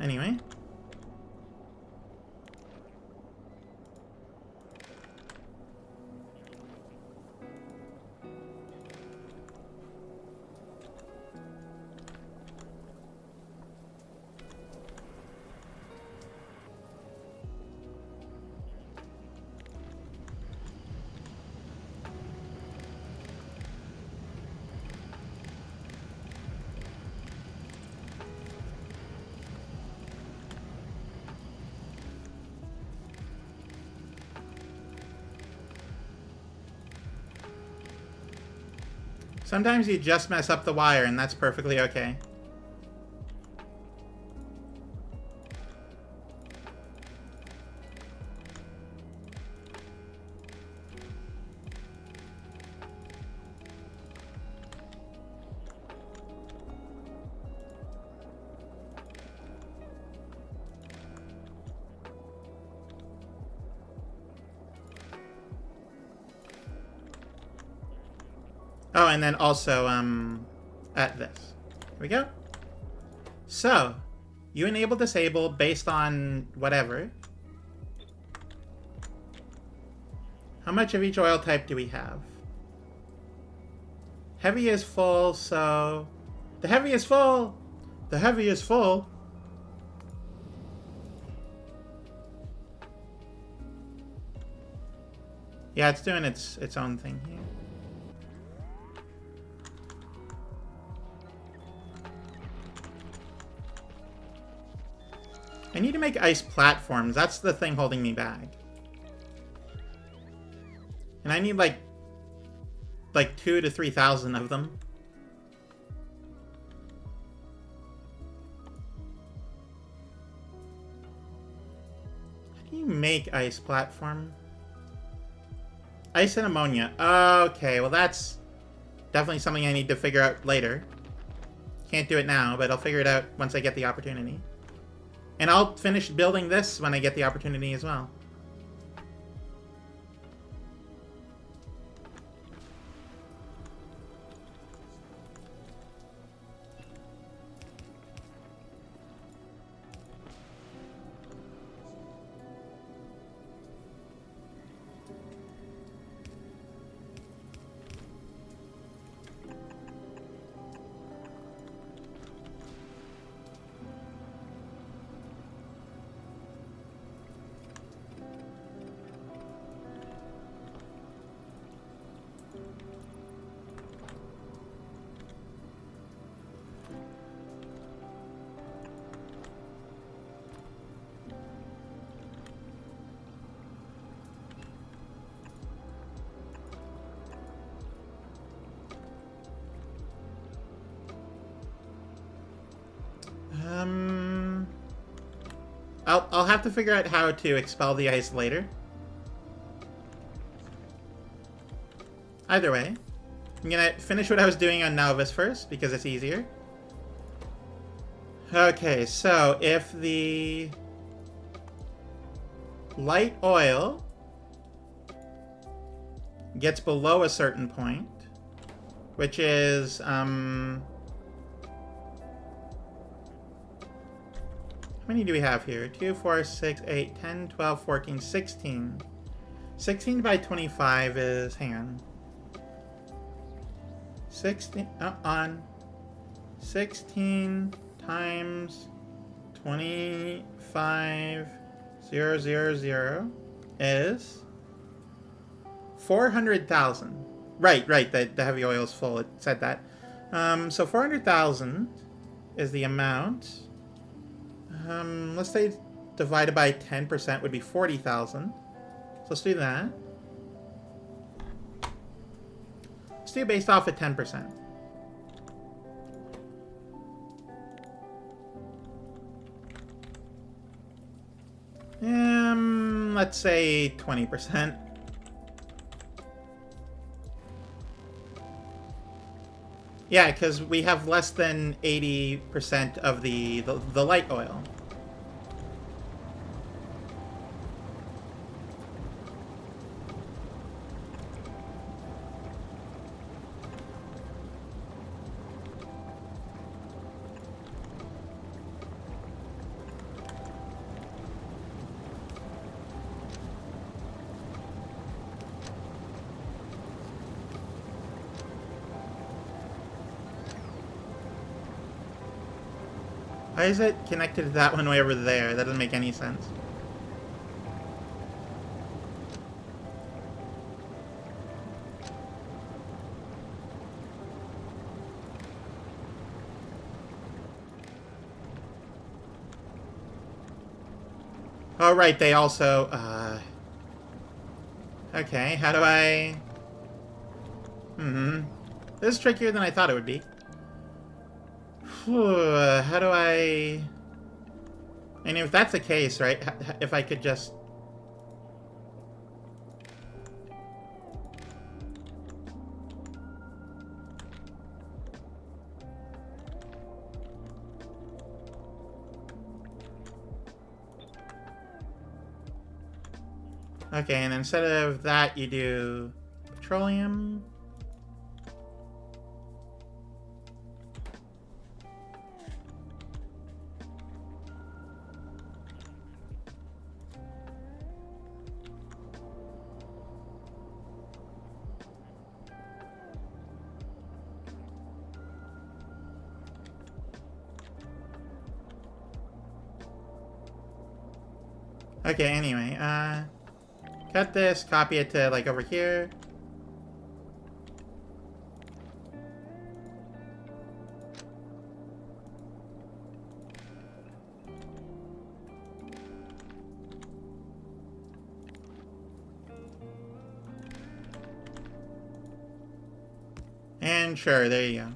A: Anyway. Sometimes you just mess up the wire, and that's perfectly okay. Oh, and then also, at this. Here we go. So, you enable disable based on whatever. How much of each oil type do we have? Heavy is full, so... The heavy is full! The heavy is full! Yeah, it's doing its own thing here. I need to make ice platforms. That's the thing holding me back. And I need like 2,000 to 3,000 of them. How do you make ice platform? Ice and ammonia. Okay, well that's definitely something I need to figure out later. Can't do it now, but I'll figure it out once I get the opportunity. And I'll finish building this when I get the opportunity as well. I'll have to figure out how to expel the ice later. Either way, I'm gonna finish what I was doing on Novice first, because it's easier. Okay, so if the light oil gets below a certain point, which is, how many do we have here? 2, 4, 6, 8, 10, 12, 14, 16. 16 by 25 is, hang on. 16, on 16 times 25,000 is 400,000. Right, the heavy oil is full, it said that. So 400,000 is the amount. Let's say divided by 10% would be 40,000. So let's do that. Let's do it based off of 10%. let's say 20%. Yeah, because we have less than 80% of the light oil. Why is it connected to that one way over there? That doesn't make any sense. Oh, right, they also, okay, how do I... This is trickier than I thought it would be. How do I... And if that's the case, right, if I could just... Okay, and instead of that, you do petroleum. Okay, anyway, cut this, copy it to, like, over here. And sure, there you go.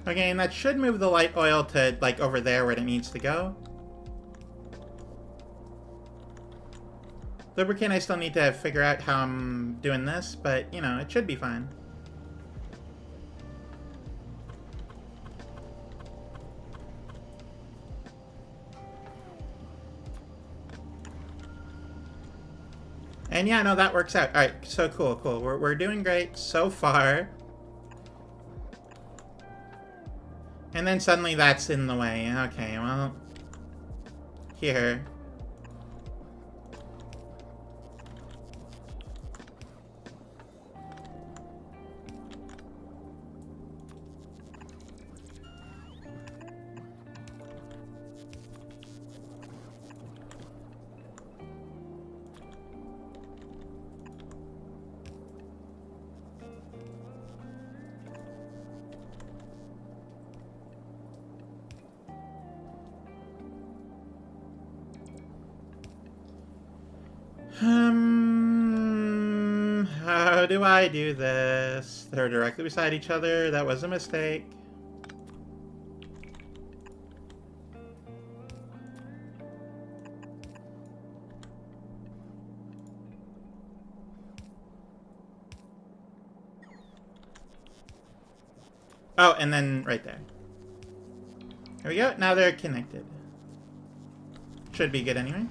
A: Okay, and that should move the light oil to, like, over there where it needs to go. Lubricant, I still need to figure out how I'm doing this, but, you know, it should be fine. And yeah, no, that works out. Alright, so cool, cool. We're doing great so far. And then suddenly that's in the way. Okay, well... Here. How do I do this? They're directly beside each other. That was a mistake. Oh, and then right there. There we go. Now they're connected. Should be good anyway.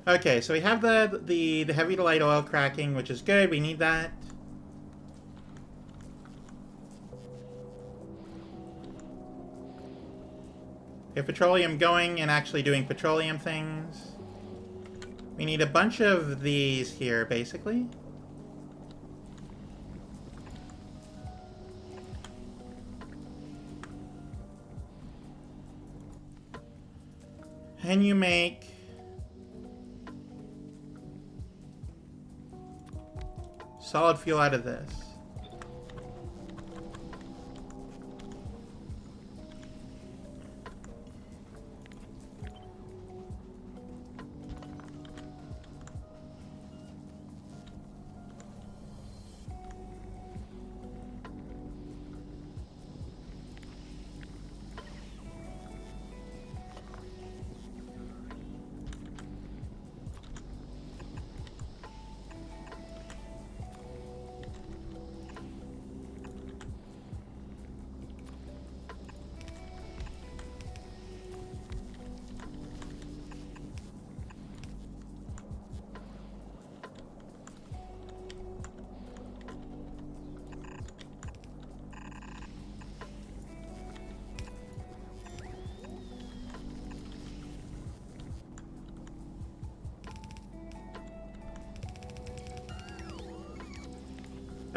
A: Okay, so we have the heavy to light oil cracking, which is good. We need that. We have petroleum going and actually doing petroleum things. We need a bunch of these here, basically. And you make... solid fuel out of this.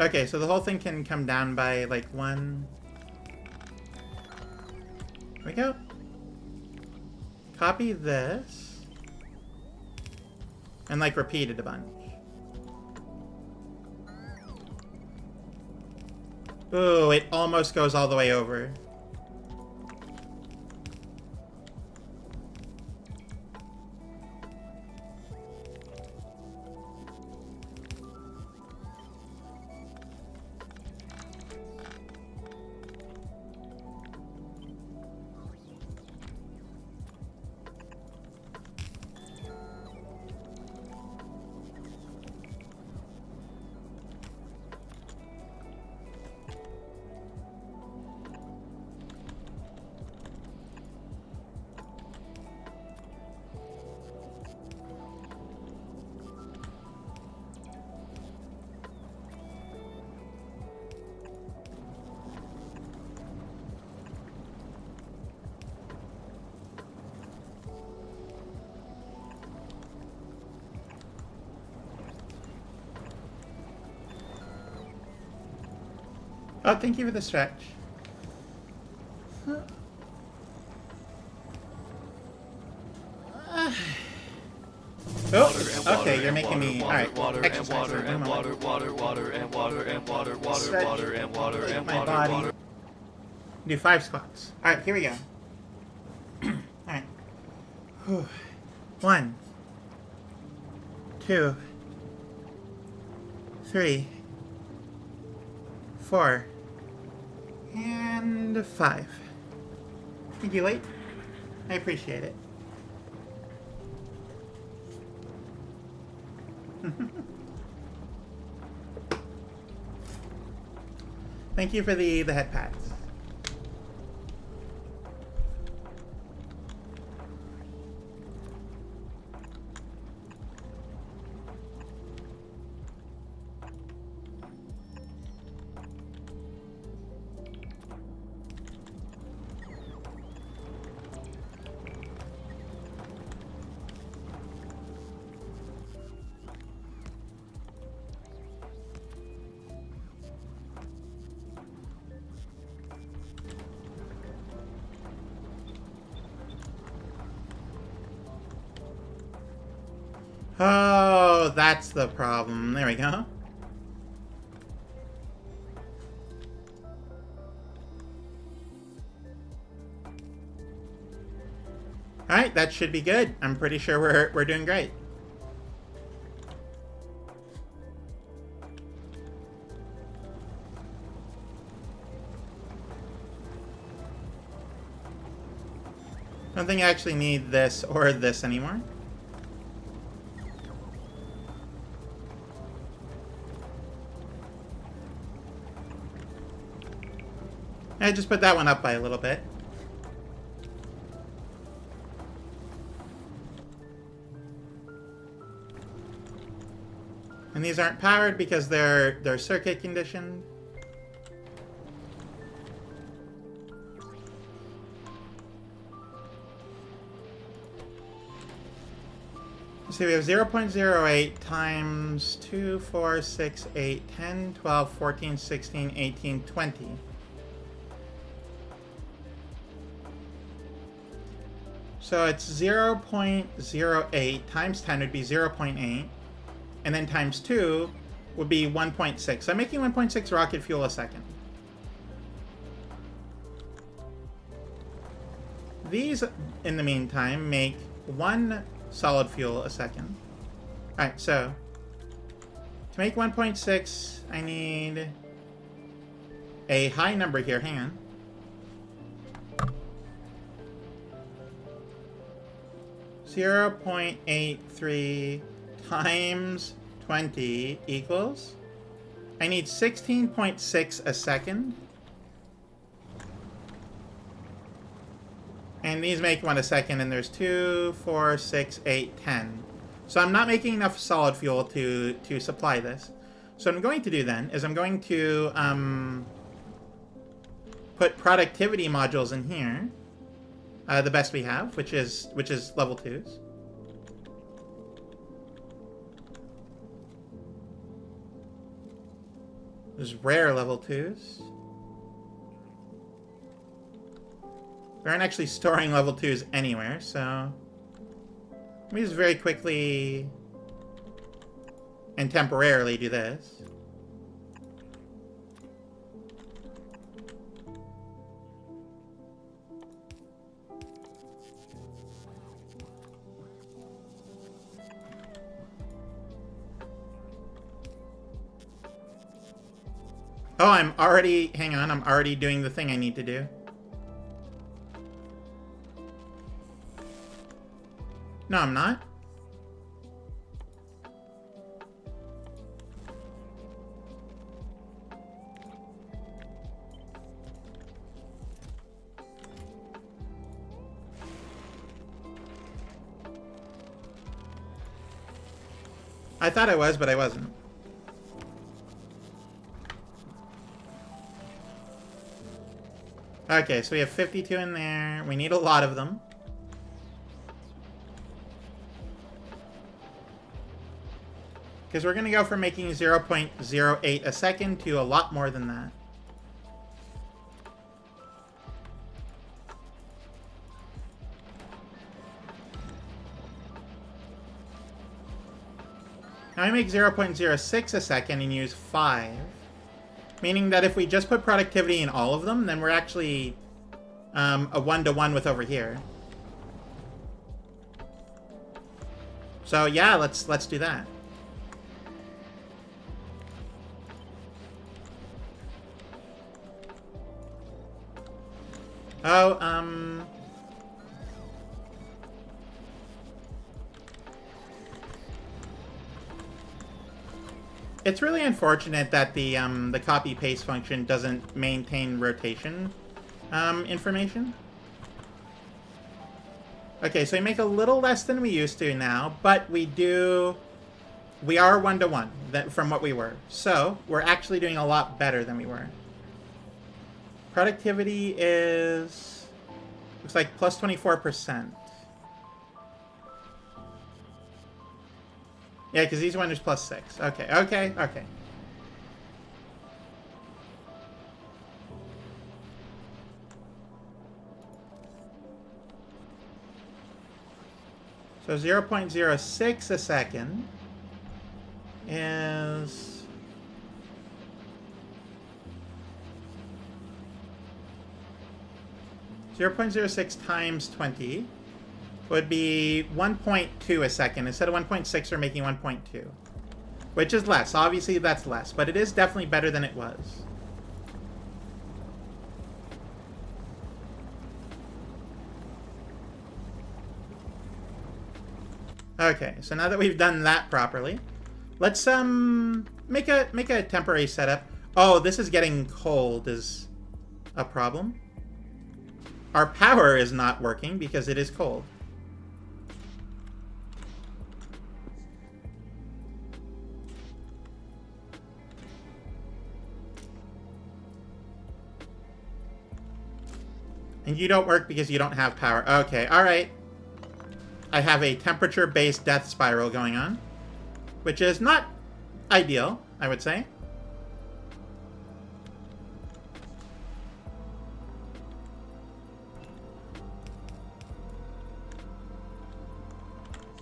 A: Okay, so the whole thing can come down by, like, one... There we go. Copy this. And, like, repeat it a bunch. Ooh, it almost goes all the way over. Oh, thank you for the stretch. Oh, okay, you're making me. Alright, exercise.
B: Water and water, water, water and water and water, water,
A: Stretch
B: water and water and
A: my
B: water,
A: body.
B: water.
A: Do 5 squats. Alright, here we go. Alright. 1, 2, 3, 4, and 5. Thank you, late. I appreciate it. Thank you for the head pats. Oh, that's the problem. There we go. Alright, that should be good. I'm pretty sure we're doing great. I don't think I actually need this or this anymore. I just put that one up by a little bit. And these aren't powered because they're circuit conditioned. So we have 0.08 times 2, 4, 6, 8, 10, 12, 14, 16, 18, 20. So it's 0.08 times 10 would be 0.8. And then times 2 would be 1.6. So I'm making 1.6 rocket fuel a second. These, in the meantime, make 1 solid fuel a second. Alright, so to make 1.6, I need a high number here. Hang on. .83 times 20 equals... I need 16.6 a second. And these make 1 a second, and there's 2, 4, 6, 8, 10. So I'm not making enough solid fuel to supply this. So what I'm going to do then is I'm going to put productivity modules in here. The best we have, which is level 2s. There's rare level 2s. We aren't actually storing level 2s anywhere, so... Let me just very quickly and temporarily do this. Oh, I'm already... Hang on, I'm already doing the thing I need to do. No, I'm not. I thought I was, but I wasn't. Okay, so we have 52 in there. We need a lot of them. Because we're going to go from making 0.08 a second to a lot more than that. Now I make 0.06 a second and use 5. Meaning that if we just put productivity in all of them, then we're actually a 1-to-1 with over here. So yeah, let's do that. Oh, it's really unfortunate that the copy paste function doesn't maintain rotation information. Okay, so we make a little less than we used to now, but we are 1-to-1 from what we were. So we're actually doing a lot better than we were. Productivity is, looks like plus 24%. Yeah, because these ones are plus 6. Okay, okay, okay. So 0.06 a second is... 0.06 times 20 would be 1.2 a second. Instead of 1.6, we're making 1.2. Which is less. Obviously, that's less. But it is definitely better than it was. Okay, so now that we've done that properly, let's make a temporary setup. Oh, this is getting cold is a problem. Our power is not working because it is cold. And you don't work because you don't have power. Okay, alright. I have a temperature-based death spiral going on, which is not ideal, I would say.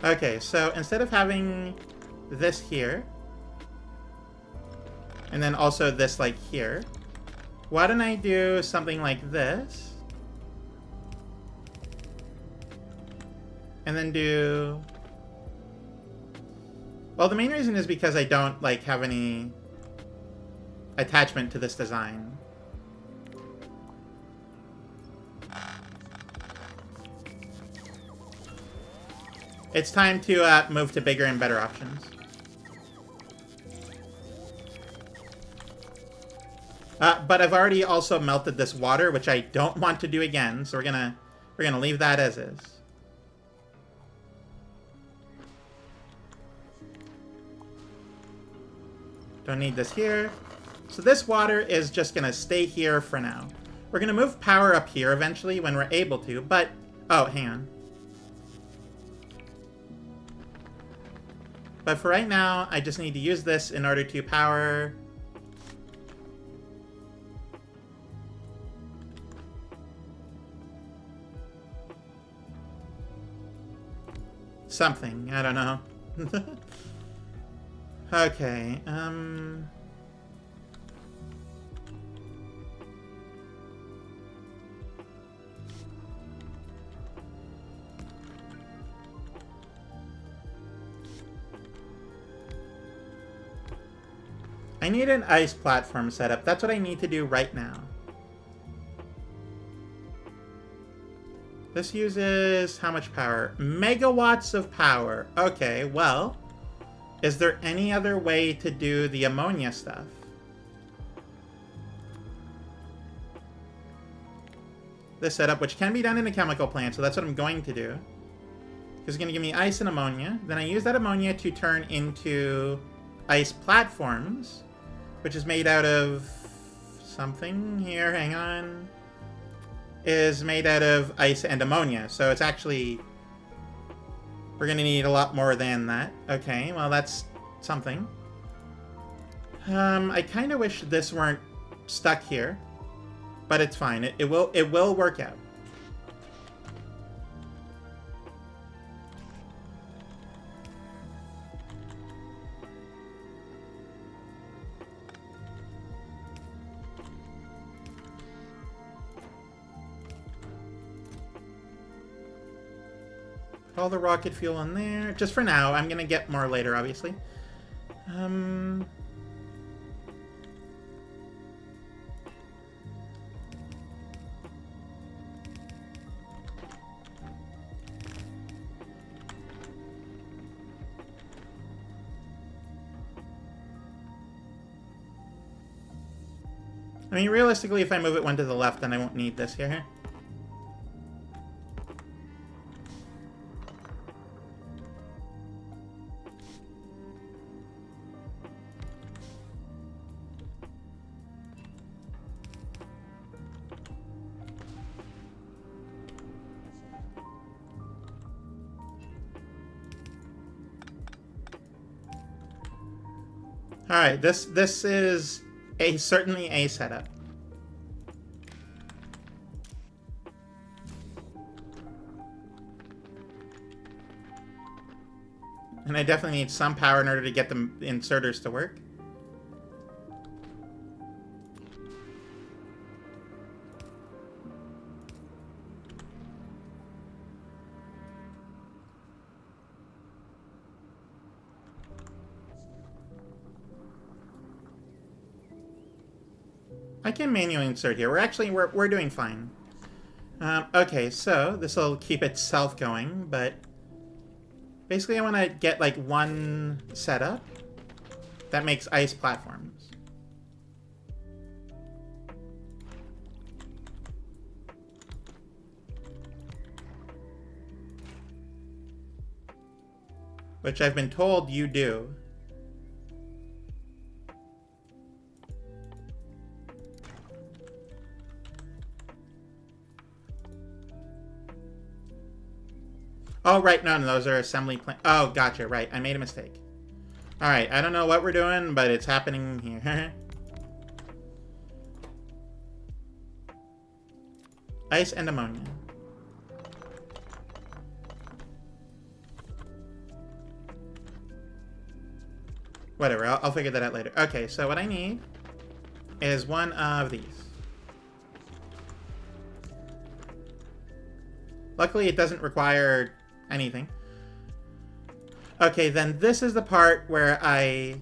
A: Okay, so instead of having this here, and then also this like here, why don't I do something like this? And then do... Well, the main reason is because I don't, like, have any attachment to this design. It's time to move to bigger and better options. But I've already also melted this water, which I don't want to do again, so we're gonna leave that as is. Don't need this here. So this water is just going to stay here for now. We're going to move power up here eventually when we're able to, but... Oh, hang on. But for right now, I just need to use this in order to power something. I don't know. Okay, I need an ice platform setup. That's what I need to do right now. This uses how much power? Megawatts of power. Okay, well, is there any other way to do the ammonia stuff? This setup, which can be done in a chemical plant, so that's what I'm going to do. It's going to give me ice and ammonia. Then I use that ammonia to turn into ice platforms, which is made out of something here. Hang on. Is made out of ice and ammonia. So it's actually... We're going to need a lot more than that. Okay, well, that's something. I kind of wish this weren't stuck here. But it's fine. It will work out. All the rocket fuel in there. Just for now. I'm going to get more later, obviously. I mean, realistically, if I move it one to the left, then I won't need this here. All right, this is certainly a setup. And I definitely need some power in order to get the inserters to work. I can manually insert here. We're doing fine. Okay, so this will keep itself going, but basically I want to get like one setup that makes ice platforms. Which I've been told you do. Oh, right. No, those are assembly plant. Oh, gotcha. Right. I made a mistake. All right. I don't know what we're doing, but it's happening here. Ice and ammonia. Whatever. I'll figure that out later. Okay. So what I need is one of these. Luckily, it doesn't require anything. Okay, then this is the part where I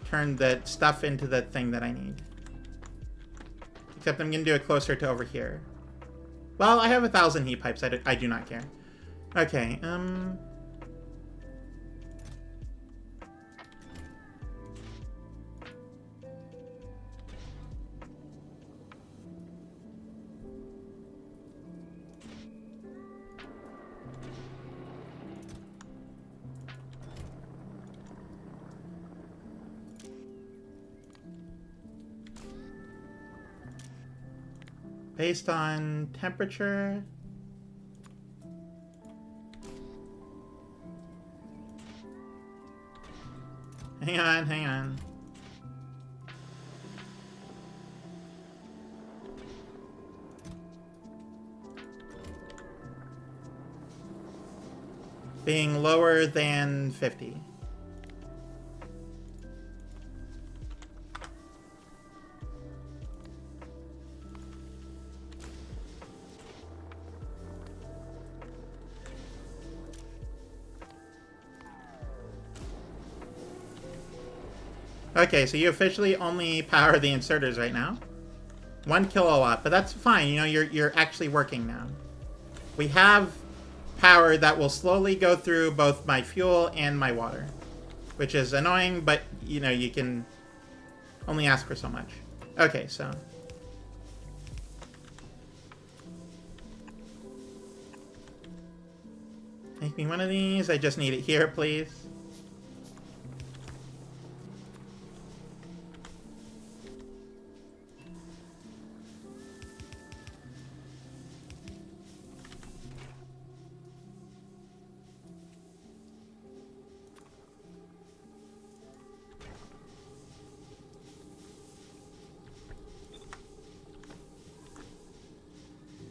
A: turn the stuff into the thing that I need. Except I'm going to do it closer to over here. Well, I have 1,000 heat pipes. I do not care. Okay, based on temperature. Hang on. being lower than 50. Okay, so you officially only power the inserters right now. 1 kilowatt, but that's fine. You know, you're actually working now. We have power that will slowly go through both my fuel and my water, which is annoying, but you know, you can only ask for so much. Okay, so make me one of these. I just need it here, please.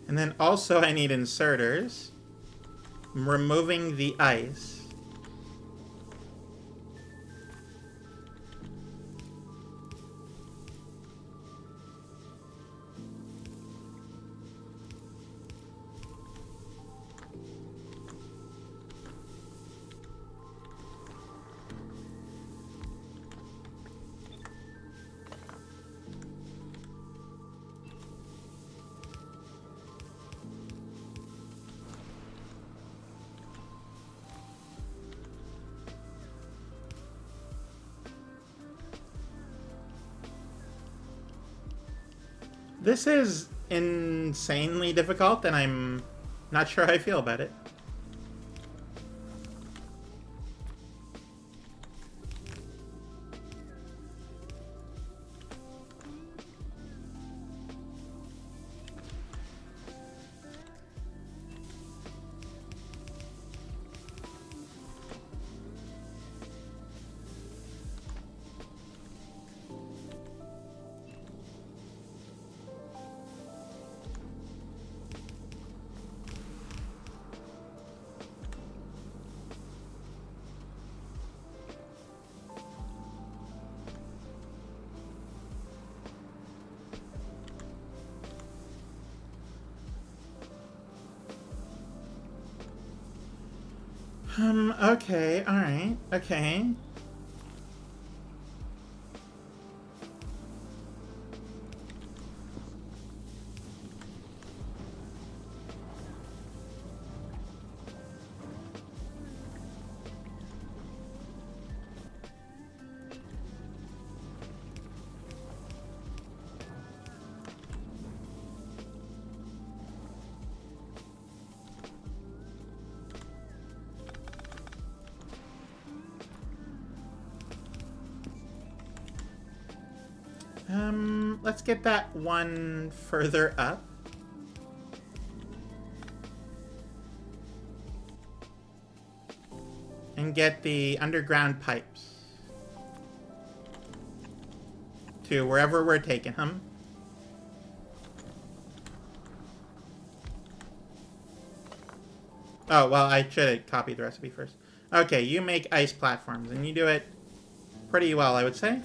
A: And then also I need inserters. I'm removing the ice. This is insanely difficult, and I'm not sure how I feel about it. Okay, alright, okay. Let's get that one further up. And get the underground pipes to wherever we're taking them. Oh, well, I should have copied the recipe first. Okay, you make ice platforms, and you do it pretty well, I would say.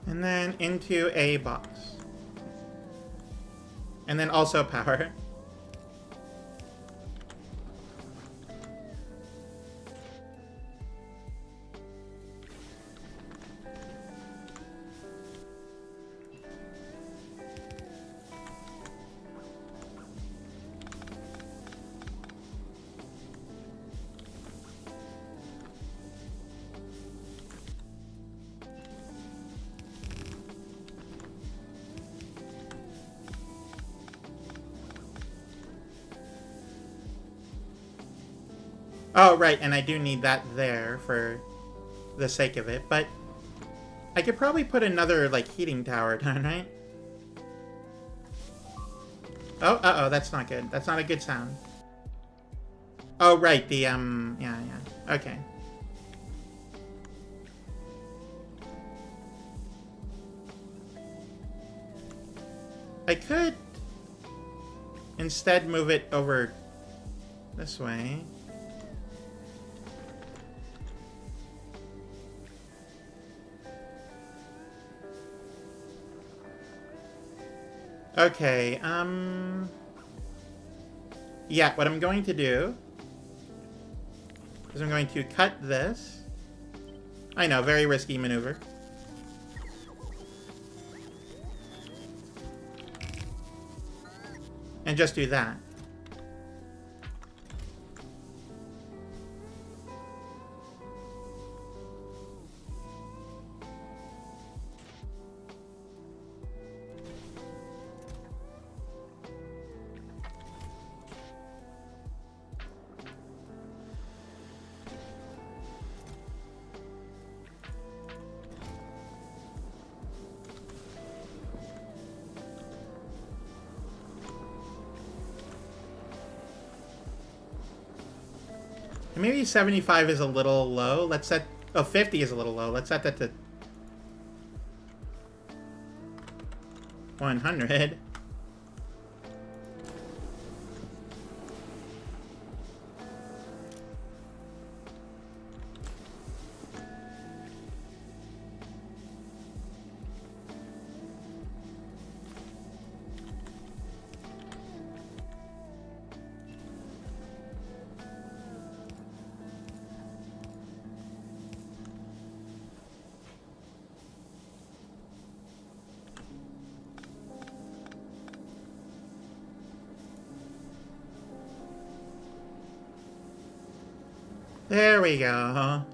A: And then into a box. And then also power. Oh, right, and I do need that there for the sake of it, but I could probably put another, like, heating tower down, right? Oh, uh-oh, that's not good. That's not a good sound. Oh, right, the, yeah, okay. I could instead move it over this way. Okay, yeah, what I'm going to do is I'm going to cut this. I know, very risky maneuver. And just do that. Maybe 75 is a little low. Let's set... Oh, 50 is a little low. Let's set that to 100. There we go.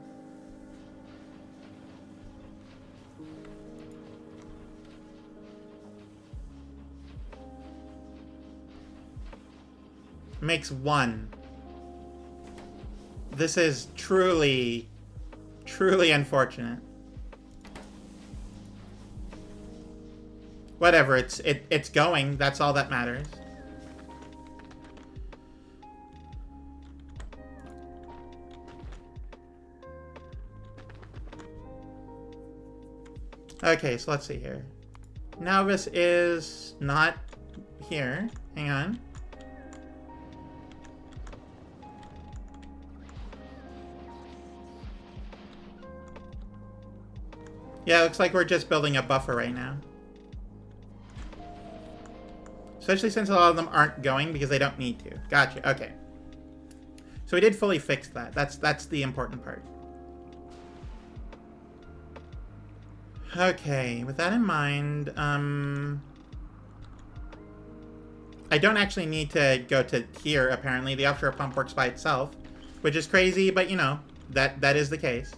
A: Makes 1. This is truly, truly unfortunate. Whatever, it's going. That's all that matters. Okay, so let's see here. Now this is not here. Hang on. Yeah, it looks like we're just building a buffer right now. Especially since a lot of them aren't going because they don't need to. Gotcha, okay. So we did fully fix that. That's the important part. Okay, with that in mind, I don't actually need to go to here, apparently. The offshore pump works by itself, which is crazy, but, you know, that is the case.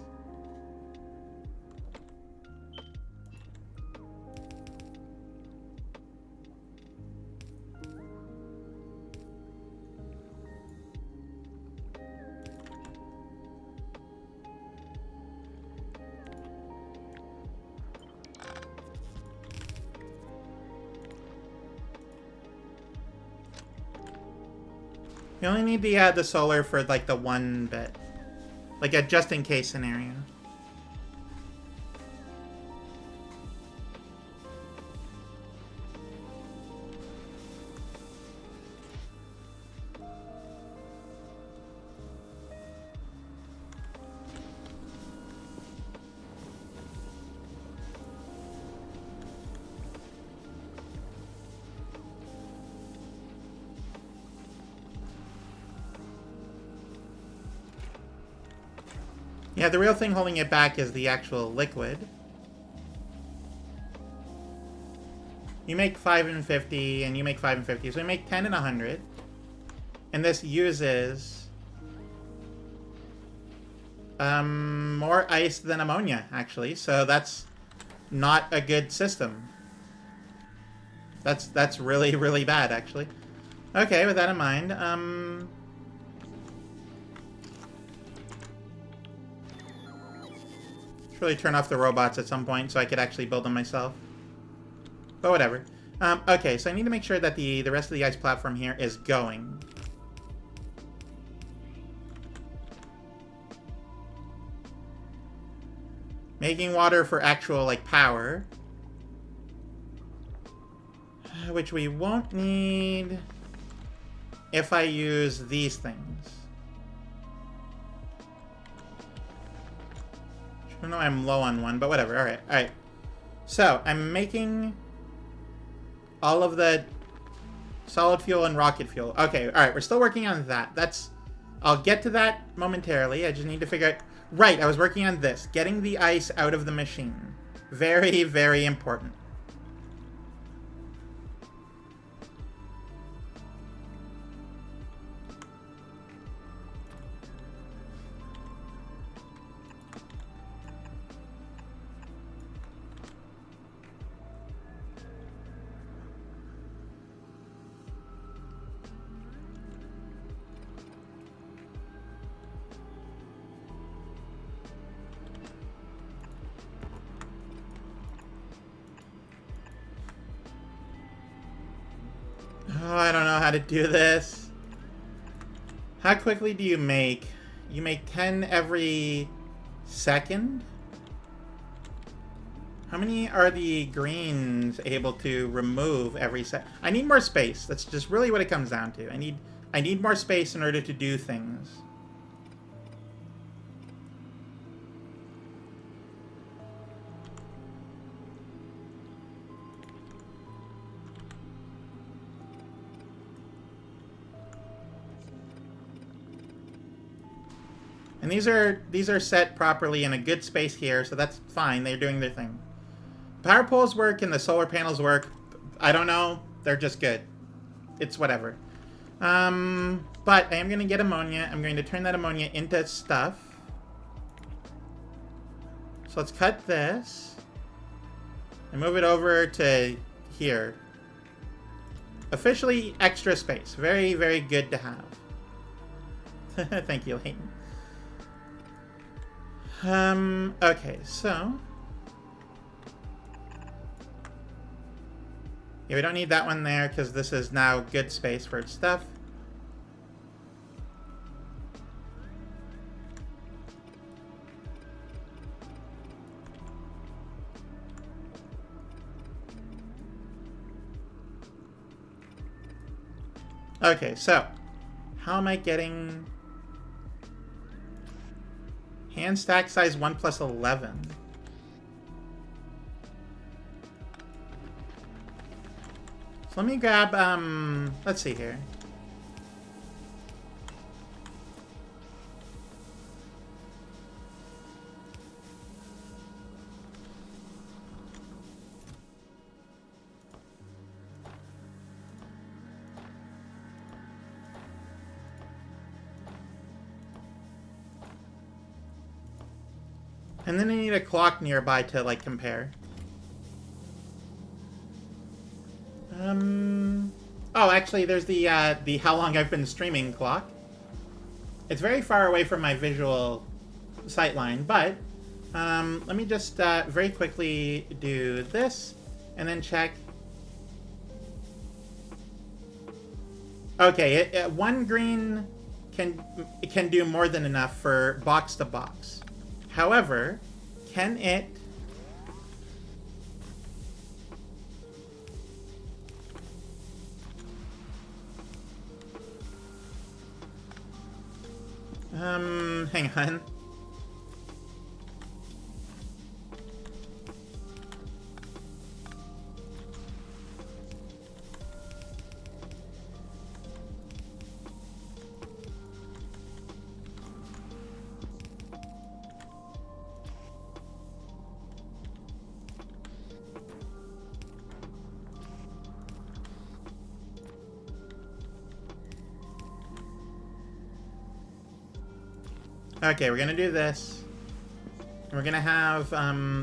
A: You only need the solar for, like, the one bit. Like a just-in-case scenario. Yeah, the real thing holding it back is the actual liquid. You make 5 and 50, and you make 5 and 50, so we make 10 and 100. And this uses more ice than ammonia, actually, so that's not a good system. That's really, really bad, actually. Okay, with that in mind, Should really turn off the robots at some point so I could actually build them myself. But whatever. Okay, so I need to make sure that the rest of the ice platform here is going. Making water for actual, like, power. Which we won't need if I use these things. I know I'm low on one, but whatever. Alright, alright. So, I'm making all of the solid fuel and rocket fuel. Okay, alright, we're still working on that. I'll get to that momentarily. I just need to figure out... Right, I was working on this. Getting the ice out of the machine. Very, very important. Oh, I don't know how to do this. How quickly do you make? You make 10 every second? How many are the greens able to remove every sec? I need more space. That's just really what it comes down to. I need more space in order to do things. And these are set properly in a good space here, so that's fine. They're doing their thing. Power poles work and the solar panels work. I don't know. They're just good. It's whatever. But I am going to get ammonia. I'm going to turn that ammonia into stuff. So let's cut this. And move it over to here. Officially extra space. Very, very good to have. Thank you, Leighton. Okay, so... Yeah, we don't need that one there, because this is now good space for its stuff. Okay, so... How am I getting... Hand stack size 1 plus 11. So let me grab, let's see here. And then I need a clock nearby to, like, compare. Oh, actually, there's the how long I've been streaming clock. It's very far away from my visual sightline, but let me just very quickly do this, and then check. Okay, one green can do more than enough for box to box. However, can it... hang on. Okay, we're gonna do this. And we're gonna have,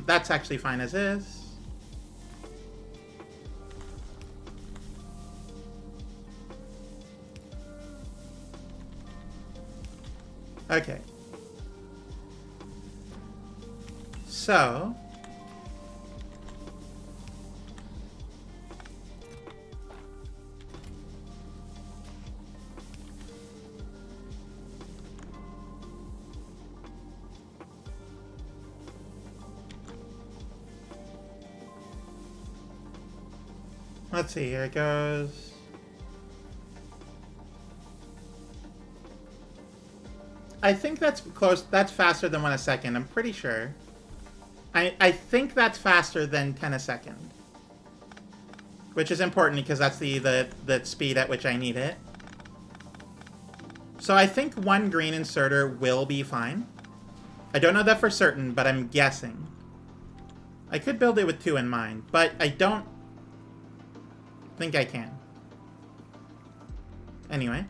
A: that's actually fine as is. Okay. So... let's see, here it goes. I think that's close. That's faster than 1 a second. I'm pretty sure. I think that's faster than 10 a second. Which is important because that's the speed at which I need it. So I think 1 green inserter will be fine. I don't know that for certain, but I'm guessing. I could build it with 2 in mind, but I don't think I can. Anyway,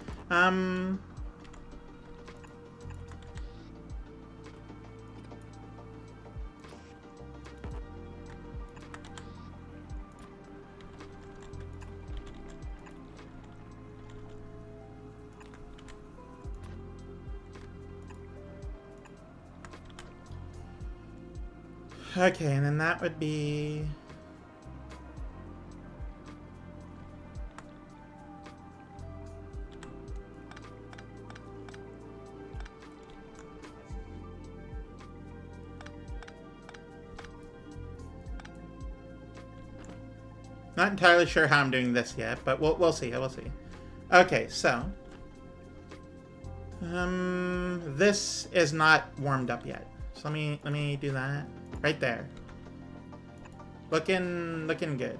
A: okay, and then that would be... not entirely sure how I'm doing this yet, but we'll see. We'll see. Okay, so this is not warmed up yet. So let me do that right there. Looking good.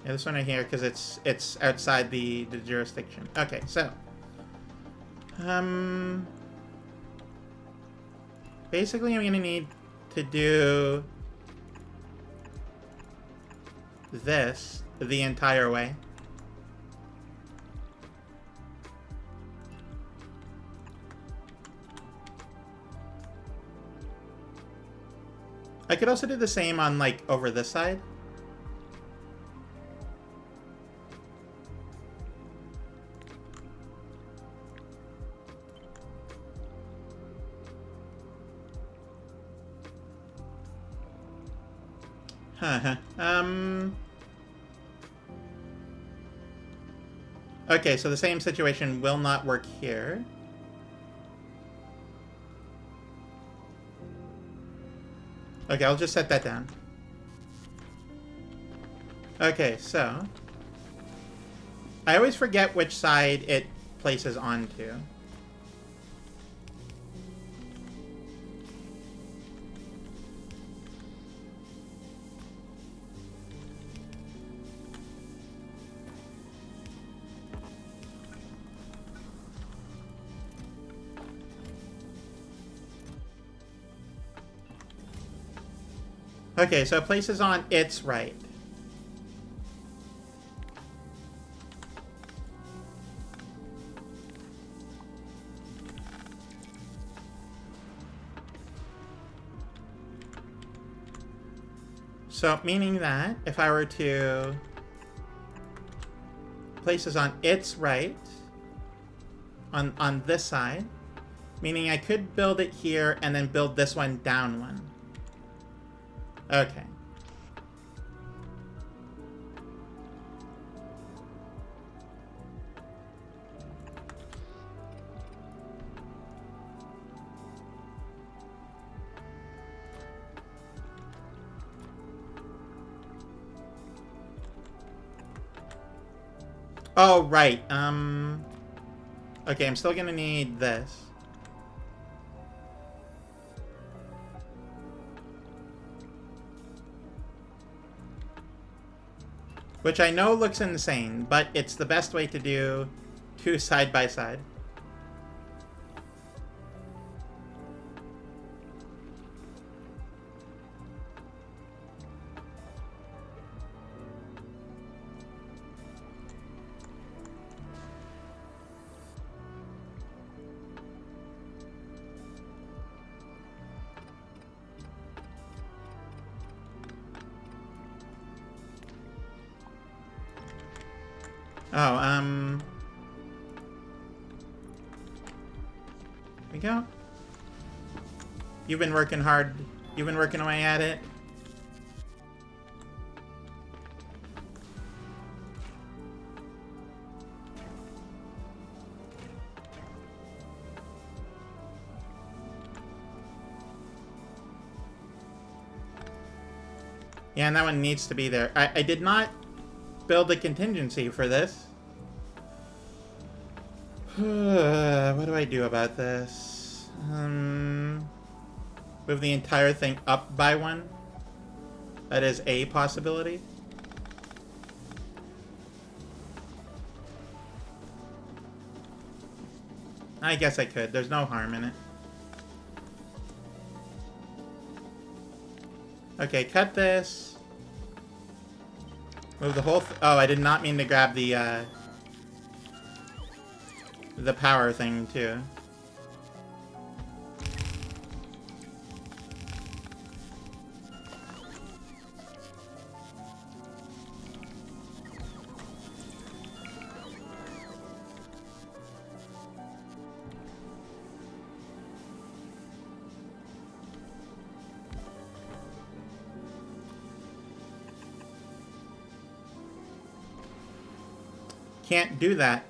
A: Yeah, this one right here because it's outside the jurisdiction. Okay, so basically I'm gonna need to do this the entire way. I could also do the same on, like, over this side. Okay, so the same situation will not work here. Okay, I'll just set that down. Okay, so... I always forget which side it places onto. Okay, so it places on its right. So, meaning that if I were to places on its right, on this side, meaning I could build it here and then build this one down one. Okay. Oh, right. Okay, I'm still gonna need this. Which I know looks insane, but it's the best way to do 2 side by side. Oh, here we go. You've been working hard. You've been working away at it. Yeah, and that one needs to be there. I did not build a contingency for this. What do I do about this? Move the entire thing up by one. That is a possibility. I guess I could. There's no harm in it. Okay, cut this. Move the whole... oh, I did not mean to grab the power thing, too. Can't do that.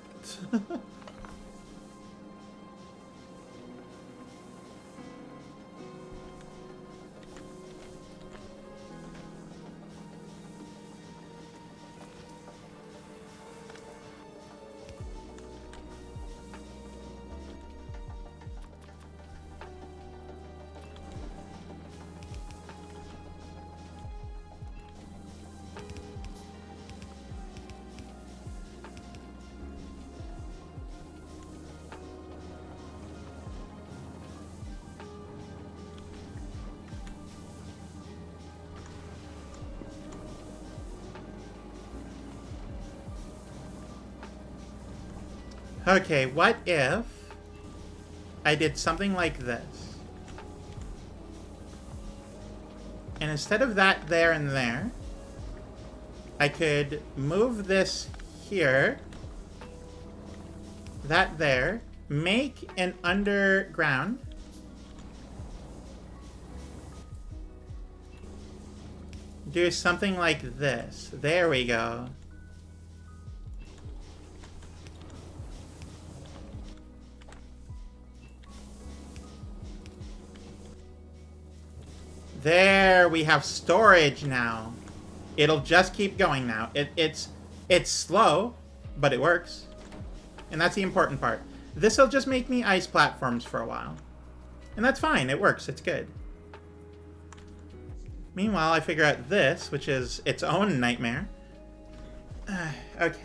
A: Okay, what if I did something like this? And instead of that there and there, I could move this here, that there, make an underground, do something like this. There we go. There, we have storage now. It'll just keep going now. It's slow, but it works. And that's the important part. This'll just make me ice platforms for a while. And that's fine, it works, it's good. Meanwhile, I figure out this, which is its own nightmare. Okay.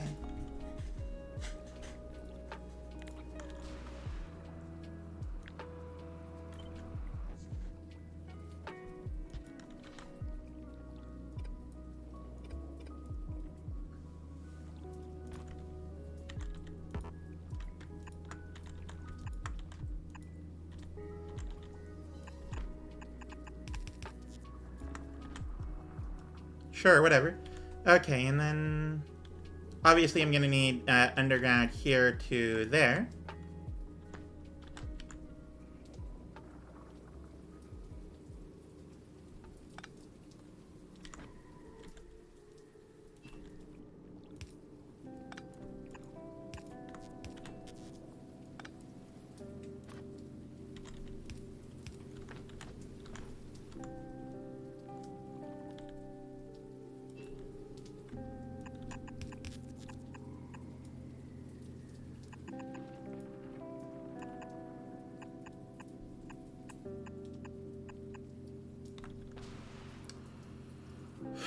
A: Sure, whatever. Okay, and then... obviously I'm gonna need underground here to there.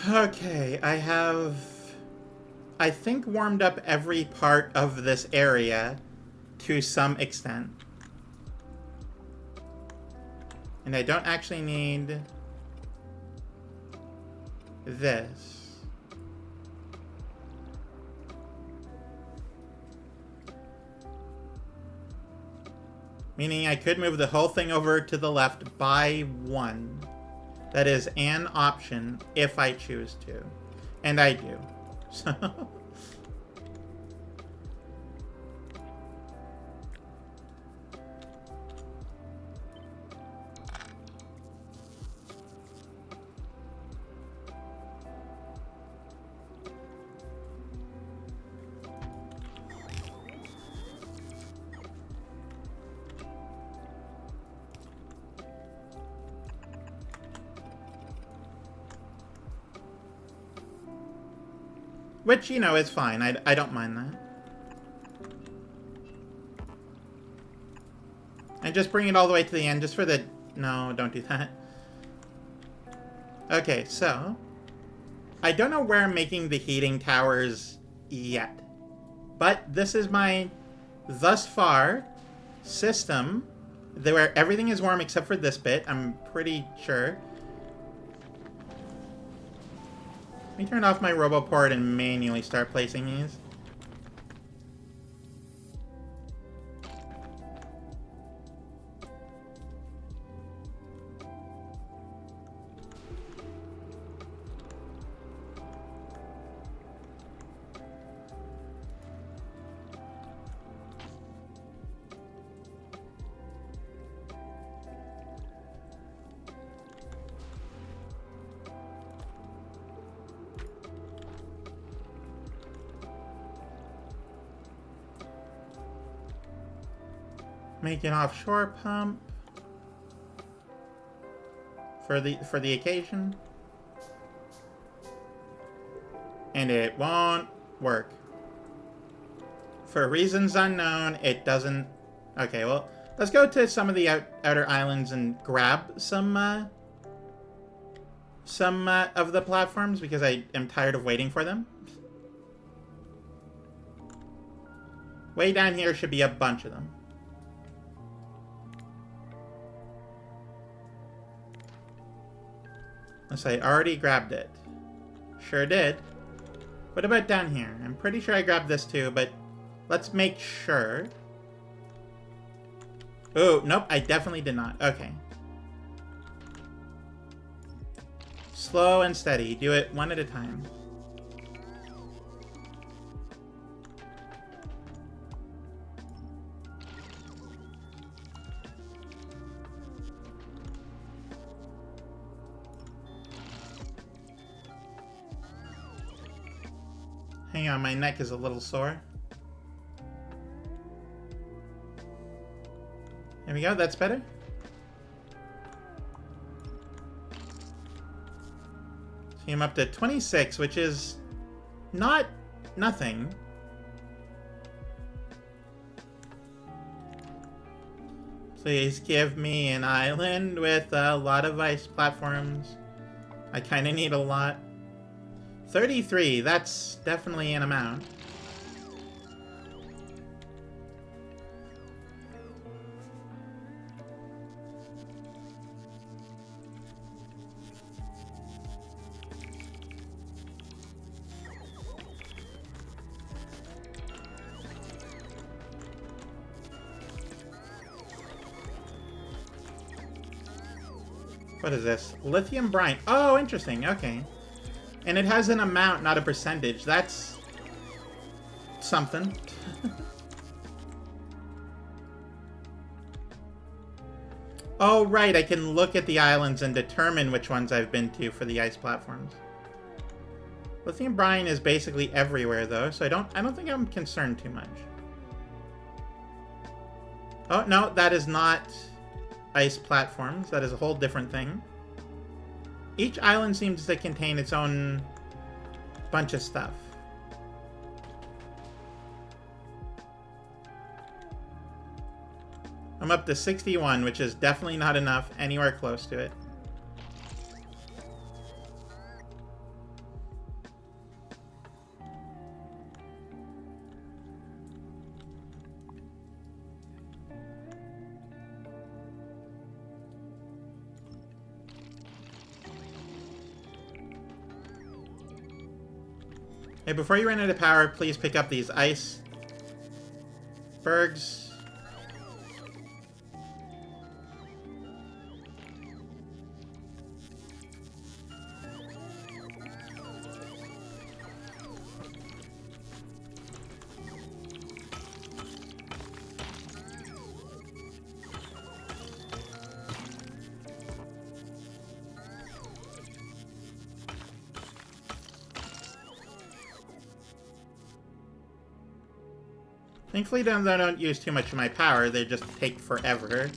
A: Okay, I have, I think, warmed up every part of this area to some extent. And I don't actually need this. Meaning I could move the whole thing over to the left by one. That is an option if I choose to. And I do. So... Which, you know, is fine. I don't mind that. And just bring it all the way to the end just for the... No, don't do that. Okay, so... I don't know where I'm making the heating towers yet. But this is my, thus far, system where everything is warm except for this bit. I'm pretty sure. Let me turn off my RoboPort and manually start placing these. Make an offshore pump for the occasion. And it won't work. For reasons unknown, it doesn't... Okay, well, let's go to some of the outer islands and grab some of the platforms because I am tired of waiting for them. Way down here should be a bunch of them. Unless I already grabbed it. Sure did. What about down here? I'm pretty sure I grabbed this too, but let's make sure. Oh, nope, I definitely did not. Okay. Slow and steady. Do it one at a time. Hang on, my neck is a little sore. There we go, that's better. See, I'm up to 26, which is not nothing. Please give me an island with a lot of ice platforms. I kind of need a lot. 33, that's definitely an amount. What is this? Lithium brine. Oh, interesting. Okay. And it has an amount, not a percentage. That's something. Oh, right. I can look at the islands and determine which ones I've been to for the ice platforms. Lithium brine is basically everywhere, though, so I don't think I'm concerned too much. Oh, no, that is not ice platforms. That is a whole different thing. Each island seems to contain its own bunch of stuff. I'm up to 61, which is definitely not enough anywhere close to it. Hey, before you run out of power, please pick up these ice bergs. Thankfully, they don't use too much of my power. They just take forever.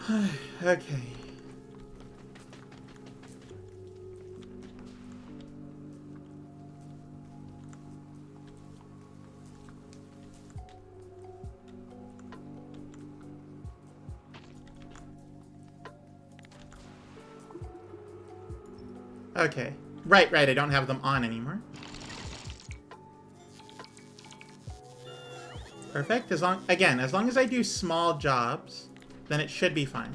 A: Okay. Okay. Right, I don't have them on anymore. Perfect. As long as I do small jobs, then it should be fine.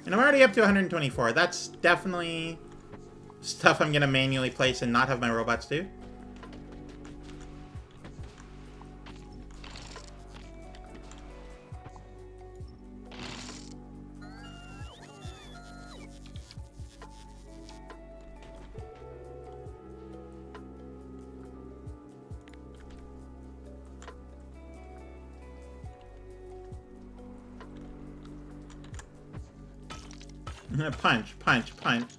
A: And I'm already up to 124. That's definitely stuff I'm gonna manually place and not have my robots do. Punch, punch, punch.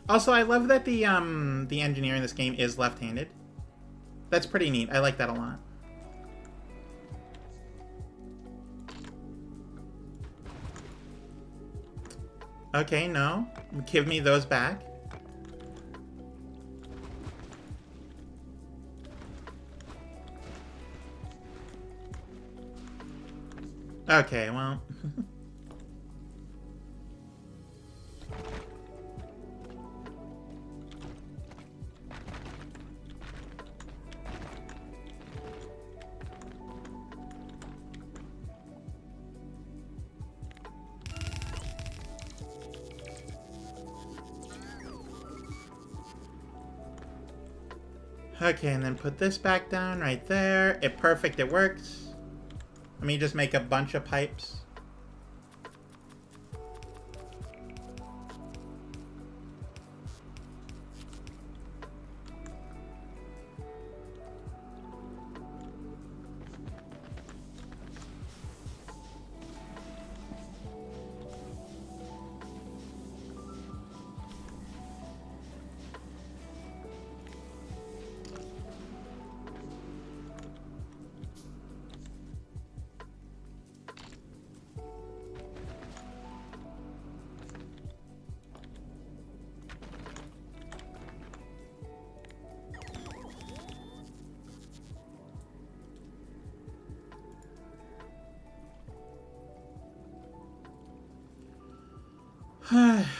A: Also, I love that the engineer in this game is left-handed. That's pretty neat. I like that a lot. Okay, no. Give me those back. Okay, well... Okay, and then put this back down right there. Perfect, it works. Let me just make a bunch of pipes.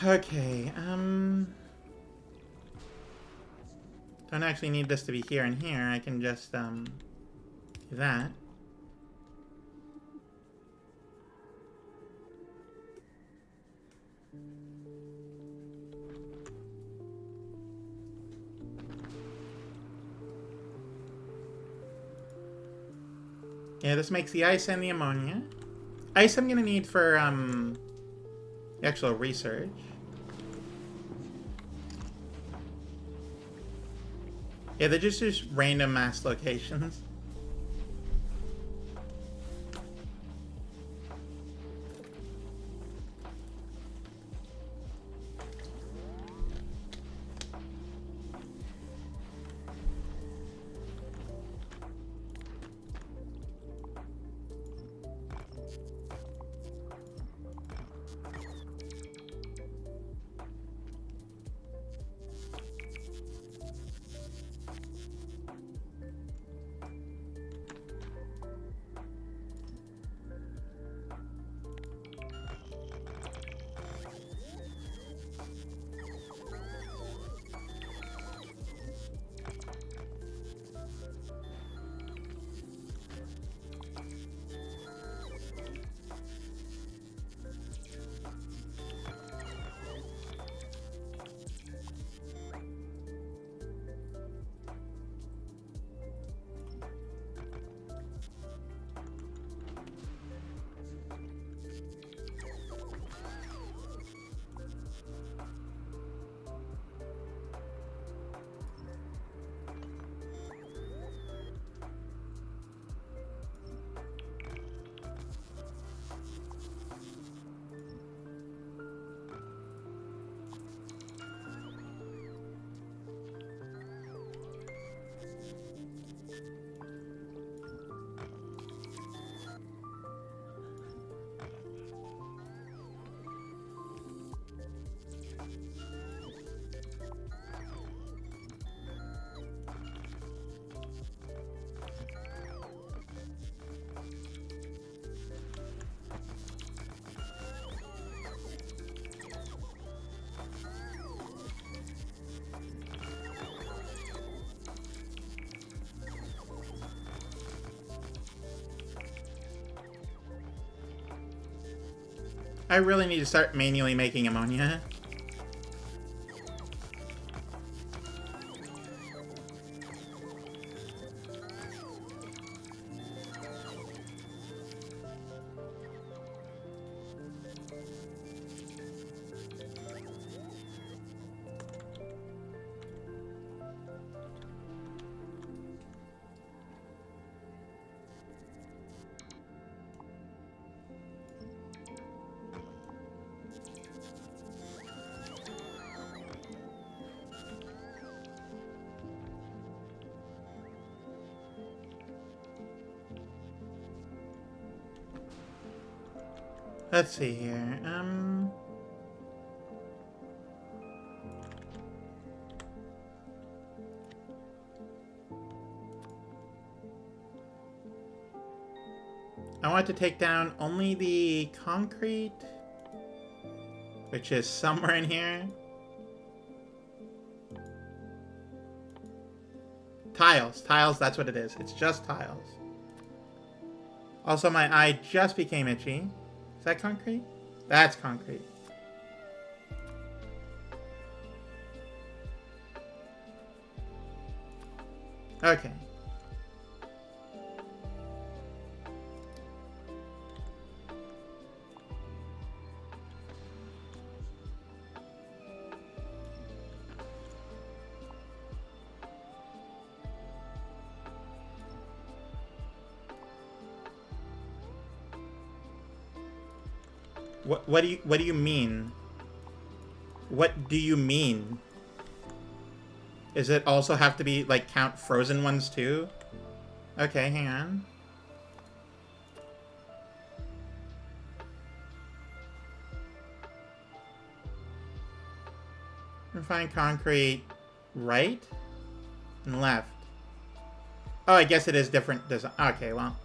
A: Okay, don't actually need this to be here and here. I can just, do that. Yeah, this makes the ice and the ammonia. Ice I'm gonna need for, the actual research. Yeah, they're just random mass locations. I really need to start manually making ammonia. Let's see here. I want to take down only the concrete, which is somewhere in here. Tiles. Tiles, that's what it is. It's just tiles. Also, my eye just became itchy. Is that concrete? That's concrete. Okay. What do you mean? What do you mean? Does it also have to be like count frozen ones too? Okay, hang on. Find concrete right and left. Oh, I guess it is different design. Okay, well.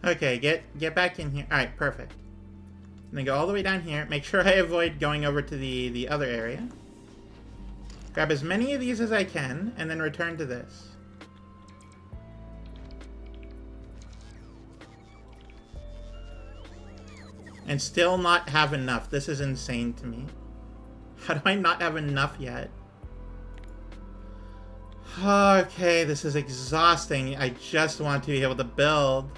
A: Okay, get back in here. Alright, perfect. And then go all the way down here. Make sure I avoid going over to the other area. Grab as many of these as I can, and then return to this. And still not have enough. This is insane to me. How do I not have enough yet? Okay, this is exhausting. I just want to be able to build.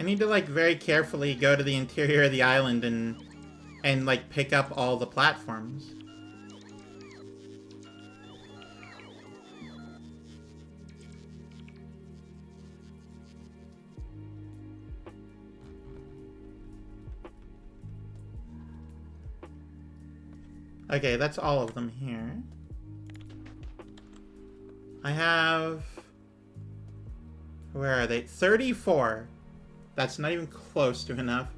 A: need to, like, very carefully go to the interior of the island and like, pick up all the platforms. Okay, that's all of them here. I have... Where are they? 34. That's not even close to enough.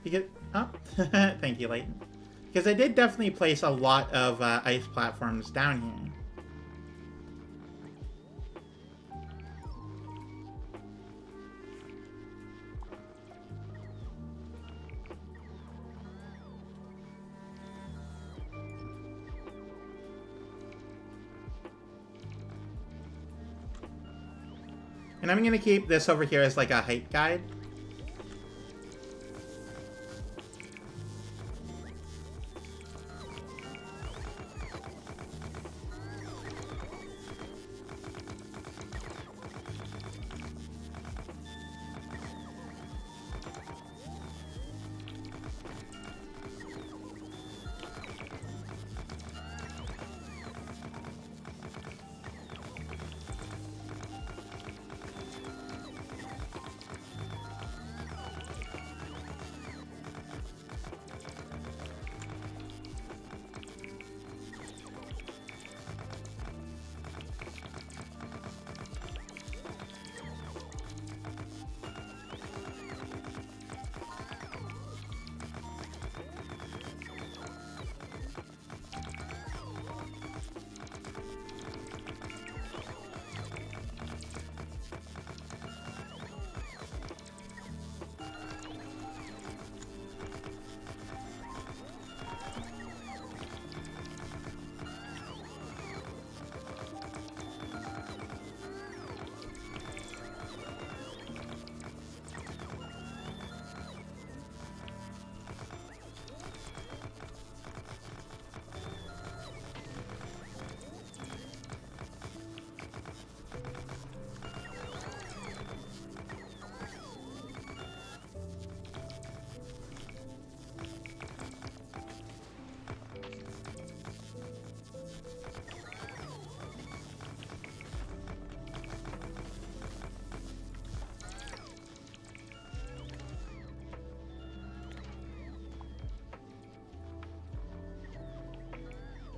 A: Because, oh, thank you, Leighton. Because I did definitely place a lot of ice platforms down here. And I'm going to keep this over here as like a height guide.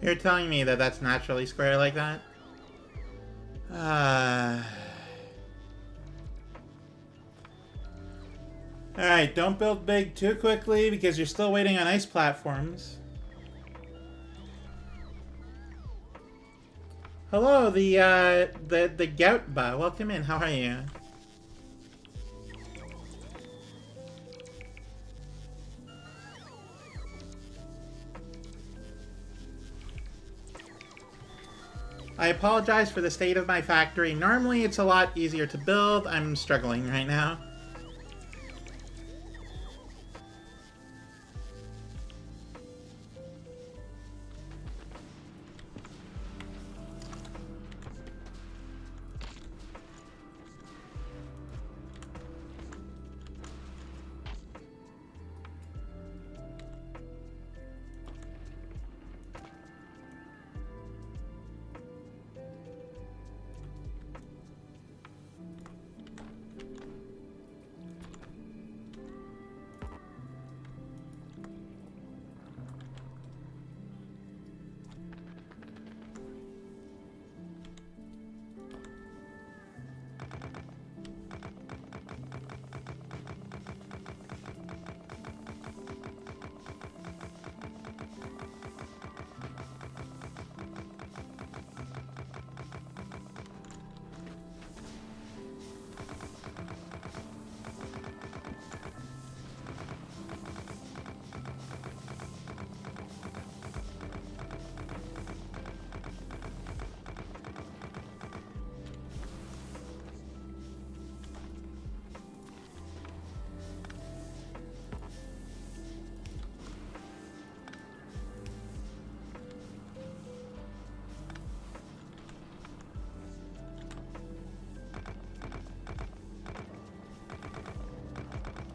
A: You're telling me that that's naturally square like that? Alright, don't build big too quickly because you're still waiting on ice platforms. Hello, the Goutba. Welcome in. How are you? I apologize for the state of my factory. Normally it's a lot easier to build. I'm struggling right now.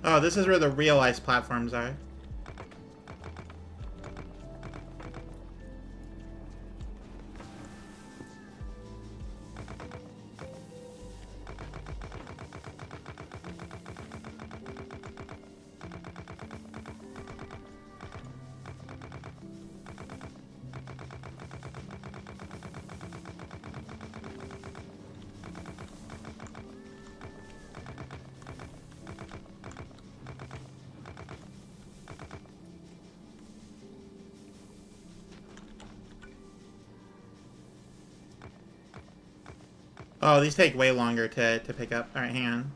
A: Oh, this is where the real ice platforms are. Oh, these take way longer to pick up. Alright, hang on.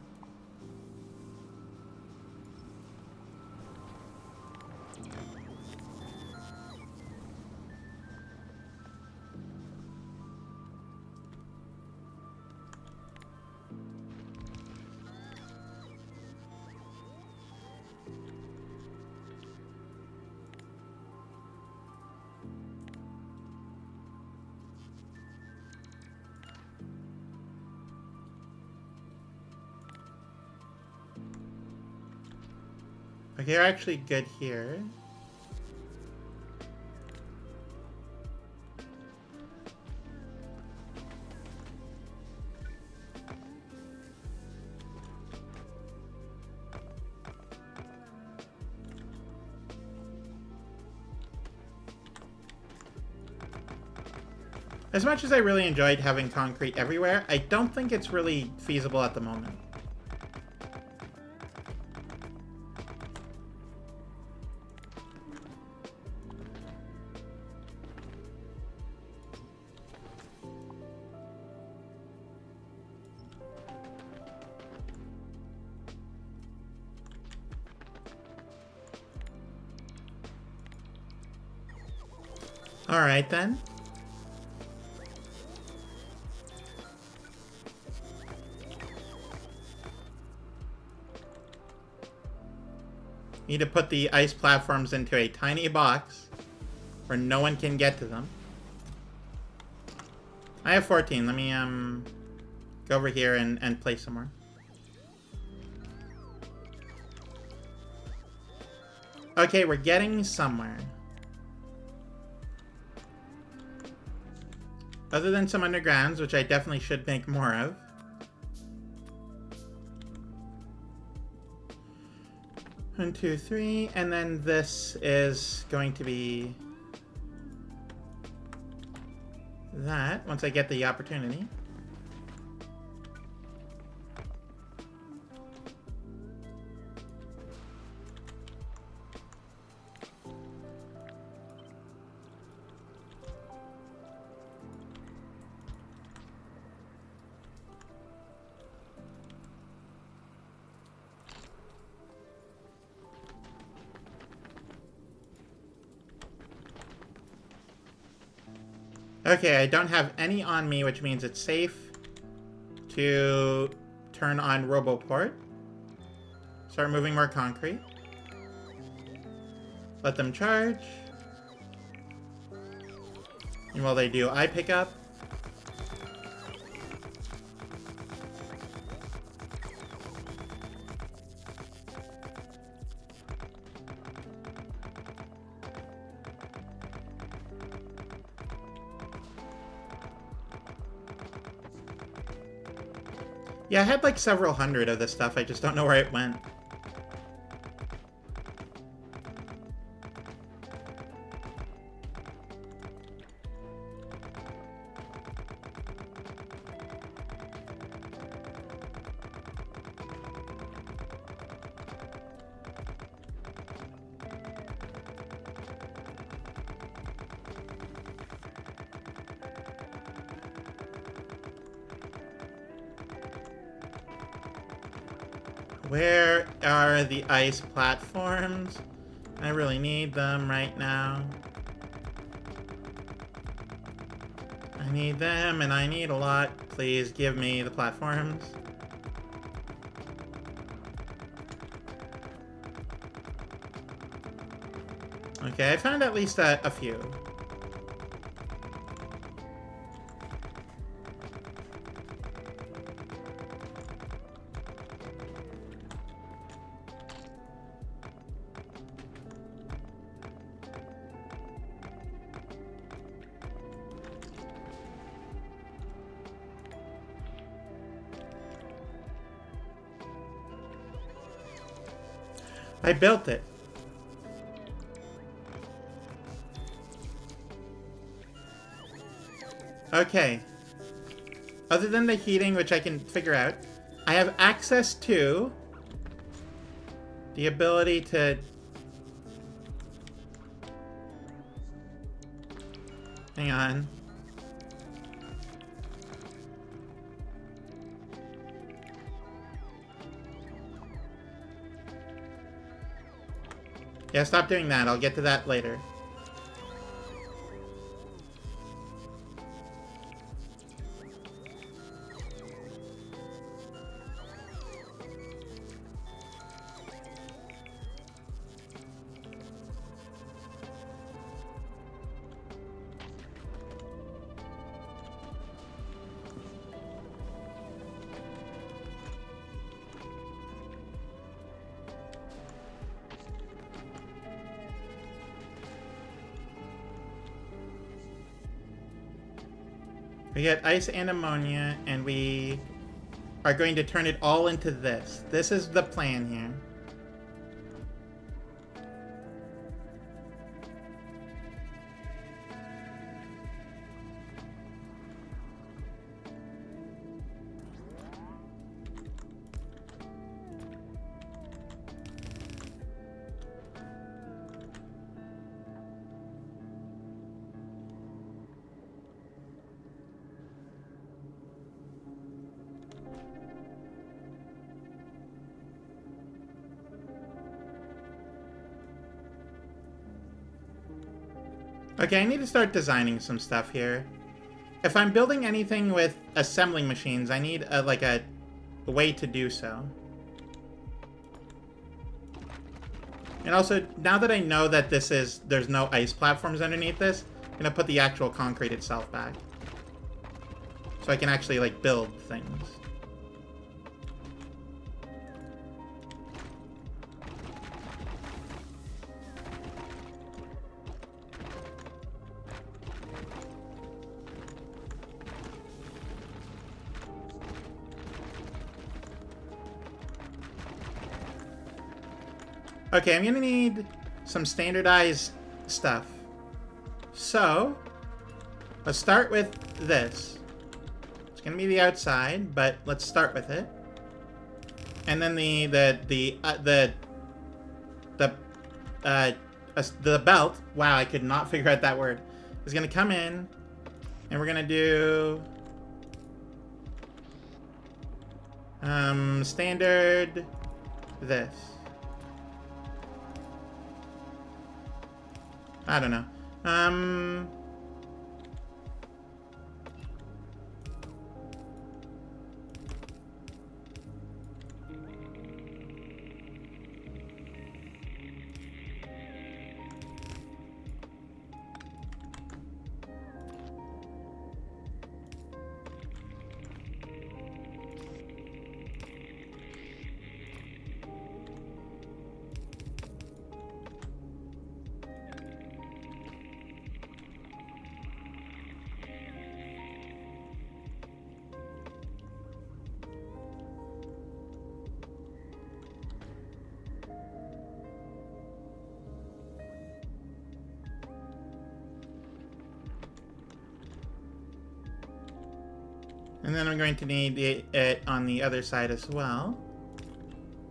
A: Okay, you're actually good here. As much as I really enjoyed having concrete everywhere, I don't think it's really feasible at the moment. Alright then. Need to put the ice platforms into a tiny box where no one can get to them. I have 14. Let me go over here and play somewhere. Okay, we're getting somewhere. Other than some undergrounds, which I definitely should make more of. One, two, three, and then this is going to be that once I get the opportunity. Okay, I don't have any on me, which means it's safe to turn on Roboport. Start moving more concrete. Let them charge. And while they do, I pick up. Yeah, I had like several hundred of this stuff. I just don't know where it went. Where are the ice platforms? I really need them right now. I need them, and I need a lot. Please give me the platforms. Okay, I found at least a few. I built it. Okay. Other than the heating, which I can figure out, I have access to the ability to... Hang on. Yeah, stop doing that. I'll get to that later. We get ice and ammonia, and we are going to turn it all into this. This is the plan here. Okay, I need to start designing some stuff here. If I'm building anything with assembling machines, I need a way to do so. And also, now that I know that there's no ice platforms underneath this, I'm gonna put the actual concrete itself back. So I can actually, like, build things. Okay, I'm gonna need some standardized stuff. So, let's start with this. It's gonna be the outside, but let's start with it. And then the belt. Wow, I could not figure out that word. Is gonna come in, and we're gonna do standard this. I don't know. And then I'm going to need it on the other side as well.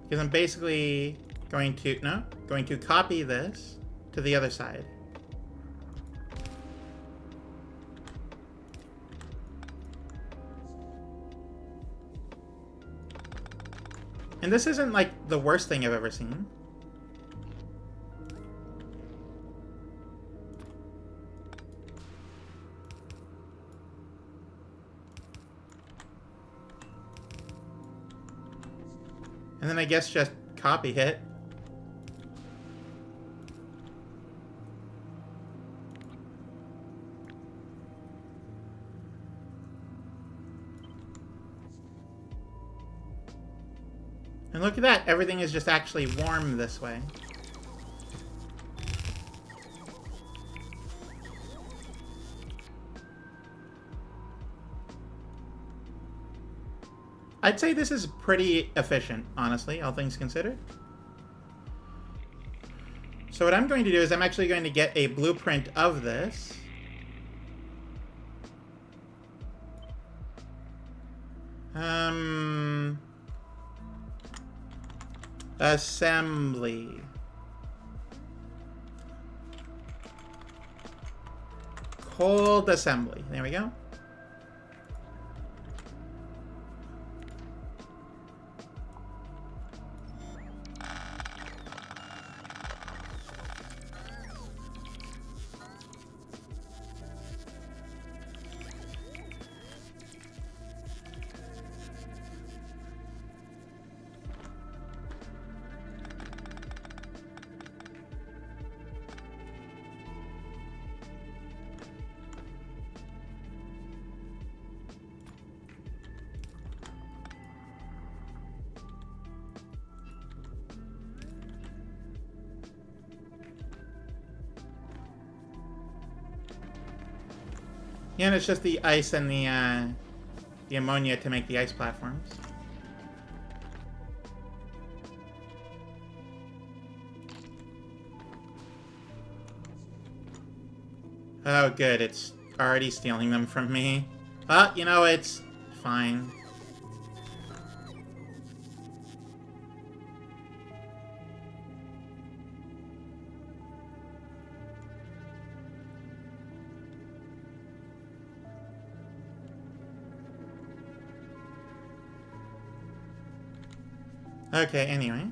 A: Because I'm basically going to copy this to the other side. And this isn't like the worst thing I've ever seen. And then I guess just copy it. And look at that, everything is just actually warm this way. I'd say this is pretty efficient, honestly, all things considered. So what I'm going to do is I'm actually going to get a blueprint of this. Assembly. Cold assembly. There we go. Yeah, and it's just the ice and the ammonia to make the ice platforms. Oh, good. It's already stealing them from me. But, you know, it's fine. Okay, anyway.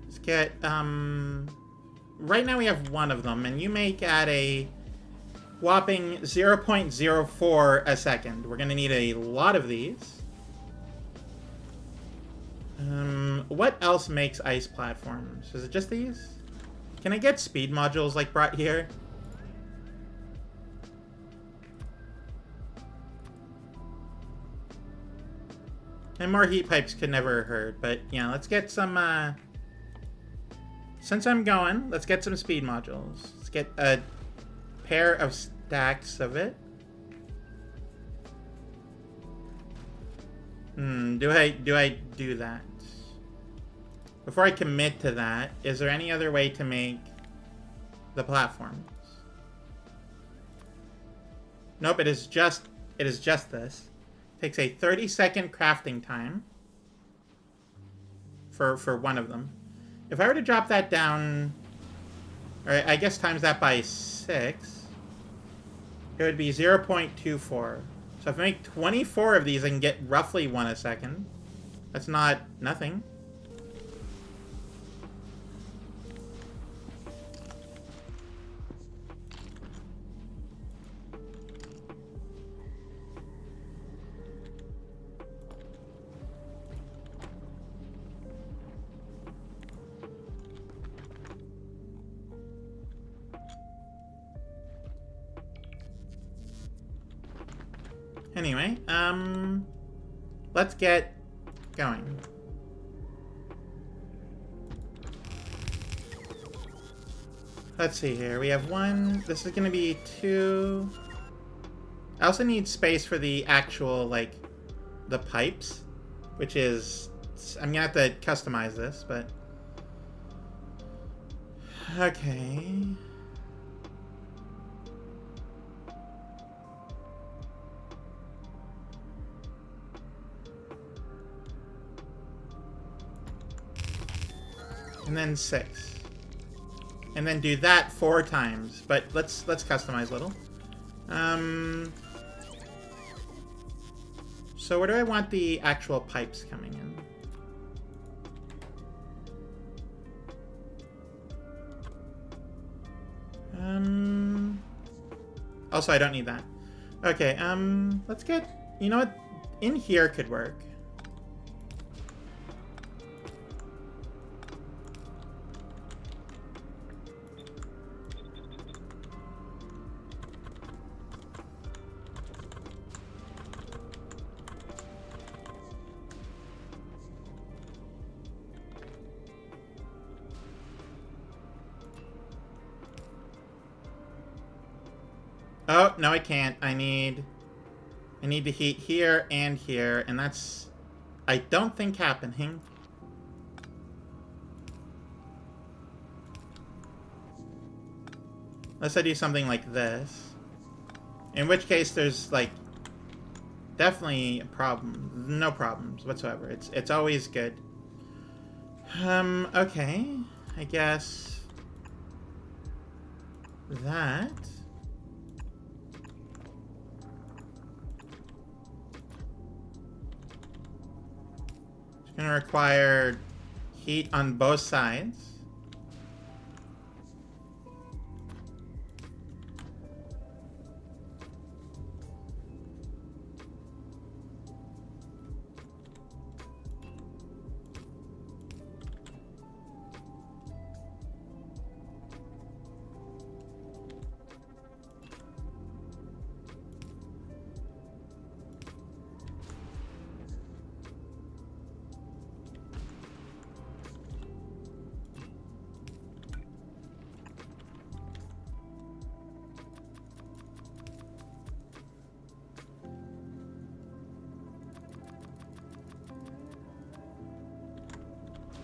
A: Let's get, right now we have one of them, and you make at a whopping 0.04 a second. We're gonna need a lot of these. What else makes ice platforms? Is it just these? Can I get speed modules, like, brought here? And more heat pipes could never hurt, but yeah, let's get some, since I'm going, let's get some speed modules. Let's get a pair of stacks of it. Do I do that? Before I commit to that, is there any other way to make the platforms? Nope, it is just this. Takes a 30-second crafting time for one of them. If I were to drop that down, or I guess times that by 6, it would be 0.24. So if I make 24 of these, I can get roughly 1 a second. That's not nothing. Anyway, let's get going. Let's see here. We have 1. This is going to be 2. I also need space for the actual, like, the pipes, which is... I'm going to have to customize this, but... Okay... And then 6. And then do that 4 times. But let's customize a little. So where do I want the actual pipes coming in? Also, I don't need that. Okay, let's get... You know what? In here could work. Oh, no, I can't. I need to heat here and here, and that's, I don't think, happening. Unless I do something like this. In which case, there's, like, definitely a problem. No problems whatsoever. It's always good. Okay. I guess that. It's gonna require heat on both sides.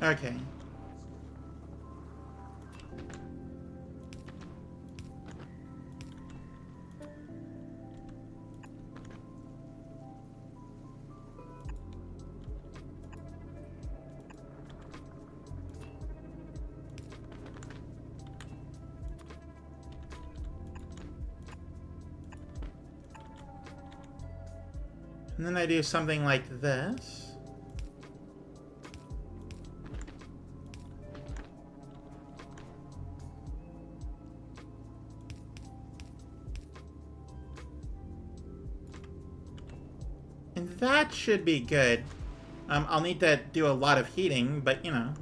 A: Okay. And then I do something like this. And that should be good. I'll need to do a lot of heating, but you know.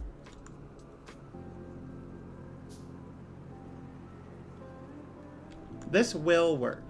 A: This will work.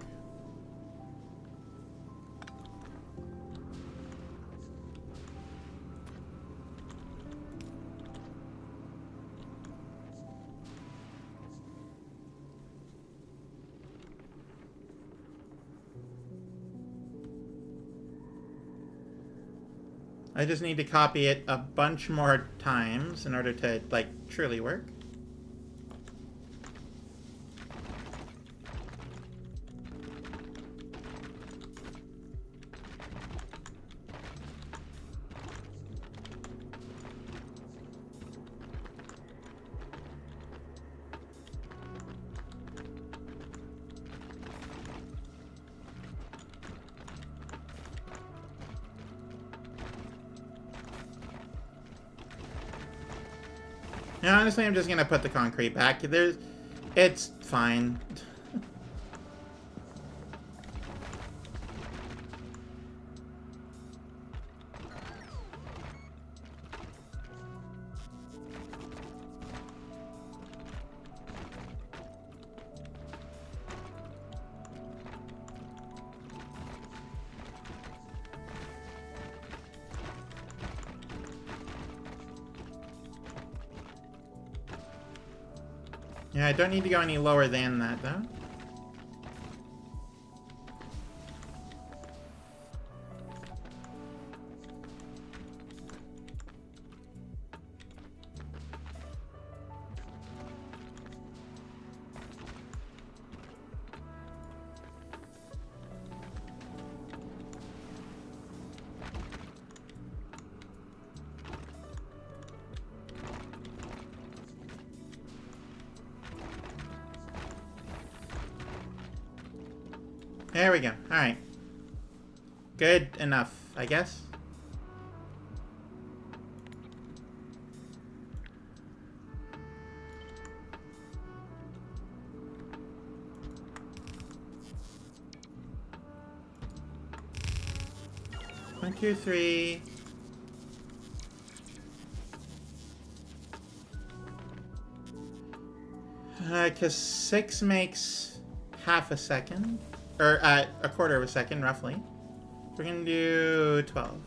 A: I just need to copy it a bunch more times in order to, like, truly work. Yeah, honestly, I'm just gonna put the concrete back. It's fine. Yeah, I don't need to go any lower than that, though. There we go. Alright. Good enough, I guess. One, two, three. Because 6 makes half a second. Or a quarter of a second, roughly. We're gonna do 12.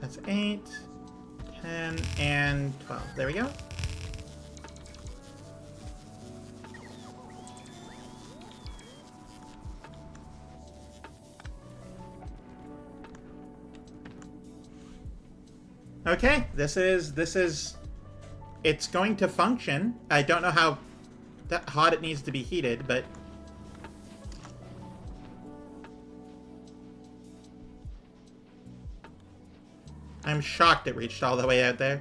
A: That's 8, 10, and 12. There we go. Okay, this is... It's going to function. I don't know how hot it needs to be heated, but... I'm shocked it reached all the way out there.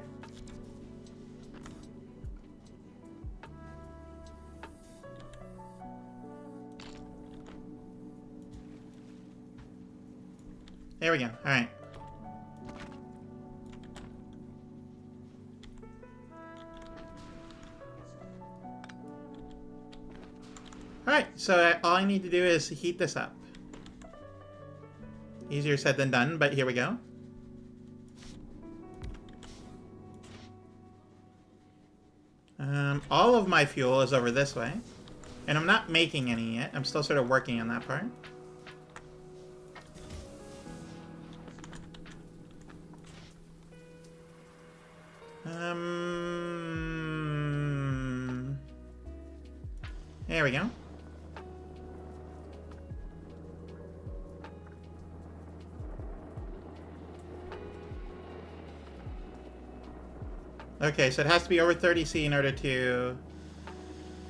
A: There we go. Alright. Alright, so all I need to do is heat this up. Easier said than done, but here we go. All of my fuel is over this way. And I'm not making any yet. I'm still sort of working on that part. There we go. Okay, so it has to be over 30C in order to,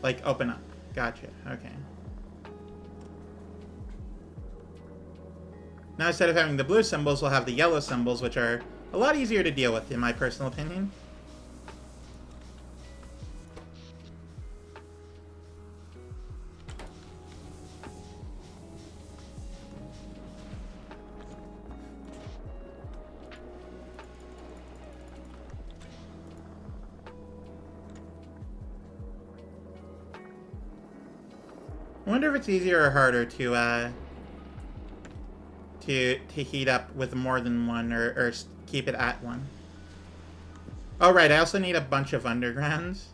A: like, open up. Gotcha. Okay. Now instead of having the blue symbols, we'll have the yellow symbols, which are a lot easier to deal with, in my personal opinion. I wonder if it's easier or harder to heat up with more than one, or keep it at one. Oh right, I also need a bunch of undergrounds.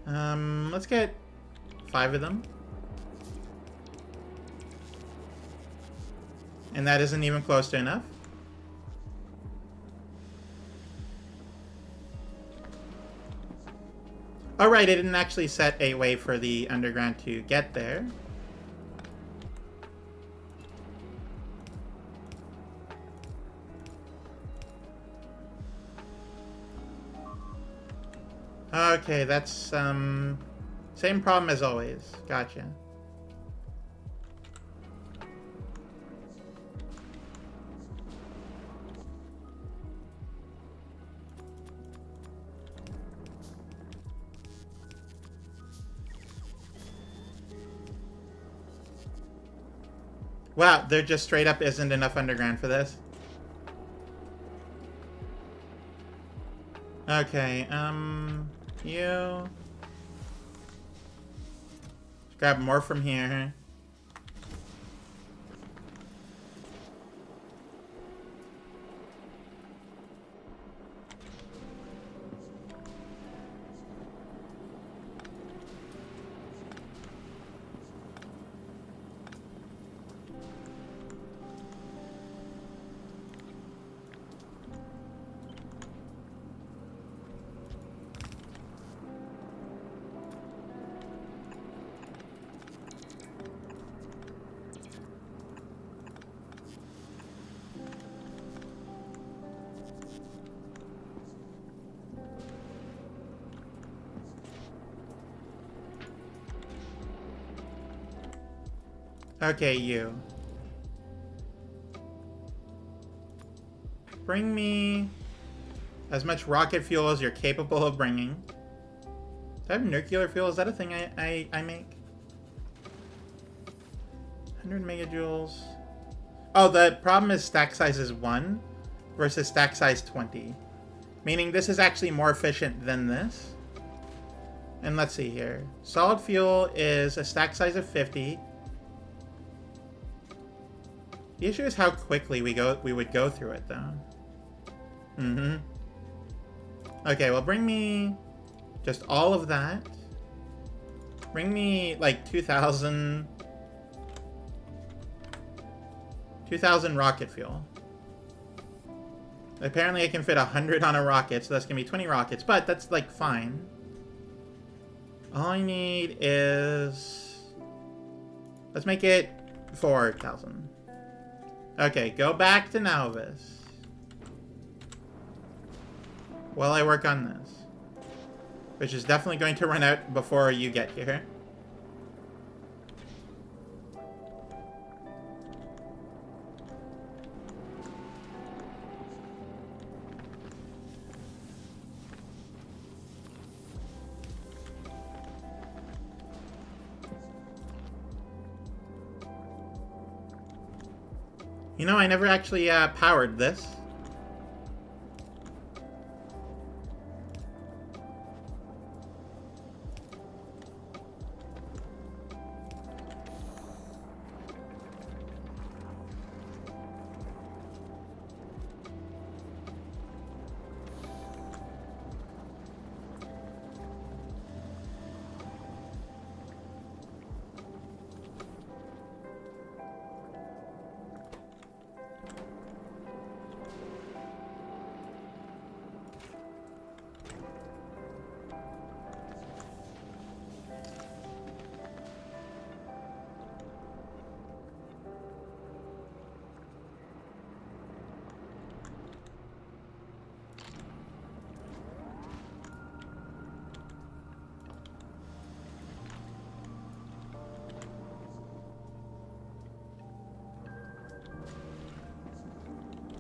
A: Let's get 5 of them. And that isn't even close to enough. Oh right, I didn't actually set a way for the underground to get there. Okay, that's same problem as always. Gotcha. Wow, there just straight up isn't enough underground for this. Okay, you... grab more from here. Okay, you. Bring me as much rocket fuel as you're capable of bringing. Do I have nuclear fuel? Is that a thing I make? 100 megajoules. Oh, the problem is stack size is 1 versus stack size 20. Meaning this is actually more efficient than this. And let's see here. Solid fuel is a stack size of 50. The issue is how quickly we would go through it, though. Mm-hmm. Okay, well, bring me just all of that. Bring me, like, 2,000 rocket fuel. Apparently I can fit 100 on a rocket, so that's gonna be 20 rockets, but that's, like, fine. All I need is... let's make it 4,000. Okay, go back to Nauvis. while I work on this. Which is definitely going to run out before you get here. You know, I never actually powered this.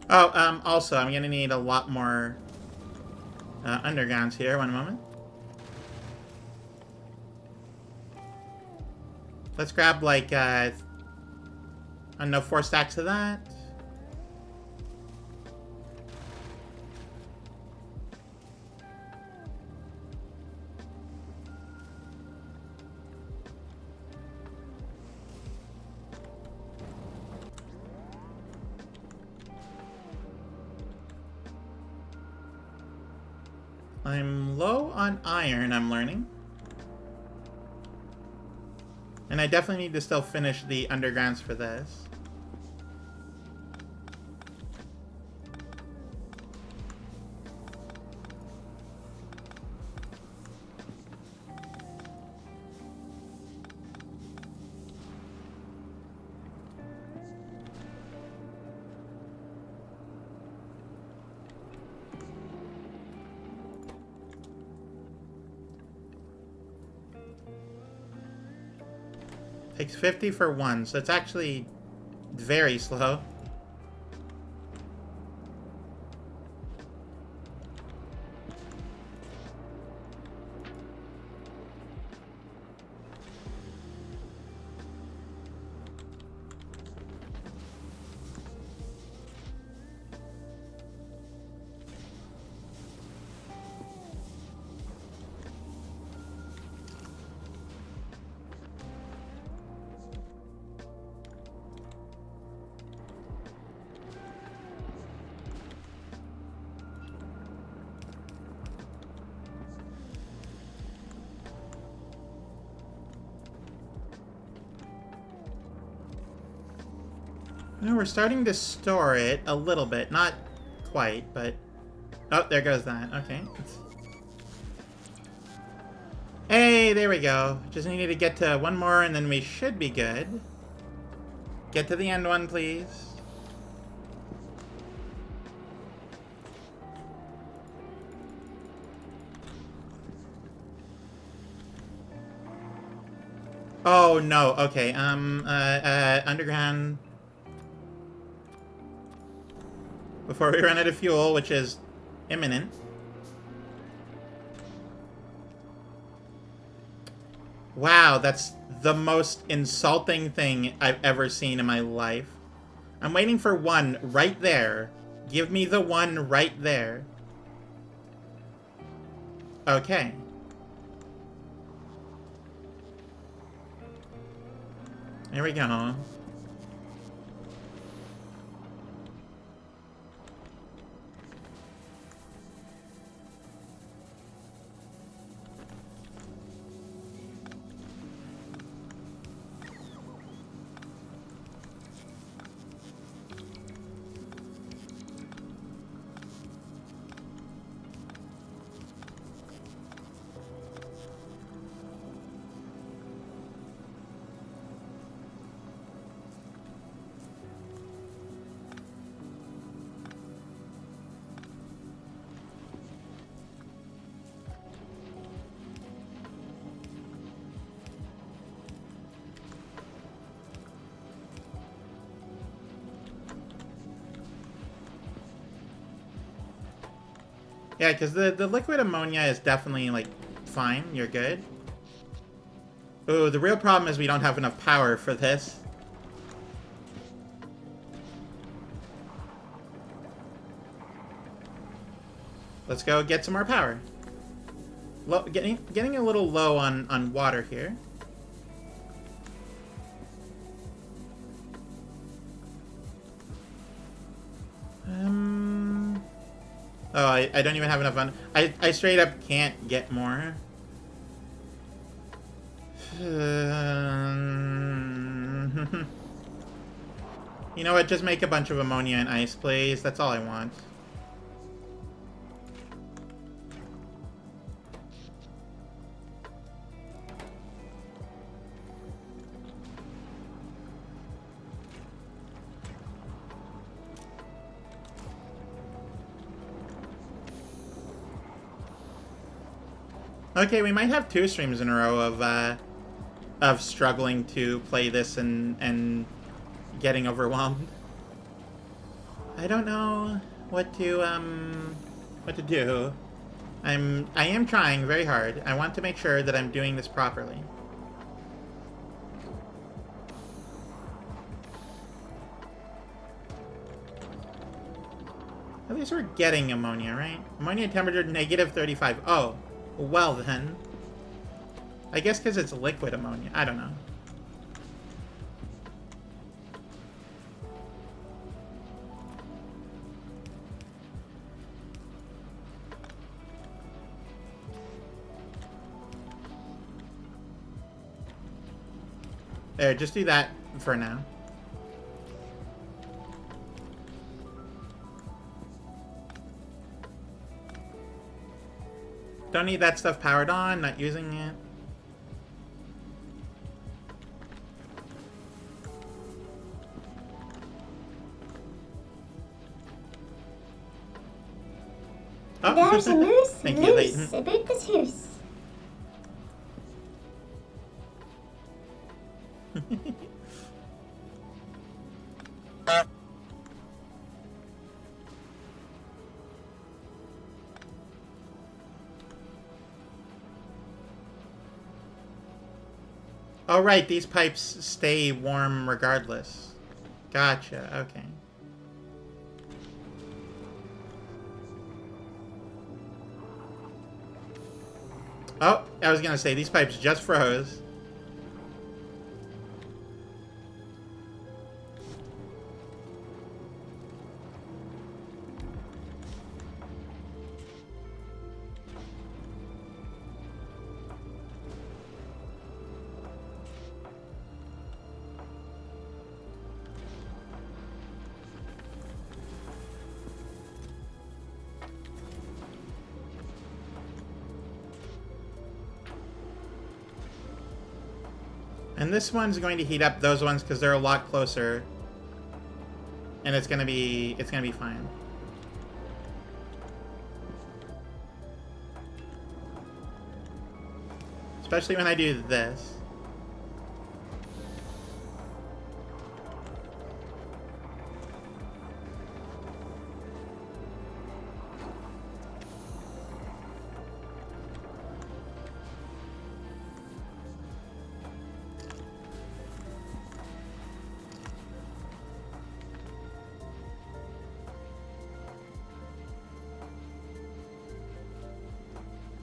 A: Oh, also, I'm gonna need a lot more undergrounds here. One moment. Let's grab, like, I don't know, 4 stacks of that. I'm low on iron, I'm learning. And I definitely need to still finish the undergrounds for this. Takes 50 for 1, so it's actually very slow. No, we're starting to store it a little bit. Not quite, but... Oh, there goes that. Okay. Hey, there we go. Just needed to get to one more and then we should be good. Get to the end one, please. Oh, no. Okay, underground... Before we run out of fuel, which is imminent. Wow, that's the most insulting thing I've ever seen in my life. I'm waiting for one right there. Give me the one right there. Okay. Here we go. Yeah, because the liquid ammonia is definitely, like, fine. You're good. Ooh, the real problem is we don't have enough power for this. Let's go get some more power. Getting a little low on water here. Oh, I don't even have enough fun. I straight up can't get more. You know what? Just make a bunch of ammonia and ice, please. That's all I want. Okay, we might have 2 streams in a row of struggling to play this and getting overwhelmed. I don't know what to do. I am trying very hard. I want to make sure that I'm doing this properly. At least we're getting ammonia, right? Ammonia temperature -35. Oh, well then. I guess because it's liquid ammonia. I don't know. There, just do that for now. Don't need that stuff powered on, not using it. Oh.
D: There's a moose
A: Thank you,
D: loose
A: Leighton.
D: about the house.
A: Oh, right, these pipes stay warm regardless. Gotcha, okay. Oh, I was gonna say, these pipes just froze. And this one's going to heat up those ones because they're a lot closer. And it's gonna be fine. Especially when I do this.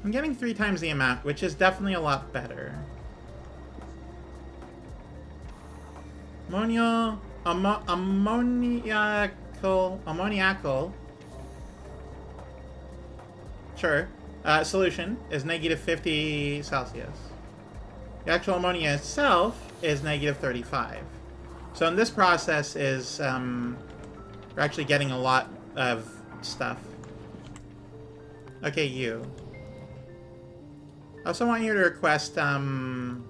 A: I'm getting 3 times the amount, which is definitely a lot better. Ammoniacal. Sure. Solution is -50 Celsius. The actual ammonia itself is -35. So in this process is, we're actually getting a lot of stuff. Okay, you. I also want you to request, you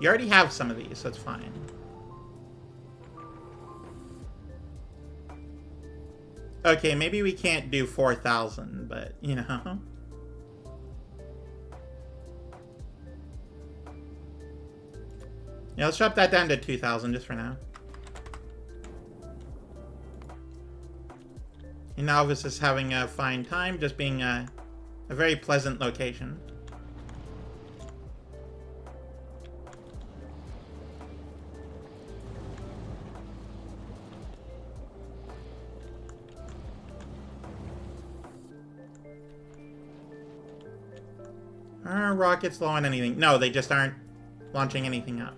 A: already have some of these, so it's fine. Okay, maybe we can't do 4,000, but, you know. Yeah, let's drop that down to 2,000 just for now. And Alvis is having a fine time, just being a very pleasant location. Are rockets low on anything? No, they just aren't launching anything up.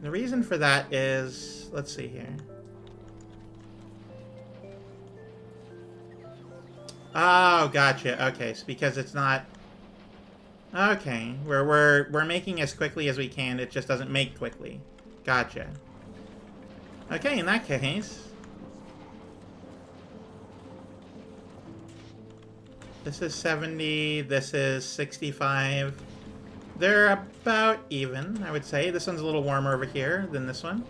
A: The reason for that is, let's see here. Oh, gotcha. Okay, it's because it's not. Okay, we're making as quickly as we can. It just doesn't make quickly. Gotcha. Okay, in that case, this is 70. This is 65. They're about even, I would say. This one's a little warmer over here than this one.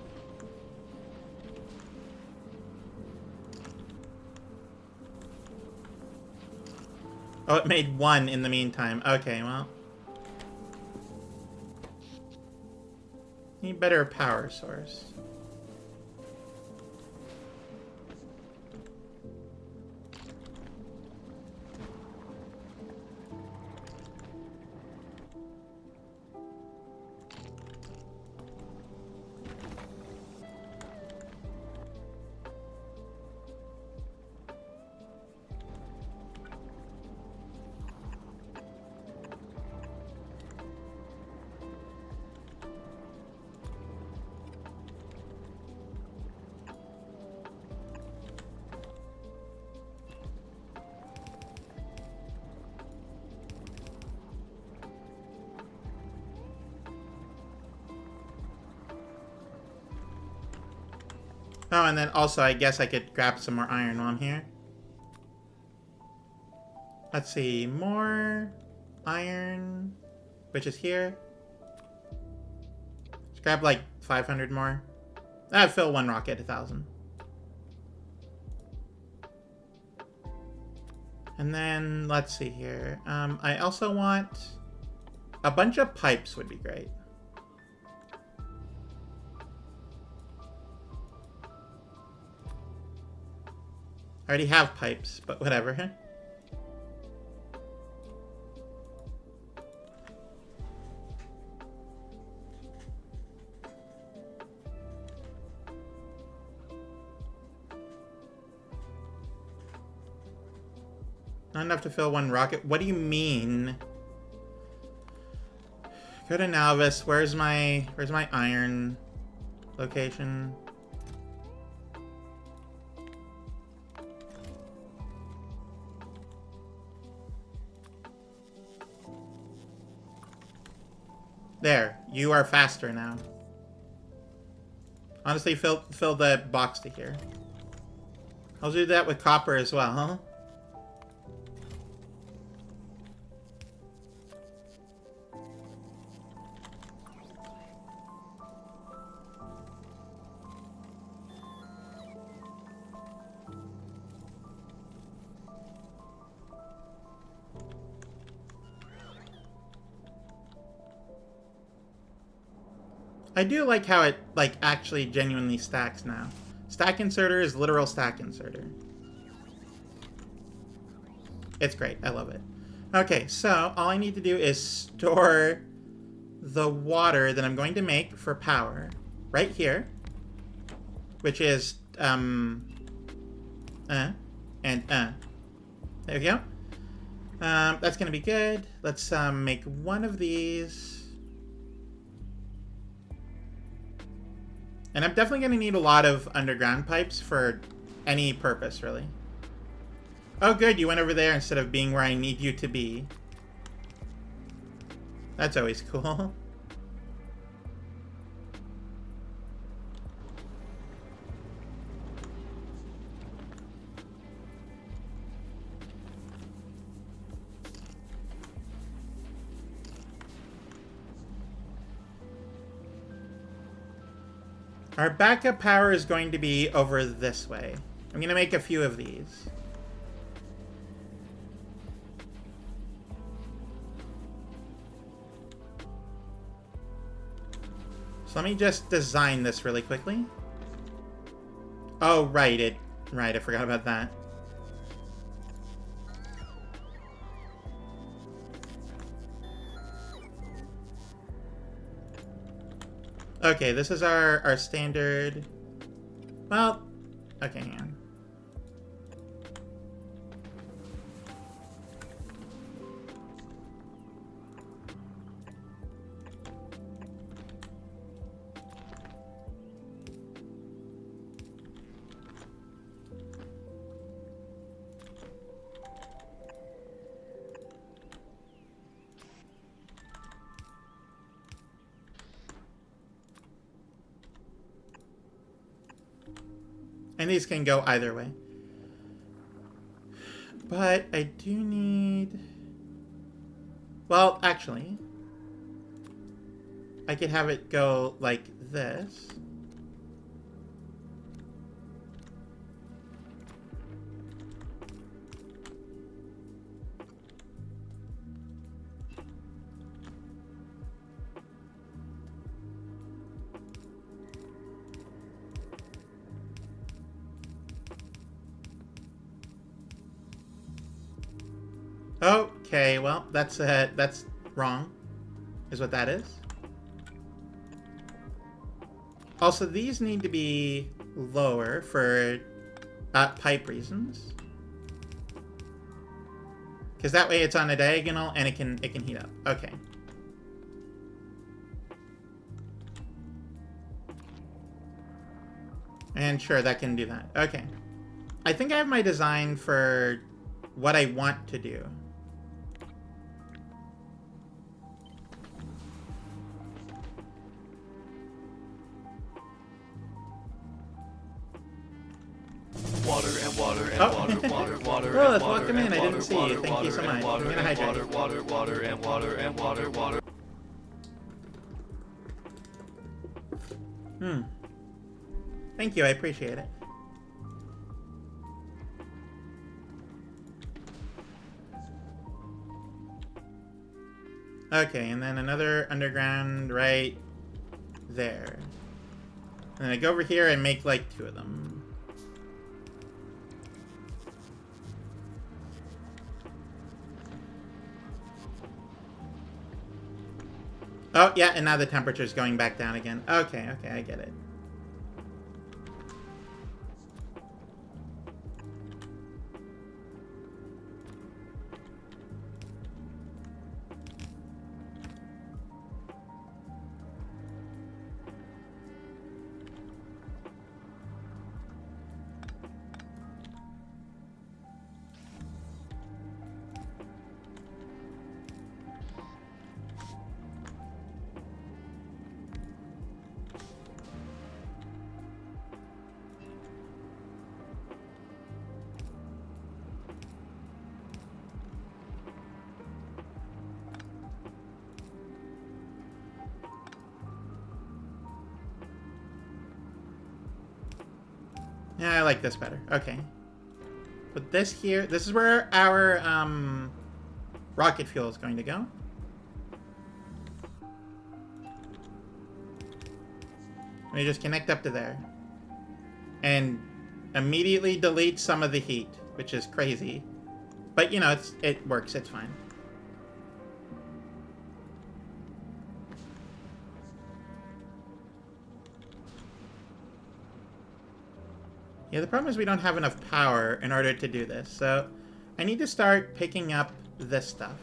A: Oh, it made one in the meantime. Okay, well. Need better power source. Oh, and then also, I guess I could grab some more iron while I'm here. Let's see, more iron, which is here. Let's grab like 500 more. That'd fill one rocket 1,000. And then, let's see here. I also want a bunch of pipes would be great. I already have pipes, but whatever. Not enough to fill one rocket. What do you mean? Go to Nalvis. Where's my iron location? There, you are faster now. Honestly, fill the box to here. I'll do that with copper as well, huh? I do like how it, like, actually genuinely stacks now. Stack inserter is literal stack inserter. It's great. I love it. Okay, so all I need to do is store the water that I'm going to make for power right here, which is, and, There we go. That's going to be good. Let's, make one of these. And I'm definitely going to need a lot of underground pipes for any purpose, really. Oh, good. You went over there instead of being where I need you to be. That's always cool. Our backup power is going to be over this way. I'm going to make a few of these. So let me just design this really quickly. Oh, right, it Right, I forgot about that. Okay, this is our standard... Well, okay, hang on. And these can go either way. But I do need... Well, actually... I could have it go like this. Okay, well, that's wrong, is what that is. Also, these need to be lower for pipe reasons, because that way it's on a diagonal and it can heat up. Okay. And sure, that can do that. Okay. I think I have my design for what I want to do.
B: Water and water and
A: Oh.
B: water
A: Well,
B: and
A: let's
B: water
A: welcome in.
B: and
A: I didn't
B: water,
A: see you.
B: water,
A: Thank you
B: water
A: so
B: and
A: much.
B: water
A: I'm gonna
B: and
A: hydrate.
B: water and water.
A: Thank you, I appreciate it. Okay, and then another underground right there. And then I go over here and make like 2 of them. Oh, yeah, and now the temperature's going back down again. Okay, I get it. Yeah, I like this better. Okay. Put this here. This is where our rocket fuel is going to go. Let me just connect up to there. And immediately delete some of the heat, which is crazy. But, you know, it works. It's fine. Yeah, the problem is we don't have enough power in order to do this, so I need to start picking up this stuff.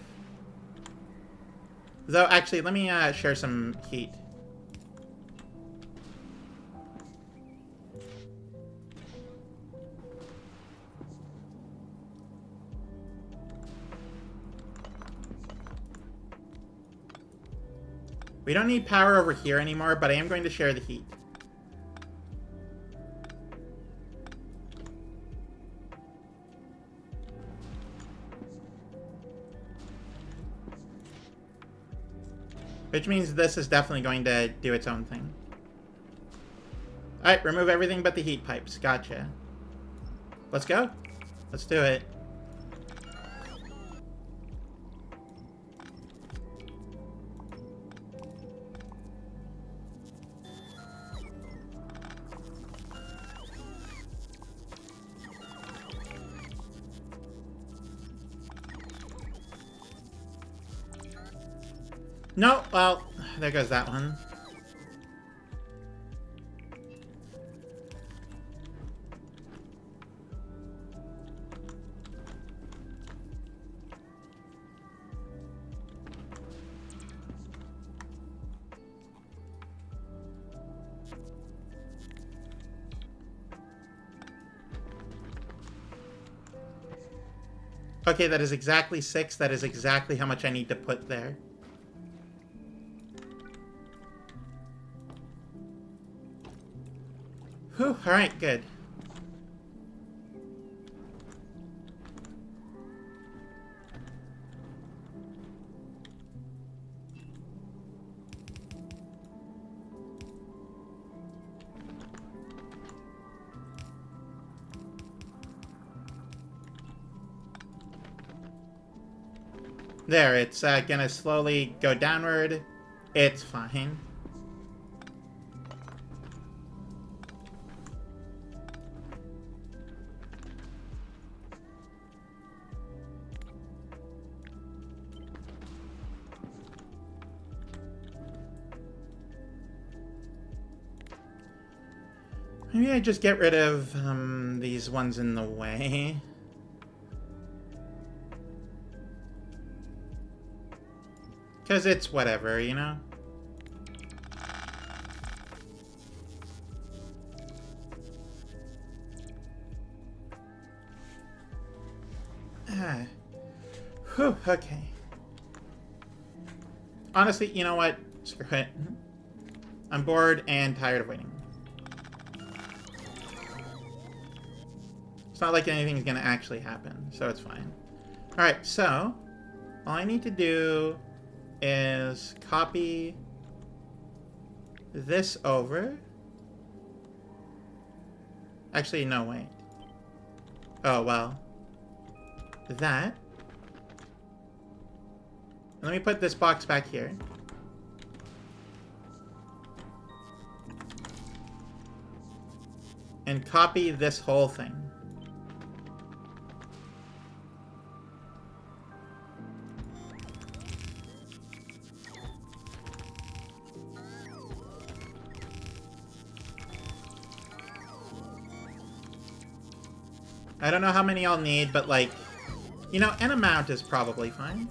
A: Though, actually, let me share some heat. We don't need power over here anymore, but I am going to share the heat. Which means this is definitely going to do its own thing. Alright, remove everything but the heat pipes. Gotcha. Let's go. Let's do it. No, well, there goes that one. Okay, that is exactly 6. That is exactly how much I need to put there. Whew, alright, good. There, it's gonna slowly go downward. It's fine. Maybe I just get rid of these ones in the way. Because it's whatever, you know? Ah. Whew, okay. Honestly, you know what? Screw it. I'm bored and tired of waiting. It's not like anything's gonna actually happen, so it's fine. Alright, so all I need to do is copy this over. Actually, no, wait. Oh, well. That. Let me put this box back here. And copy this whole thing. I don't know how many I'll need, but like, you know, an amount is probably fine.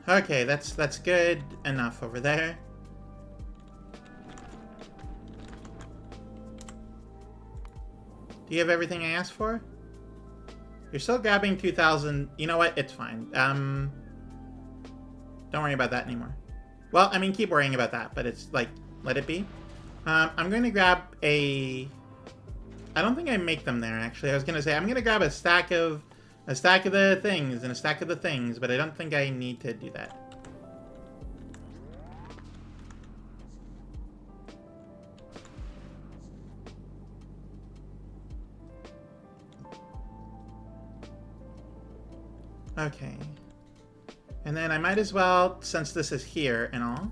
A: Okay, that's good enough over there. Do you have everything I asked for? You're still grabbing 2,000. You know what? It's fine. Don't worry about that anymore. Well, I mean, keep worrying about that, but it's like, let it be. I'm going to grab a... I don't think I make them there, actually. I was going to say, I'm going to grab a stack of the things and a stack of the things, but I don't think I need to do that. Okay. And then I might as well, since this is here and all,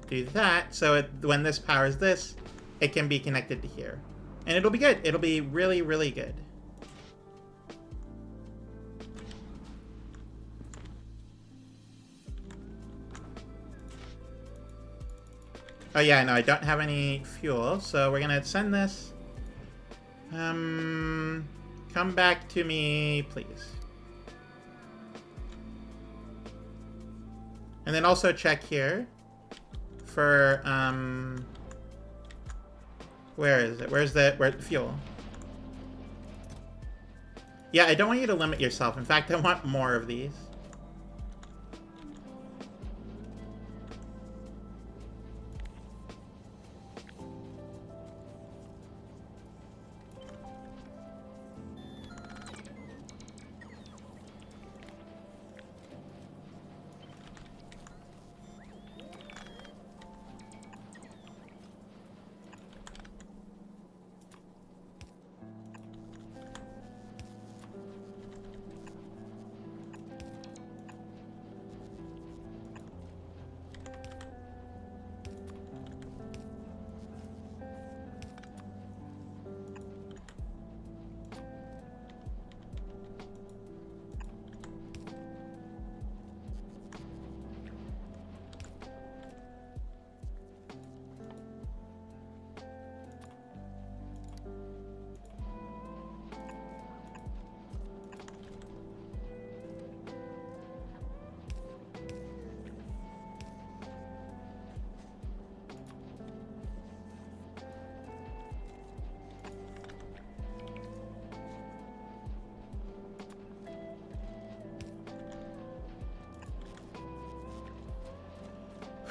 A: do that, so when this powers this, it can be connected to here. And it'll be good. It'll be really, really good. Oh yeah, no, I don't have any fuel, so we're gonna send this. Come back to me, please. And then also check here for, where is it? Where's the fuel? Yeah, I don't want you to limit yourself. In fact, I want more of these.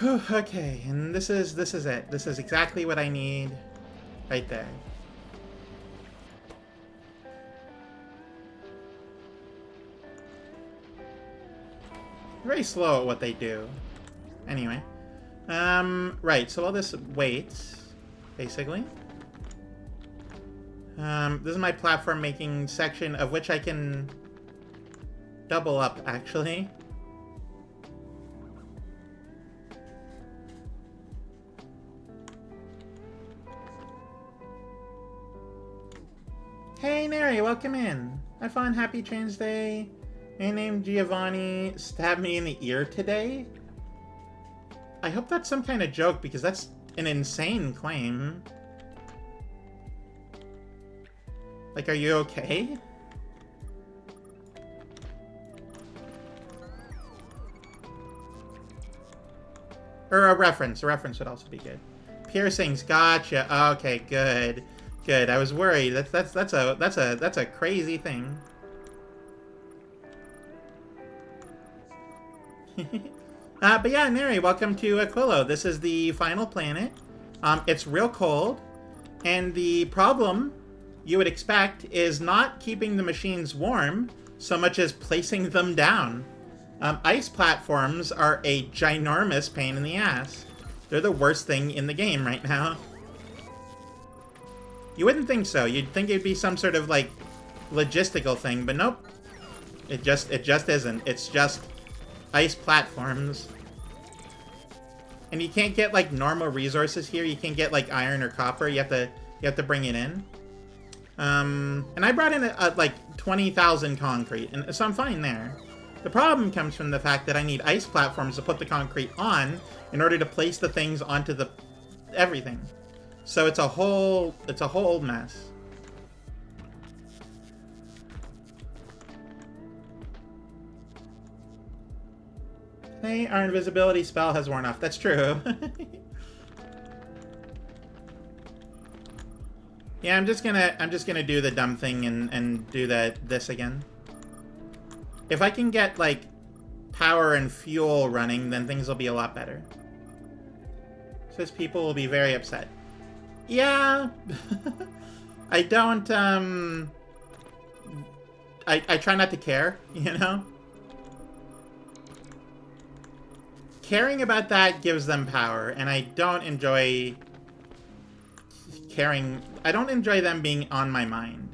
A: Okay, and this is it. This is exactly what I need right there. Very slow at what they do. Anyway. Right, so all this waits, basically. This is my platform making section, of which I can double up, actually. Hey, Neri, welcome in. Have fun, happy Trans Day. My name Giovanni stabbed me in the ear today. I hope that's some kind of joke, because that's an insane claim. Like, are you okay? Or a reference would also be good. Piercings, gotcha. Okay, good. Good. I was worried. That's a crazy thing. But yeah, Neri, welcome to Aquilo. This is the final planet. It's real cold, and the problem you would expect is not keeping the machines warm so much as placing them down. Ice platforms are a ginormous pain in the ass. They're the worst thing in the game right now. You wouldn't think so. You'd think it'd be some sort of, like, logistical thing, but nope. It just isn't. It's just ice platforms. And you can't get, like, normal resources here. You can't get, like, iron or copper. You have to bring it in. And I brought in like 20,000 concrete, and so I'm fine there. The problem comes from the fact that I need ice platforms to put the concrete on in order to place the things onto the everything. So it's a whole mess. Hey, our invisibility spell has worn off. That's true. Yeah, I'm just gonna do the dumb thing and do this again. If I can get, like, power and fuel running, then things will be a lot better. Says people will be very upset. Yeah. I don't, I try not to care, you know? Caring about that gives them power, and I don't enjoy caring. I don't enjoy them being on my mind.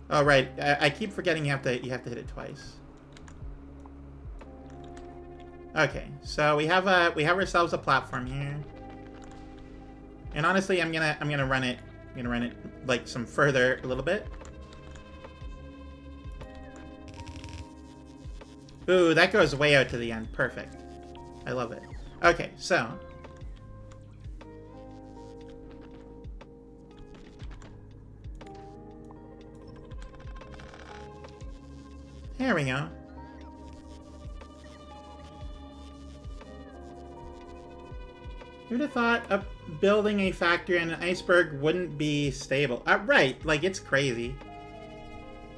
A: Oh, right. I keep forgetting you have to hit it twice. Okay, so we have ourselves a platform here. And honestly, I'm gonna run it like some further a little bit. Ooh, that goes way out to the end. Perfect. I love it. Okay, so there we go. Who'd have thought building a factory on an iceberg wouldn't be stable? Right, like, it's crazy.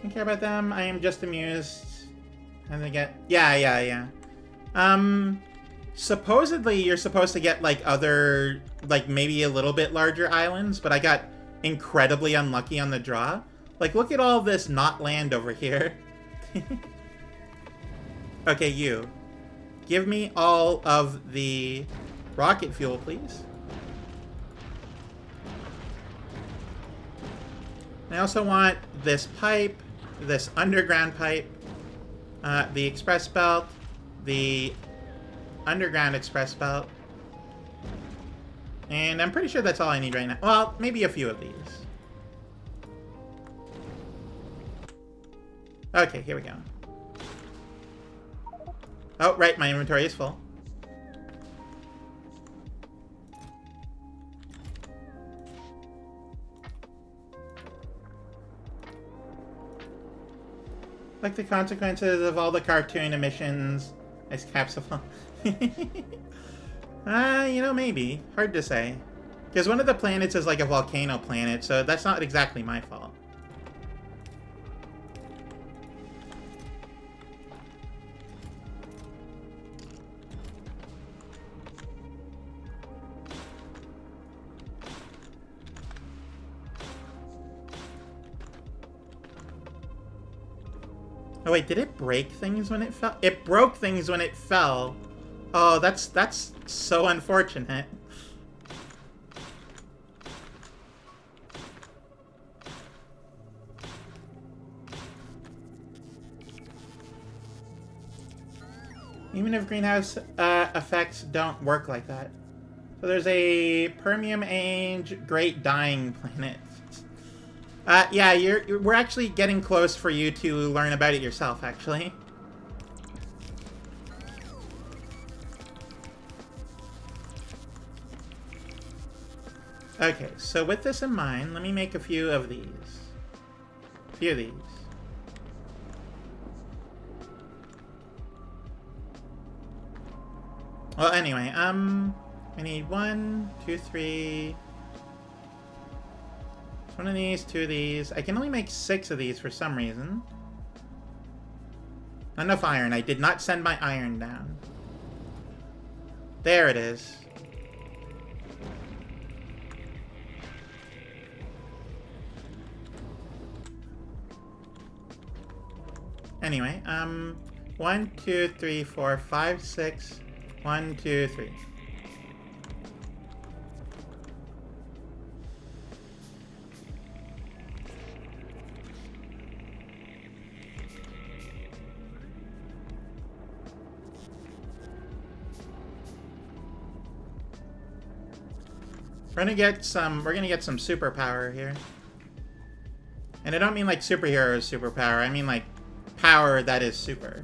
A: Don't care about them. I am just amused. And they get... Yeah. Supposedly you're supposed to get, like, other, like, maybe a little bit larger islands, but I got incredibly unlucky on the draw. Like, look at all this not land over here. Okay, you. Give me all of the rocket fuel, please. I also want this pipe, this underground pipe, the express belt, the underground express belt, and I'm pretty sure that's all I need right now. Well, maybe a few of these. Okay, here we go. Oh, right, my inventory is full. Like the consequences of all the cartoon emissions. Nice capsule. You know, maybe. Hard to say. Because one of the planets is like a volcano planet, so that's not exactly my fault. Oh wait, did it break things when it fell? It broke things when it fell. Oh, that's so unfortunate. Even if greenhouse effects don't work like that. So there's a Permian Age Great Dying Planet. Yeah, we're actually getting close for you to learn about it yourself, actually. Okay, so with this in mind, let me make a few of these. A few of these. Well, anyway, I need 1, 2, 3. One of these, 2 of these. I can only make 6 of these for some reason. Not enough iron. I did not send my iron down. There it is. Anyway, 1, 2, 3, 4, 5, 6. 1, 2, 3. We're gonna get some superpower here. And I don't mean like superheroes superpower, I mean like power that is super.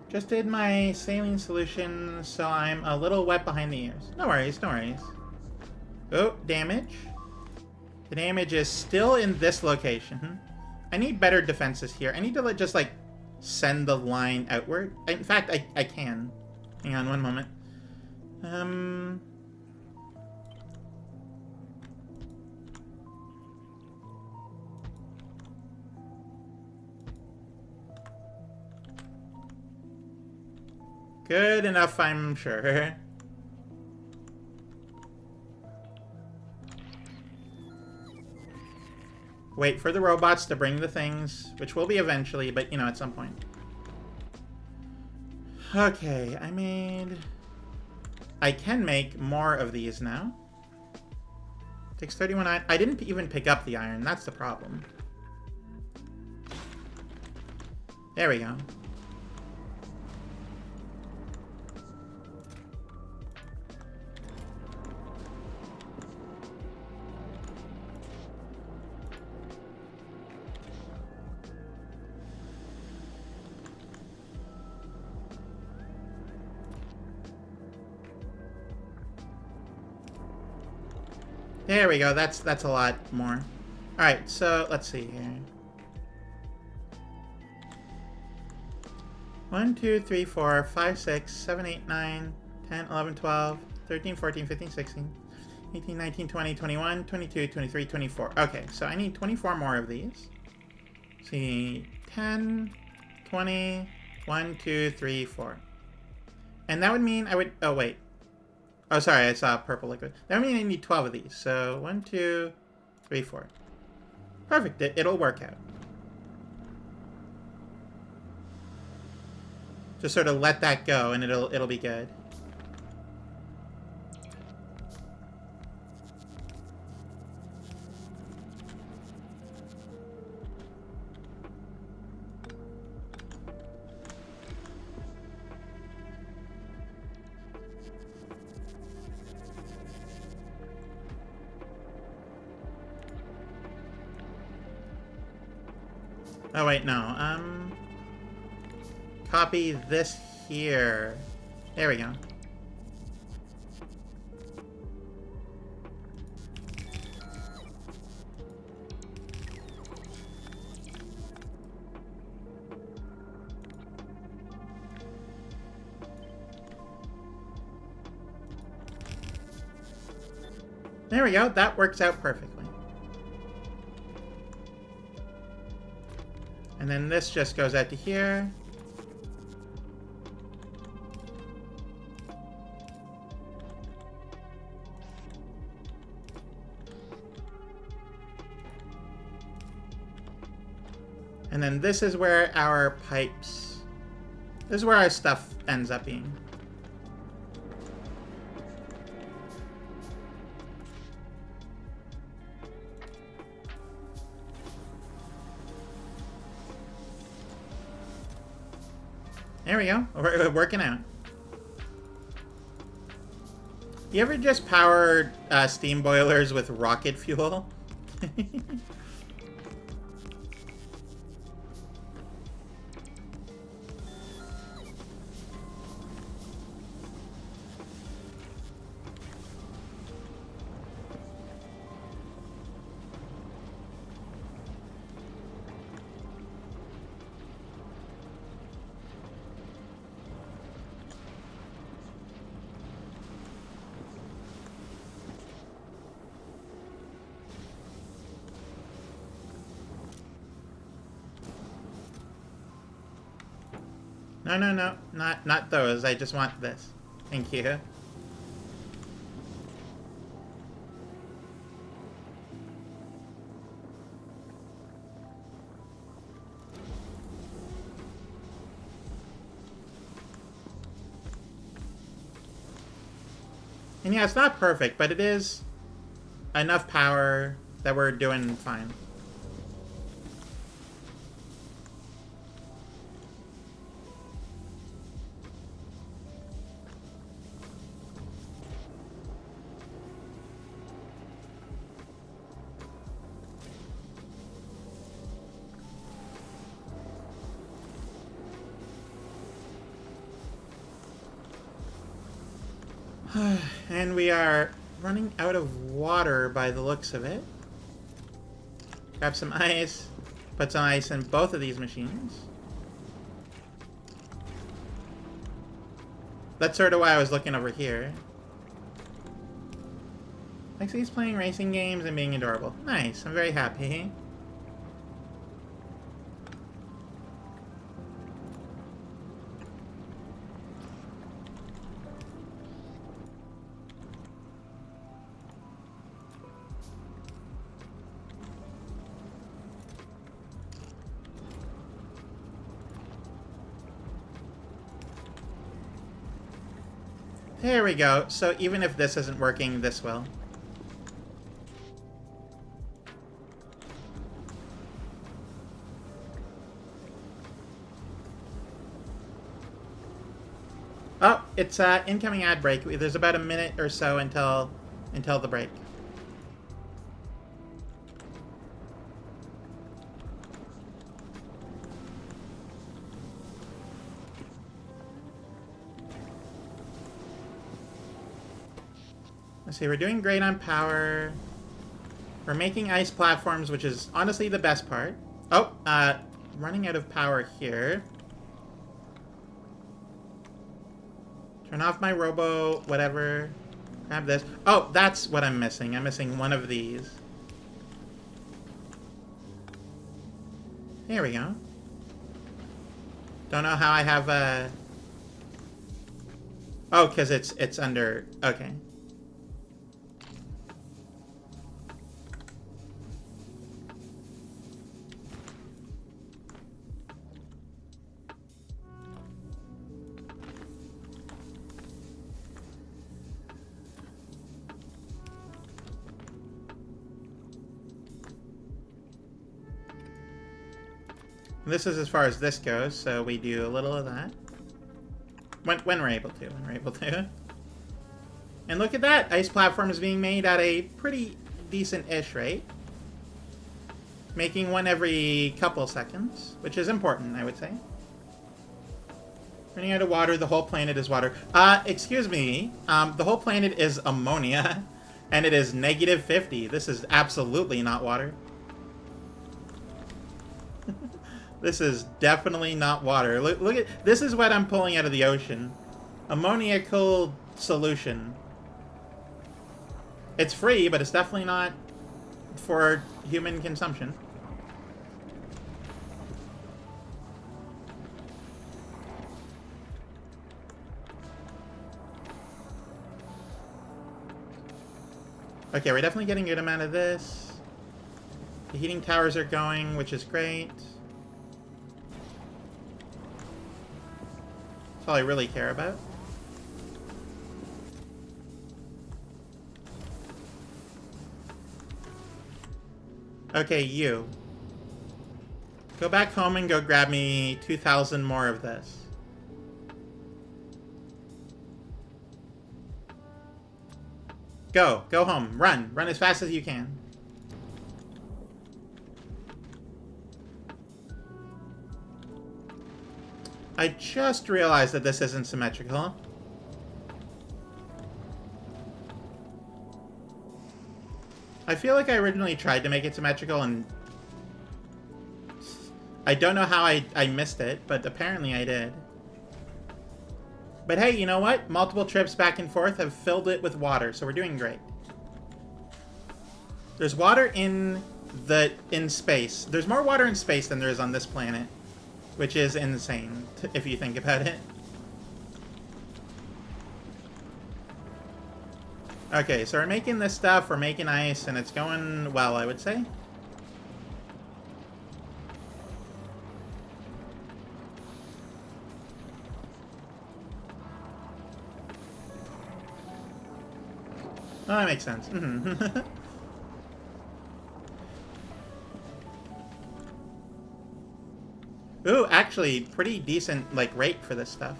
A: Just did my saline solution, so I'm a little wet behind the ears. No worries, no worries. Oh, damage. The damage is still in this location. I need better defenses here. I need to just like send the line outward. In fact, I can. Hang on one moment. Good enough, I'm sure. Wait for the robots to bring the things, which will be eventually, but, you know, at some point. Okay, I can make more of these now. Takes 31 iron. I didn't even pick up the iron. That's the problem. There we go. There we go. That's a lot more. All right, so let's see here. 1, 2, 3, 4, 5, 6, 7, 8, 9, 10, 11, 12, 13, 14, 15, 16, 18, 19, 20, 21, 22, 23, 24. Okay, so I need 24 more of these. See, 10, 20, 1, 2, 3, 4. And that would mean I would... Oh, wait. Oh, sorry, I saw purple liquid. That would mean I need 12 of these. So, 1, 2, 3, 4. Perfect. It'll work out. Just sort of let that go, and it'll be good. Oh, wait, no. Copy this here. There we go. There we go. That works out perfectly. And then this just goes out to here. And then this is where our pipes... This is where our stuff ends up being. There we go. We're working out. You ever just power steam boilers with rocket fuel? No, no, no. Not those. I just want this. Thank you. And yeah, it's not perfect, but it is enough power that we're doing fine. And we are running out of water by the looks of it. Grab some ice. Put some ice in both of these machines. That's sort of why I was looking over here. Lexi's playing racing games and being adorable. Nice. I'm very happy. There we go. So even if this isn't working, this will. Oh, it's incoming ad break. There's about a minute or so until the break. Let's see, we're doing great on power. We're making ice platforms, which is honestly the best part. Oh, running out of power here. Turn off my robo, whatever. Grab this. Oh, that's what I'm missing. I'm missing one of these. There we go. Don't know how I have a... Oh, because it's under... Okay. This is as far as this goes, so we do a little of that. When we're able to. And look at that! Ice platform is being made at a pretty decent-ish rate. Making one every couple seconds, which is important, I would say. Running out of water, the whole planet is water. Excuse me, the whole planet is ammonia, and it is -50. This is absolutely not water. This is definitely not water. Look at this is what I'm pulling out of the ocean. Ammoniacal solution. It's free, but it's definitely not for human consumption. Okay, we're definitely getting a good amount of this. The heating towers are going, which is great. all I really care about. Okay, you. Go back home and go grab me 2,000 more of this. Go. Go home. Run. Run as fast as you can. I just realized that this isn't symmetrical. I feel like I originally tried to make it symmetrical and I don't know how I missed it, but apparently I did. But hey, you know what? Multiple trips back and forth have filled it with water, so we're doing great. There's water in space. There's more water in space than there is on this planet, which is insane if you think about it. Okay, so we're making this stuff, we're making ice, and it's going well, I would say. Oh, that makes sense. Ooh, actually, pretty decent, like, rate for this stuff.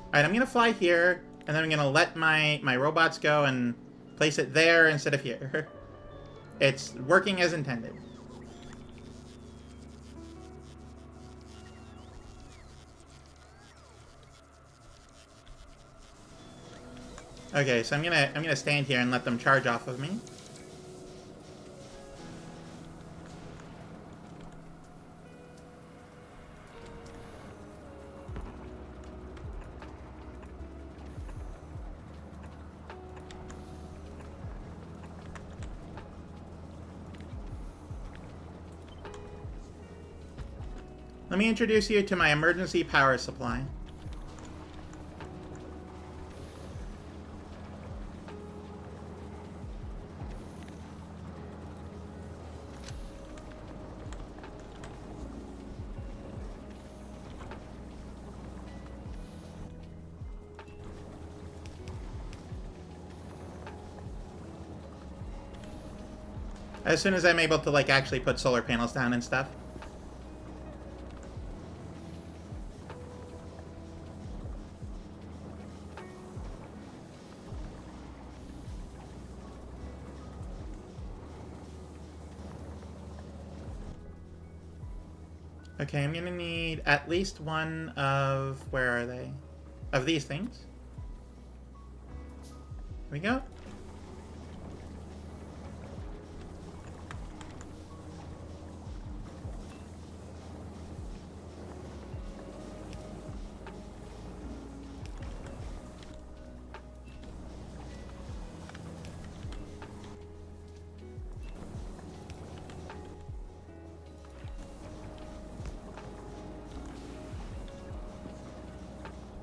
A: Alright, I'm gonna fly here, and then I'm gonna let my robots go and place it there instead of here. It's working as intended. Okay, so I'm gonna stand here and let them charge off of me. Let me introduce you to my emergency power supply. As soon as I'm able to, like, actually put solar panels down and stuff. Okay, I'm gonna need at least one of... Where are they? Of these things. Here we go.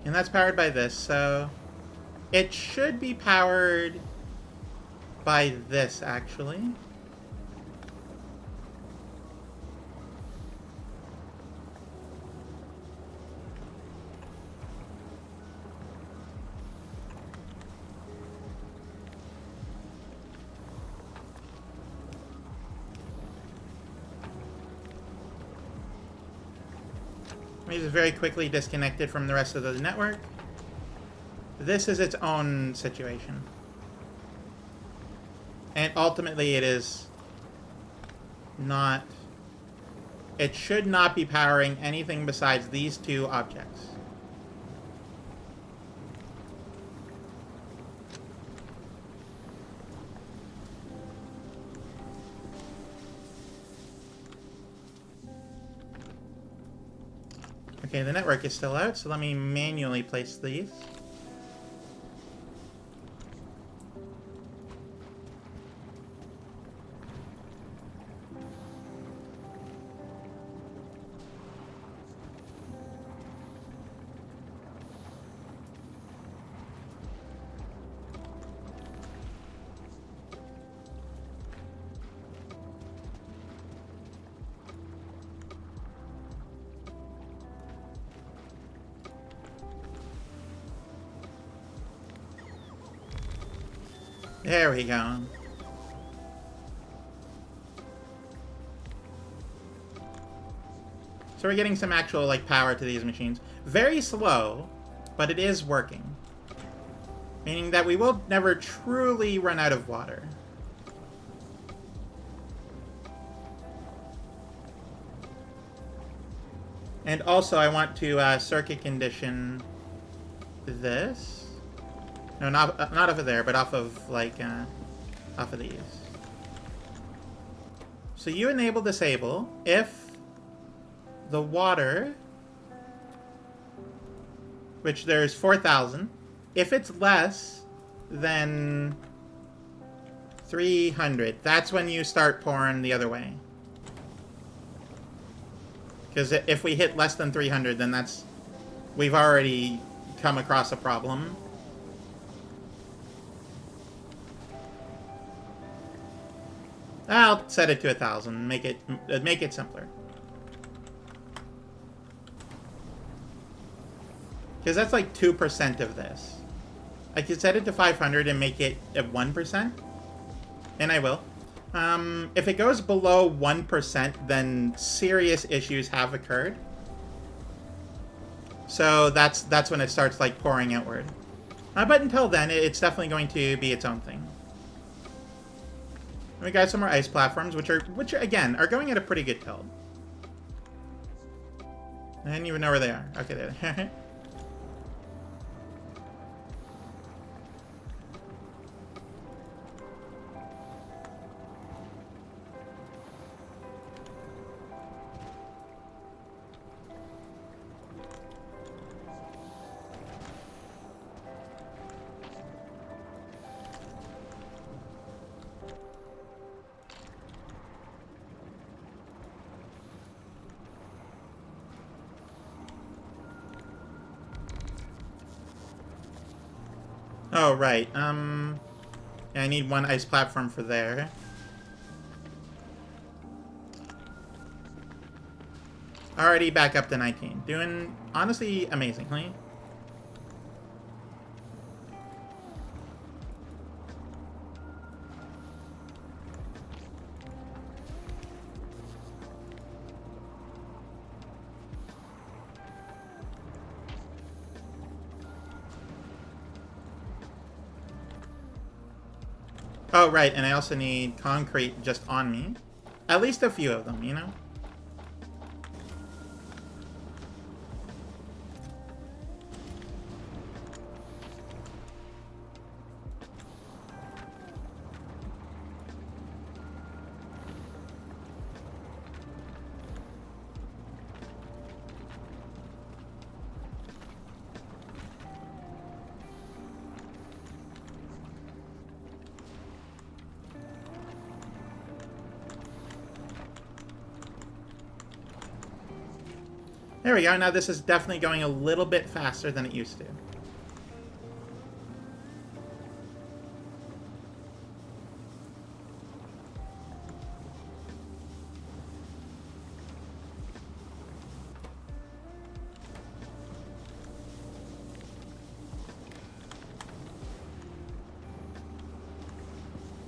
A: And that's powered by this, so it should be powered by this, actually. It is very quickly disconnected from the rest of the network. This is its own situation. And ultimately it is not... It should not be powering anything besides these two objects. Okay, the network is still out, so let me manually place these. There we go. So we're getting some actual, like, power to these machines. Very slow, but it is working. Meaning that we will never truly run out of water. And also, I want to circuit condition this. No, not off of there, but off of, like, off of these. So you enable disable if the water, which there's 4,000, if it's less than 300, that's when you start pouring the other way. Because if we hit less than 300, then that's... we've already come across a problem. I'll set it to 1,000. Make it simpler. Because that's like 2% of this. I could set it to 500 and make it at 1%. And I will. If it goes below 1%, then serious issues have occurred. So that's when it starts like pouring outward. But until then, it's definitely going to be its own thing. And we got some more ice platforms, which again are going at a pretty good tilt. I didn't even know where they are. Okay, there they are. Oh, right. Yeah, I need one ice platform for there. Already back up to 19. Doing, honestly, amazingly. Oh, right, and I also need concrete just on me. At least a few of them, you know? There we go. Now this is definitely going a little bit faster than it used to.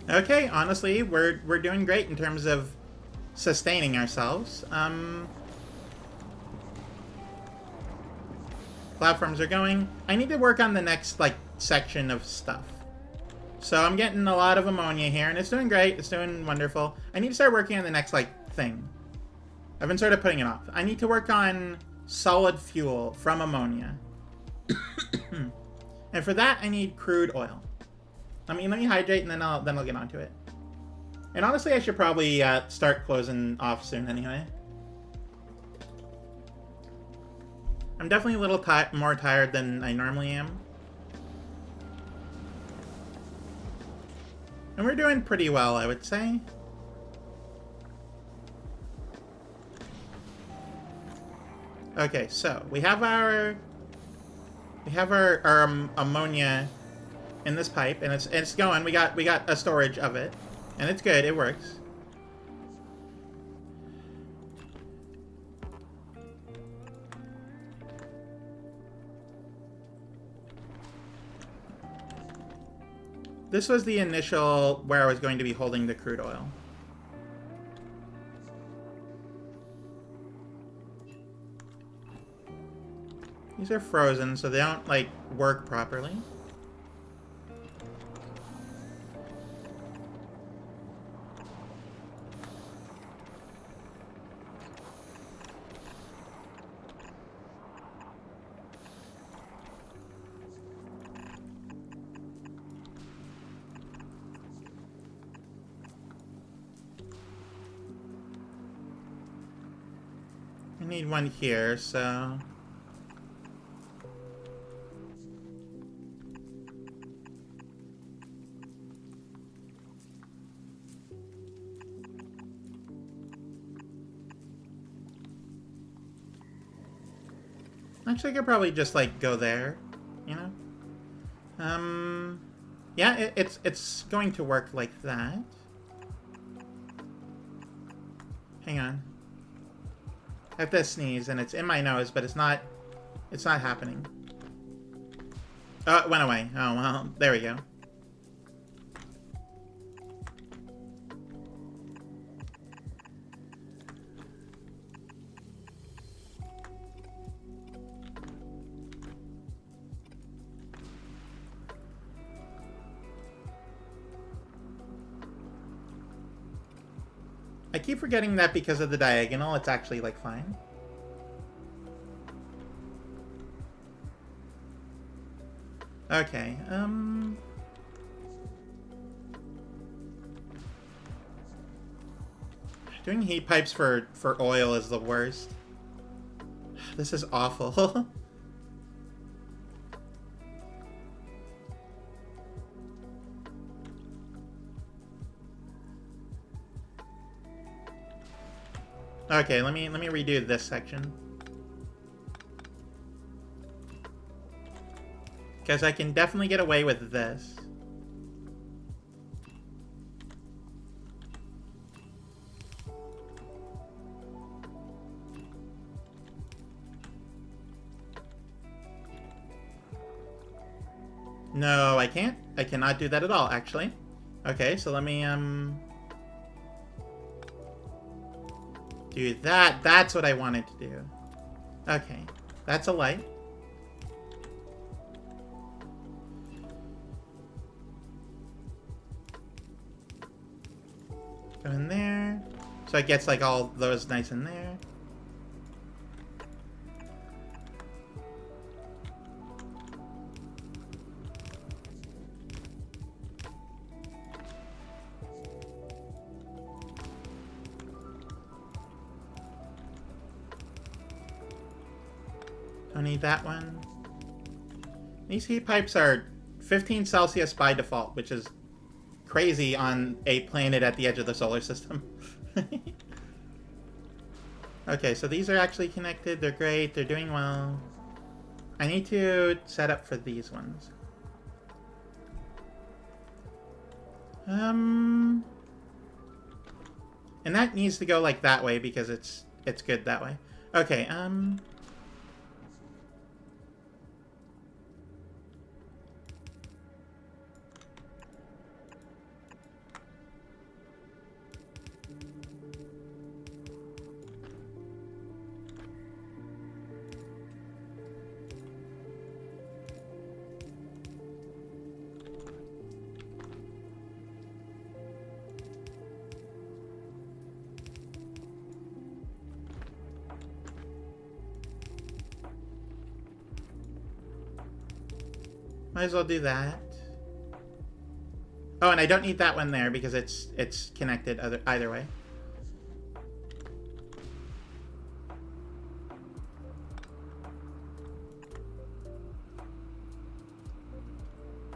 A: Okay, honestly, we're doing great in terms of sustaining ourselves. Platforms are going. I need to work on the next, like, section of stuff. So I'm getting a lot of ammonia here, and it's doing great. It's doing wonderful. I need to start working on the next, like, thing. I've been sort of putting it off. I need to work on solid fuel from ammonia. And for that, I need crude oil. Let me hydrate, and then I'll get onto it. And honestly, I should probably start closing off soon anyway. I'm definitely a little more tired than I normally am. And we're doing pretty well, I would say. Okay, so we have our ammonia in this pipe, and it's going. We got a storage of it, and it's good. It works. This was the initial where I was going to be holding the crude oil. These are frozen, so they don't, like, work properly. I need one here, so... Actually, I could probably just, like, go there, you know? Yeah, it's going to work like that. Hang on. I have to sneeze, and it's in my nose, but it's not happening. Oh, it went away. Oh, well, there we go. I keep forgetting that because of the diagonal, it's actually, like, fine. Okay, doing heat pipes for oil is the worst. This is awful. Okay, let me redo this section. Because I can definitely get away with this. No, I can't. I cannot do that at all, actually. Okay, so let me, do that. That's what I wanted to do. Okay. That's a light. Go in there. So it gets, like, all those nice in there. Don't need that one. These heat pipes are 15 Celsius by default, which is crazy on a planet at the edge of the solar system. Okay, so these are actually connected. They're great. They're doing well. I need to set up for these ones. And that needs to go like that way because it's good that way. Okay, might as well do that. Oh, and I don't need that one there because it's connected either way.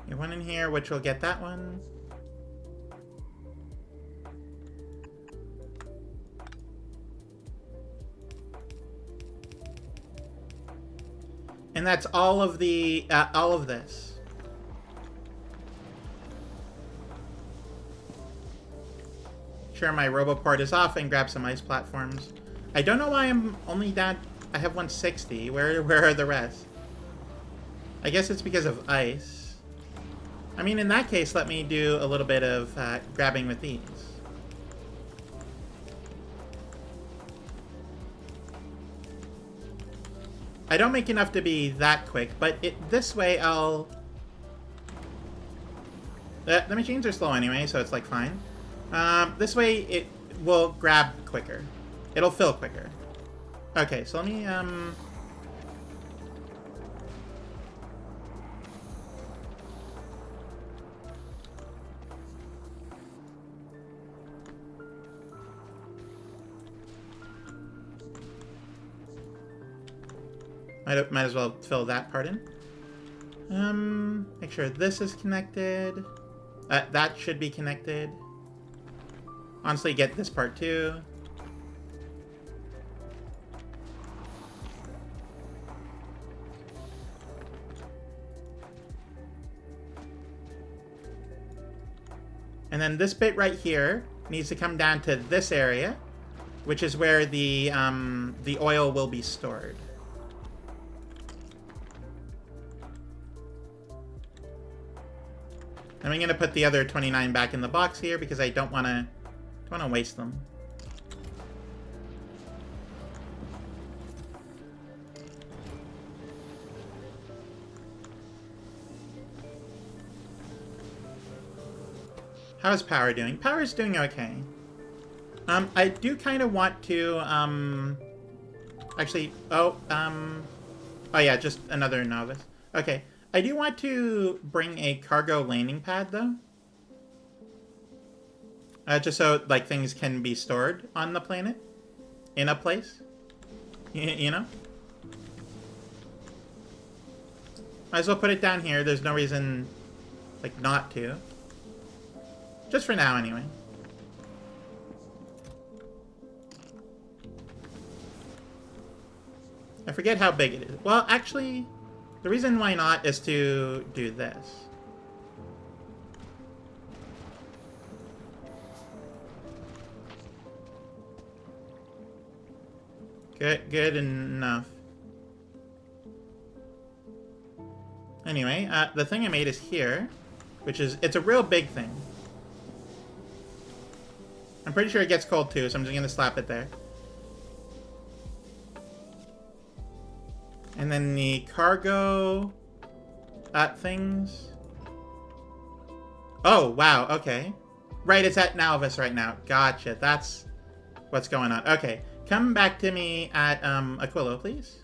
A: You have one in here, which will get that one. And that's all of the all of this. Sure, my Roboport is off and grab some ice platforms. I don't know why I'm only down. I have 160. Where are the rest? I guess it's because of ice. I mean, in that case, let me do a little bit of grabbing with these. I don't make enough to be that quick, but this way I'll... The machines are slow anyway, so it's like fine. This way it will grab quicker. It'll fill quicker. Okay, so let me... Might as well fill that part in. Make sure this is connected. That should be connected. Honestly, get this part too. And then this bit right here needs to come down to this area, which is where the oil will be stored. And I'm going to put the other 29 back in the box here because I don't want to waste them. How's power doing? Power's doing okay. I do kind of want to, actually, oh yeah, just another novice. Okay. I do want to bring a cargo landing pad, though. Just so, like, things can be stored on the planet. In a place. You know? Might as well put it down here. There's no reason, like, not to. Just for now, anyway. I forget how big it is. Well, actually... The reason why not is to do this. Good enough. Anyway, the thing I made is here, which is, it's a real big thing. I'm pretty sure it gets cold too, so I'm just gonna slap it there. And then the cargo things. Oh, wow, okay. Right, it's at Nalvis right now. Gotcha, that's what's going on. Okay, come back to me at Aquilo, please.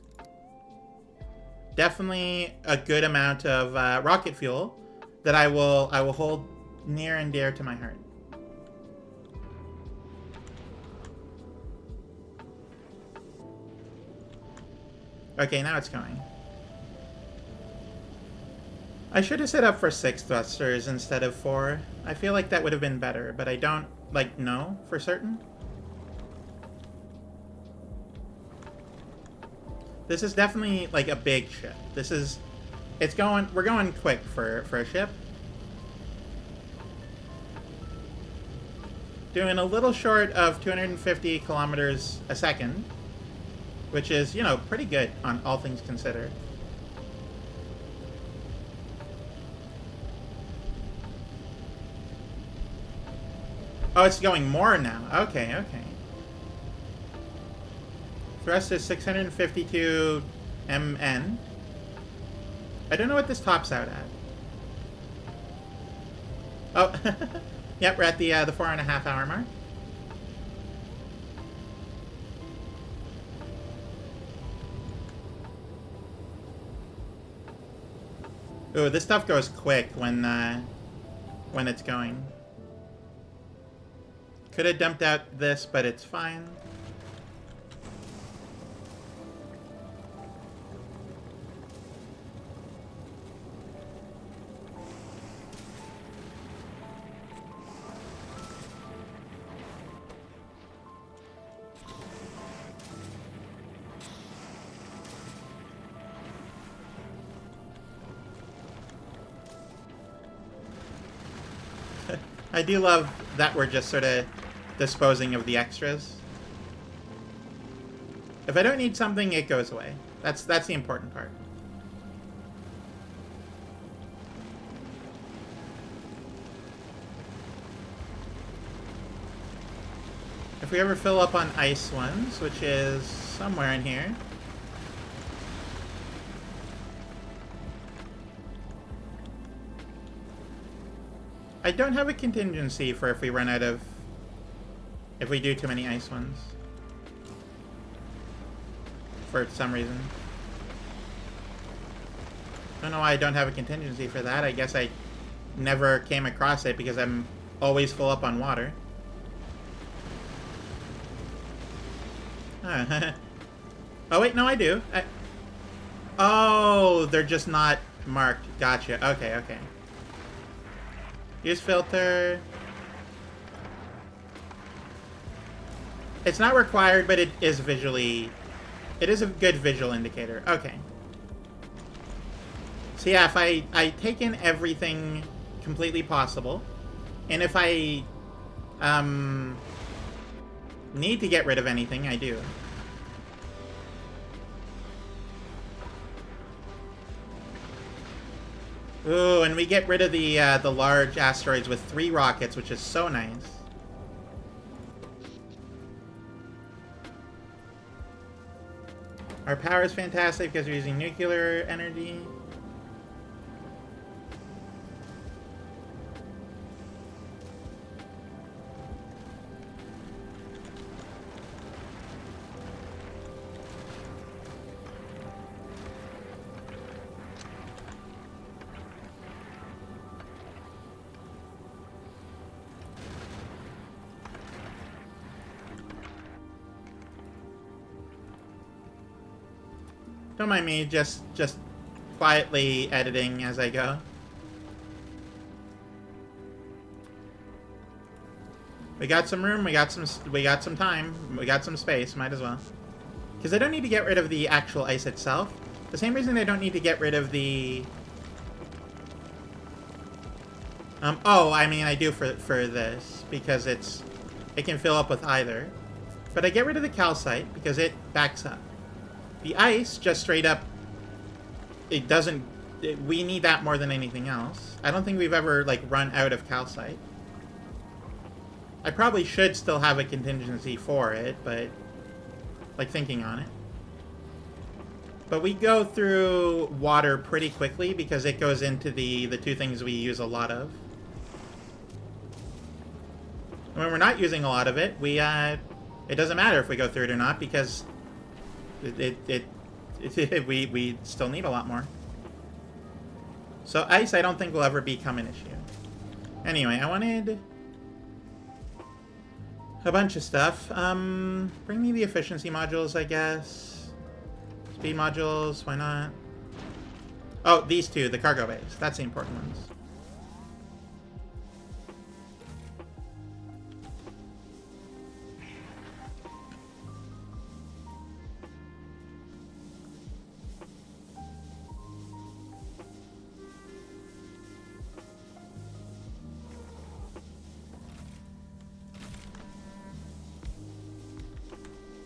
A: Definitely a good amount of rocket fuel that I will hold near and dear to my heart. Okay, now it's going. I should have set up for 6 thrusters instead of 4. I feel like that would have been better, but I don't, like, know for certain. This is definitely, like, a big ship. This is... we're going quick for a ship. Doing a little short of 250 kilometers a second. Which is, you know, pretty good on all things considered. Oh, it's going more now. Okay, okay. Thrust is 652 MN. I don't know what this tops out at. Oh, yep, we're at the 4.5 hour mark. Ooh, this stuff goes quick when it's going. Could have dumped out this, but it's fine. I do love that we're just sort of disposing of the extras. If I don't need something, it goes away. That's the important part. If we ever fill up on ice ones, which is somewhere in here. I don't have a contingency for if we run out of... if we do too many ice ones. For some reason. I don't know why I don't have a contingency for that. I guess I never came across it because I'm always full up on water. Oh, wait, no, I do. Oh, they're just not marked. Gotcha. Okay, okay. Use filter. It's not required, but it is visually... it is a good visual indicator. Okay. So yeah, if I take in everything completely possible, and if I need to get rid of anything, I do. Ooh, and we get rid of the large asteroids with 3 rockets, which is so nice. Our power is fantastic because we're using nuclear energy. Don't mind me, just quietly editing as I go. We got some room, we got some time, we got some space, might as well. Because I don't need to get rid of the actual ice itself. The same reason I don't need to get rid of the... oh, I mean, I do for this, because it can fill up with either. But I get rid of the calcite, because it backs up. The ice, just straight up, it doesn't... we need that more than anything else. I don't think we've ever, like, run out of calcite. I probably should still have a contingency for it, but... like, thinking on it. But we go through water pretty quickly because it goes into the 2 things we use a lot of. When we're not using a lot of it, we, it doesn't matter if we go through it or not because... we still need a lot more. So ice I don't think will ever become an issue. Anyway, I wanted a bunch of stuff. Bring me the efficiency modules, I guess. Speed modules, why not? Oh, these 2, the cargo bays. That's the important ones.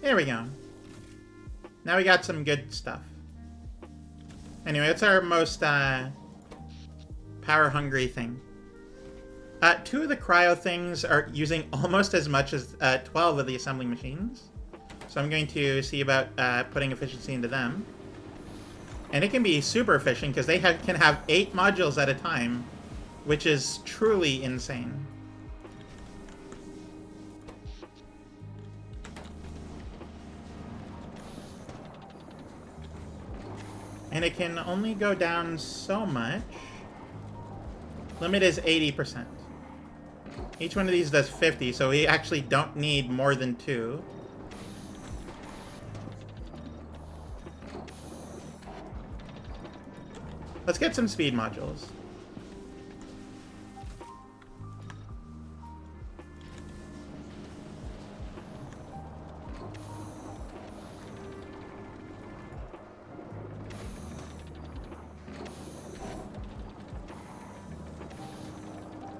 A: There we go. Now we got some good stuff. Anyway, it's our most power-hungry thing. 2 of the cryo things are using almost as much as 12 of the assembling machines. So I'm going to see about putting efficiency into them. And it can be super efficient because they can have 8 modules at a time, which is truly insane. And it can only go down so much. Limit is 80%. Each one of these does 50, so we actually don't need more than 2. Let's get some speed modules.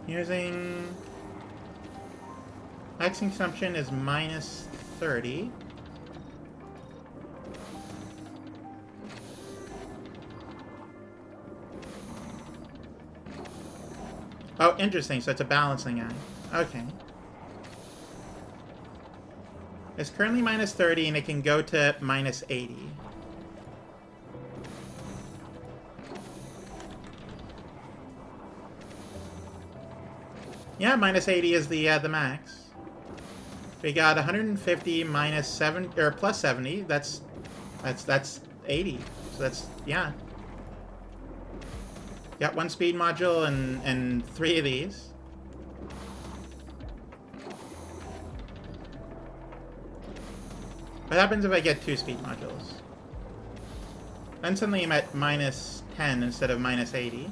A: Using... max consumption is minus 30. Oh, interesting. So it's a balancing act. Okay. It's currently minus 30, and it can go to minus 80. Yeah, minus 80 is the max. We got 150 minus 7 or plus 70. That's 80. So that's, yeah. Got one speed module and 3 of these. What happens if I get 2 speed modules? Then suddenly I'm at minus 10 instead of minus 80.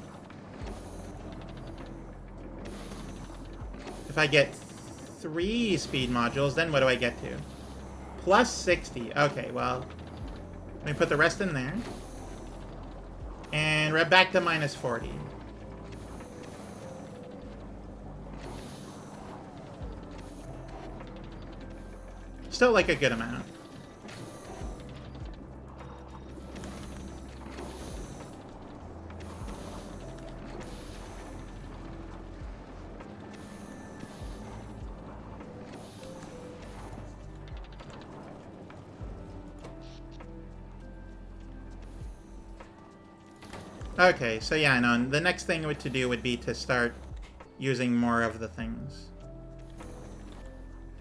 A: If I get 3 speed modules, then what do I get to? Plus 60. Okay, well, let me put the rest in there. And we're back to minus 40. Still like a good amount. Okay, so yeah, no, the next thing to do would be to start using more of the things.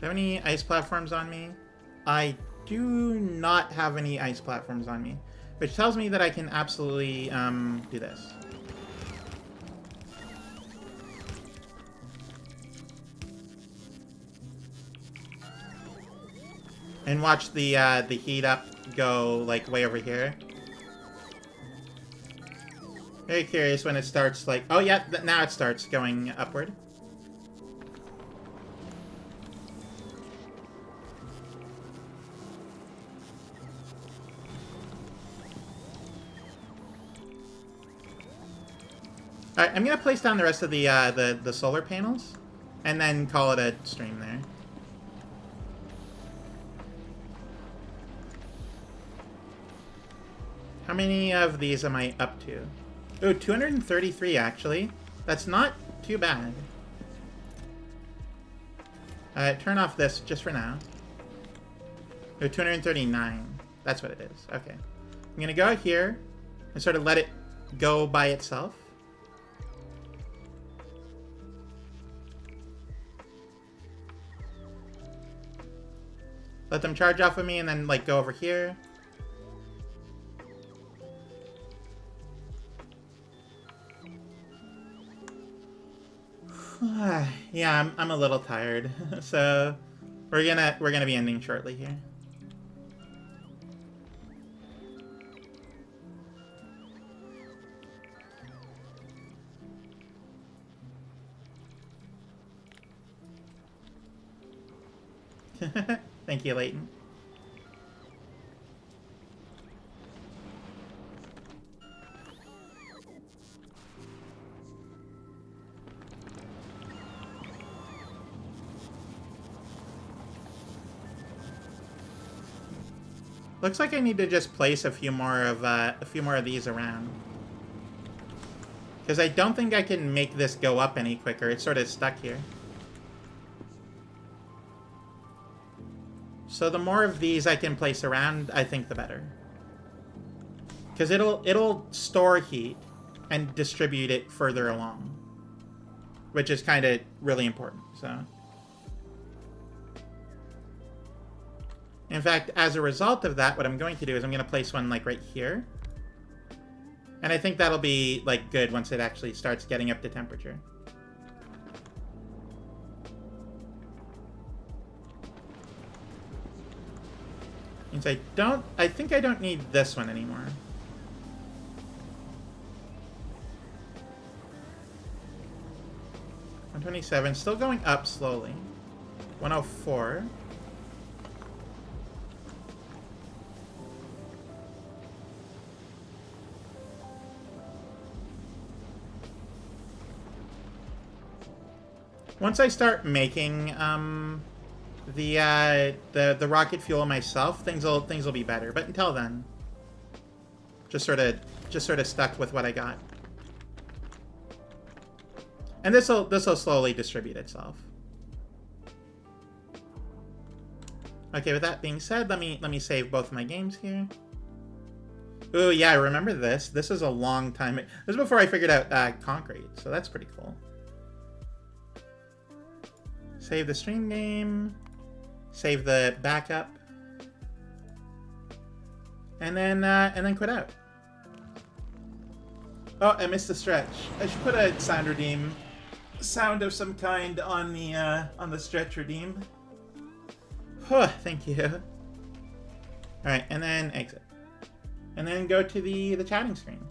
A: Do I have any ice platforms on me? I do not have any ice platforms on me, which tells me that I can absolutely do this. And watch the heat up go like way over here. Very curious when it starts, like... Oh, yeah, now it starts going upward. Alright, I'm gonna place down the rest of the solar panels, and then call it a stream there. How many of these am I up to? Ooh, 233, actually. That's not too bad. Turn off this just for now. Ooh, 239. That's what it is. Okay. I'm gonna go here and sort of let it go by itself. Let them charge off of me and then, like, go over here. Yeah, I'm a little tired, so we're gonna be ending shortly here. Thank you, Leighton. Looks like I need to just place a few more of these around, because I don't think I can make this go up any quicker. It's sort of stuck here. So the more of these I can place around, I think the better, because it'll store heat and distribute it further along, which is kind of really important. So. In fact, as a result of that, what I'm going to do is I'm going to place one, like, right here. And I think that'll be, like, good once it actually starts getting up to temperature. Means I think I don't need this one anymore. $127, still going up slowly. 104. Once I start making the rocket fuel myself, things will be better. But until then, just sort of stuck with what I got. And this'll slowly distribute itself. Okay, with that being said, let me save both of my games here. Ooh, yeah, I remember this. This is a long time. This is before I figured out Concrete, so that's pretty cool. Save the stream game. Save the backup. And then quit out. Oh, I missed the stretch. I should put a sound redeem sound of some kind on the stretch redeem. Oh, thank you. All right, and then exit. And then go to the chatting screen.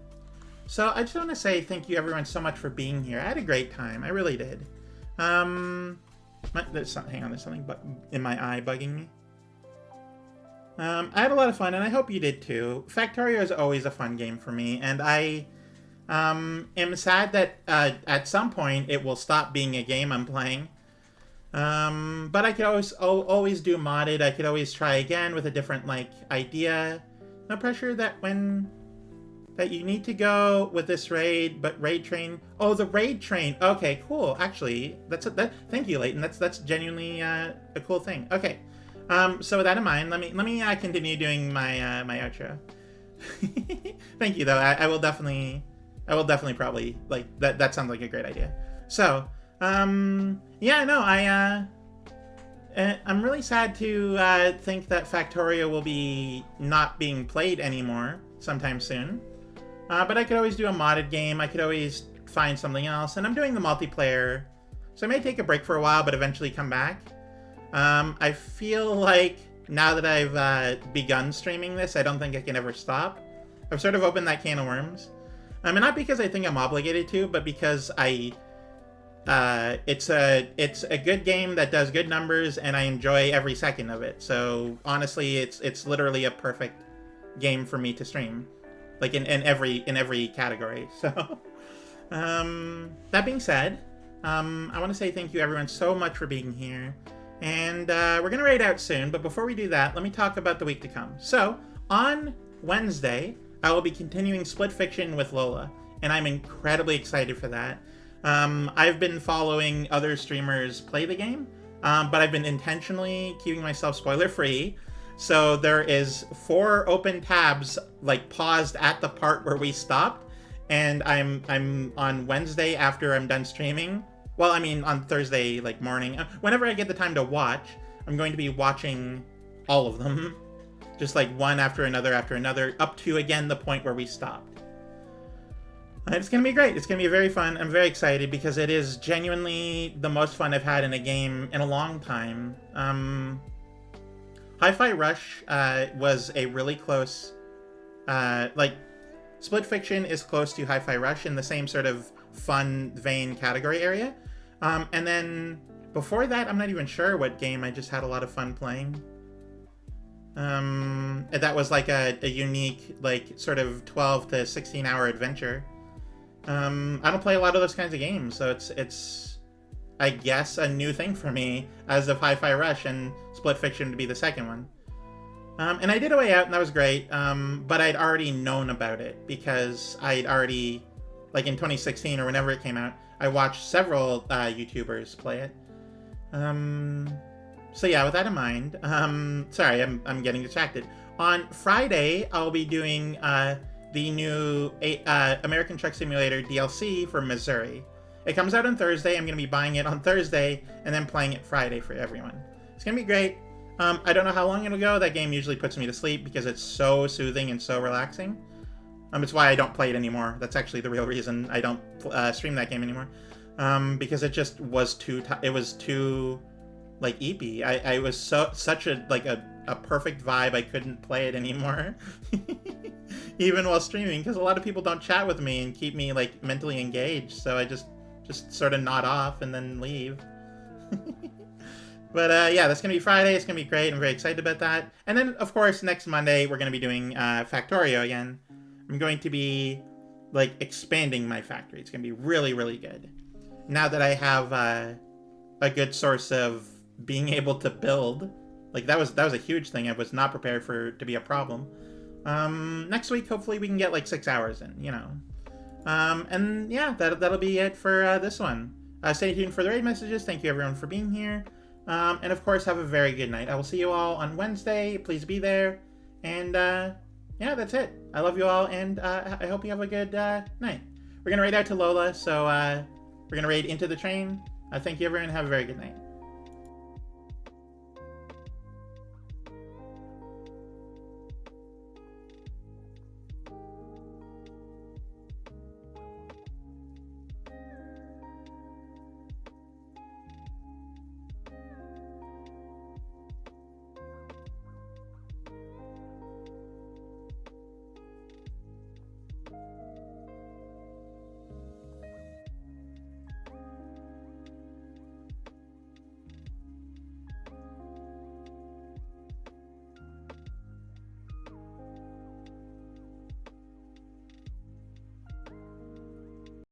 A: So I just want to say thank you everyone so much for being here. I had a great time. I really did. Hang on, there's something in my eye bugging me. I had a lot of fun, and I hope you did too. Factorio is always a fun game for me, and I am sad that at some point it will stop being a game I'm playing. But I could always do modded. I could always try again with a different idea. No pressure that you need to go with this raid, but raid train. Oh, the raid train. Okay, cool. Actually, thank you, Leighton. That's genuinely a cool thing. Okay. So with that in mind, let me continue doing my my outro. Thank you, though. I will definitely probably that. That sounds like a great idea. So, yeah, no, I'm really sad to think that Factorio will be not being played anymore sometime soon. But I could always do a modded game. I could always find something else. And I'm doing the multiplayer, so I may take a break for a while, but eventually come back. I feel like now that I've begun streaming this, I don't think I can ever stop. I've sort of opened that can of worms. And not because I think I'm obligated to, but because it's a good game that does good numbers, and I enjoy every second of it. So honestly, it's literally a perfect game for me to stream, in every category. So that being said, I want to say thank you everyone so much for being here, and we're gonna raid out soon. But before we do that, let me talk about the week to come. So on Wednesday, I will be continuing Split Fiction with Lola, and I'm incredibly excited for that. I've been following other streamers play the game, but I've been intentionally keeping myself spoiler free. So there is 4 open tabs paused at the part where we stopped, and I'm on Wednesday after I'm done streaming. Well, I mean on Thursday morning. Whenever I get the time to watch, I'm going to be watching all of them, just one after another, up to again the point where we stopped. It's going to be great. It's going to be very fun. I'm very excited because it is genuinely the most fun I've had in a game in a long time. Hi-Fi Rush was a really close... Split Fiction is close to Hi-Fi Rush in the same sort of fun vein category area. And then before that, I'm not even sure what game I just had a lot of fun playing. That was a unique sort of 12 to 16 hour adventure. I don't play a lot of those kinds of games, so it's I guess a new thing for me as of Hi-Fi Rush and Split Fiction to be the second one. And I did A Way Out, and that was great, but I'd already known about it because I'd already, in 2016 or whenever it came out, I watched several YouTubers play it. So yeah, with that in mind, sorry, I'm getting distracted. On Friday, I'll be doing the new American Truck Simulator DLC for Missouri. It comes out on Thursday. I'm going to be buying it on Thursday and then playing it Friday for everyone. It's going to be great. I don't know how long it'll go. That game usually puts me to sleep because it's so soothing and so relaxing. It's why I don't play it anymore. That's actually the real reason I don't stream that game anymore. Because it just was too eepy. I was such a perfect vibe. I couldn't play it anymore. Even while streaming, because a lot of people don't chat with me and keep me mentally engaged, so I just sort of nod off and then leave. But yeah, that's gonna be Friday. It's gonna be great. I'm very excited about that. And then of course next Monday we're gonna be doing Factorio again. I'm going to be expanding my factory. It's gonna be really, really good. Now that I have a good source of being able to build, that was a huge thing. I was not prepared for it to be a problem. Next week, hopefully we can get 6 hours in, and yeah, that'll be it for this one. Stay tuned for the raid messages. Thank you everyone for being here. And of course, have a very good night. I will see you all on Wednesday. Please be there. And yeah, that's it. I love you all, and I hope you have a good night. We're going to raid out to Lola, so we're going to raid into the train. Thank you, everyone. Have a very good night.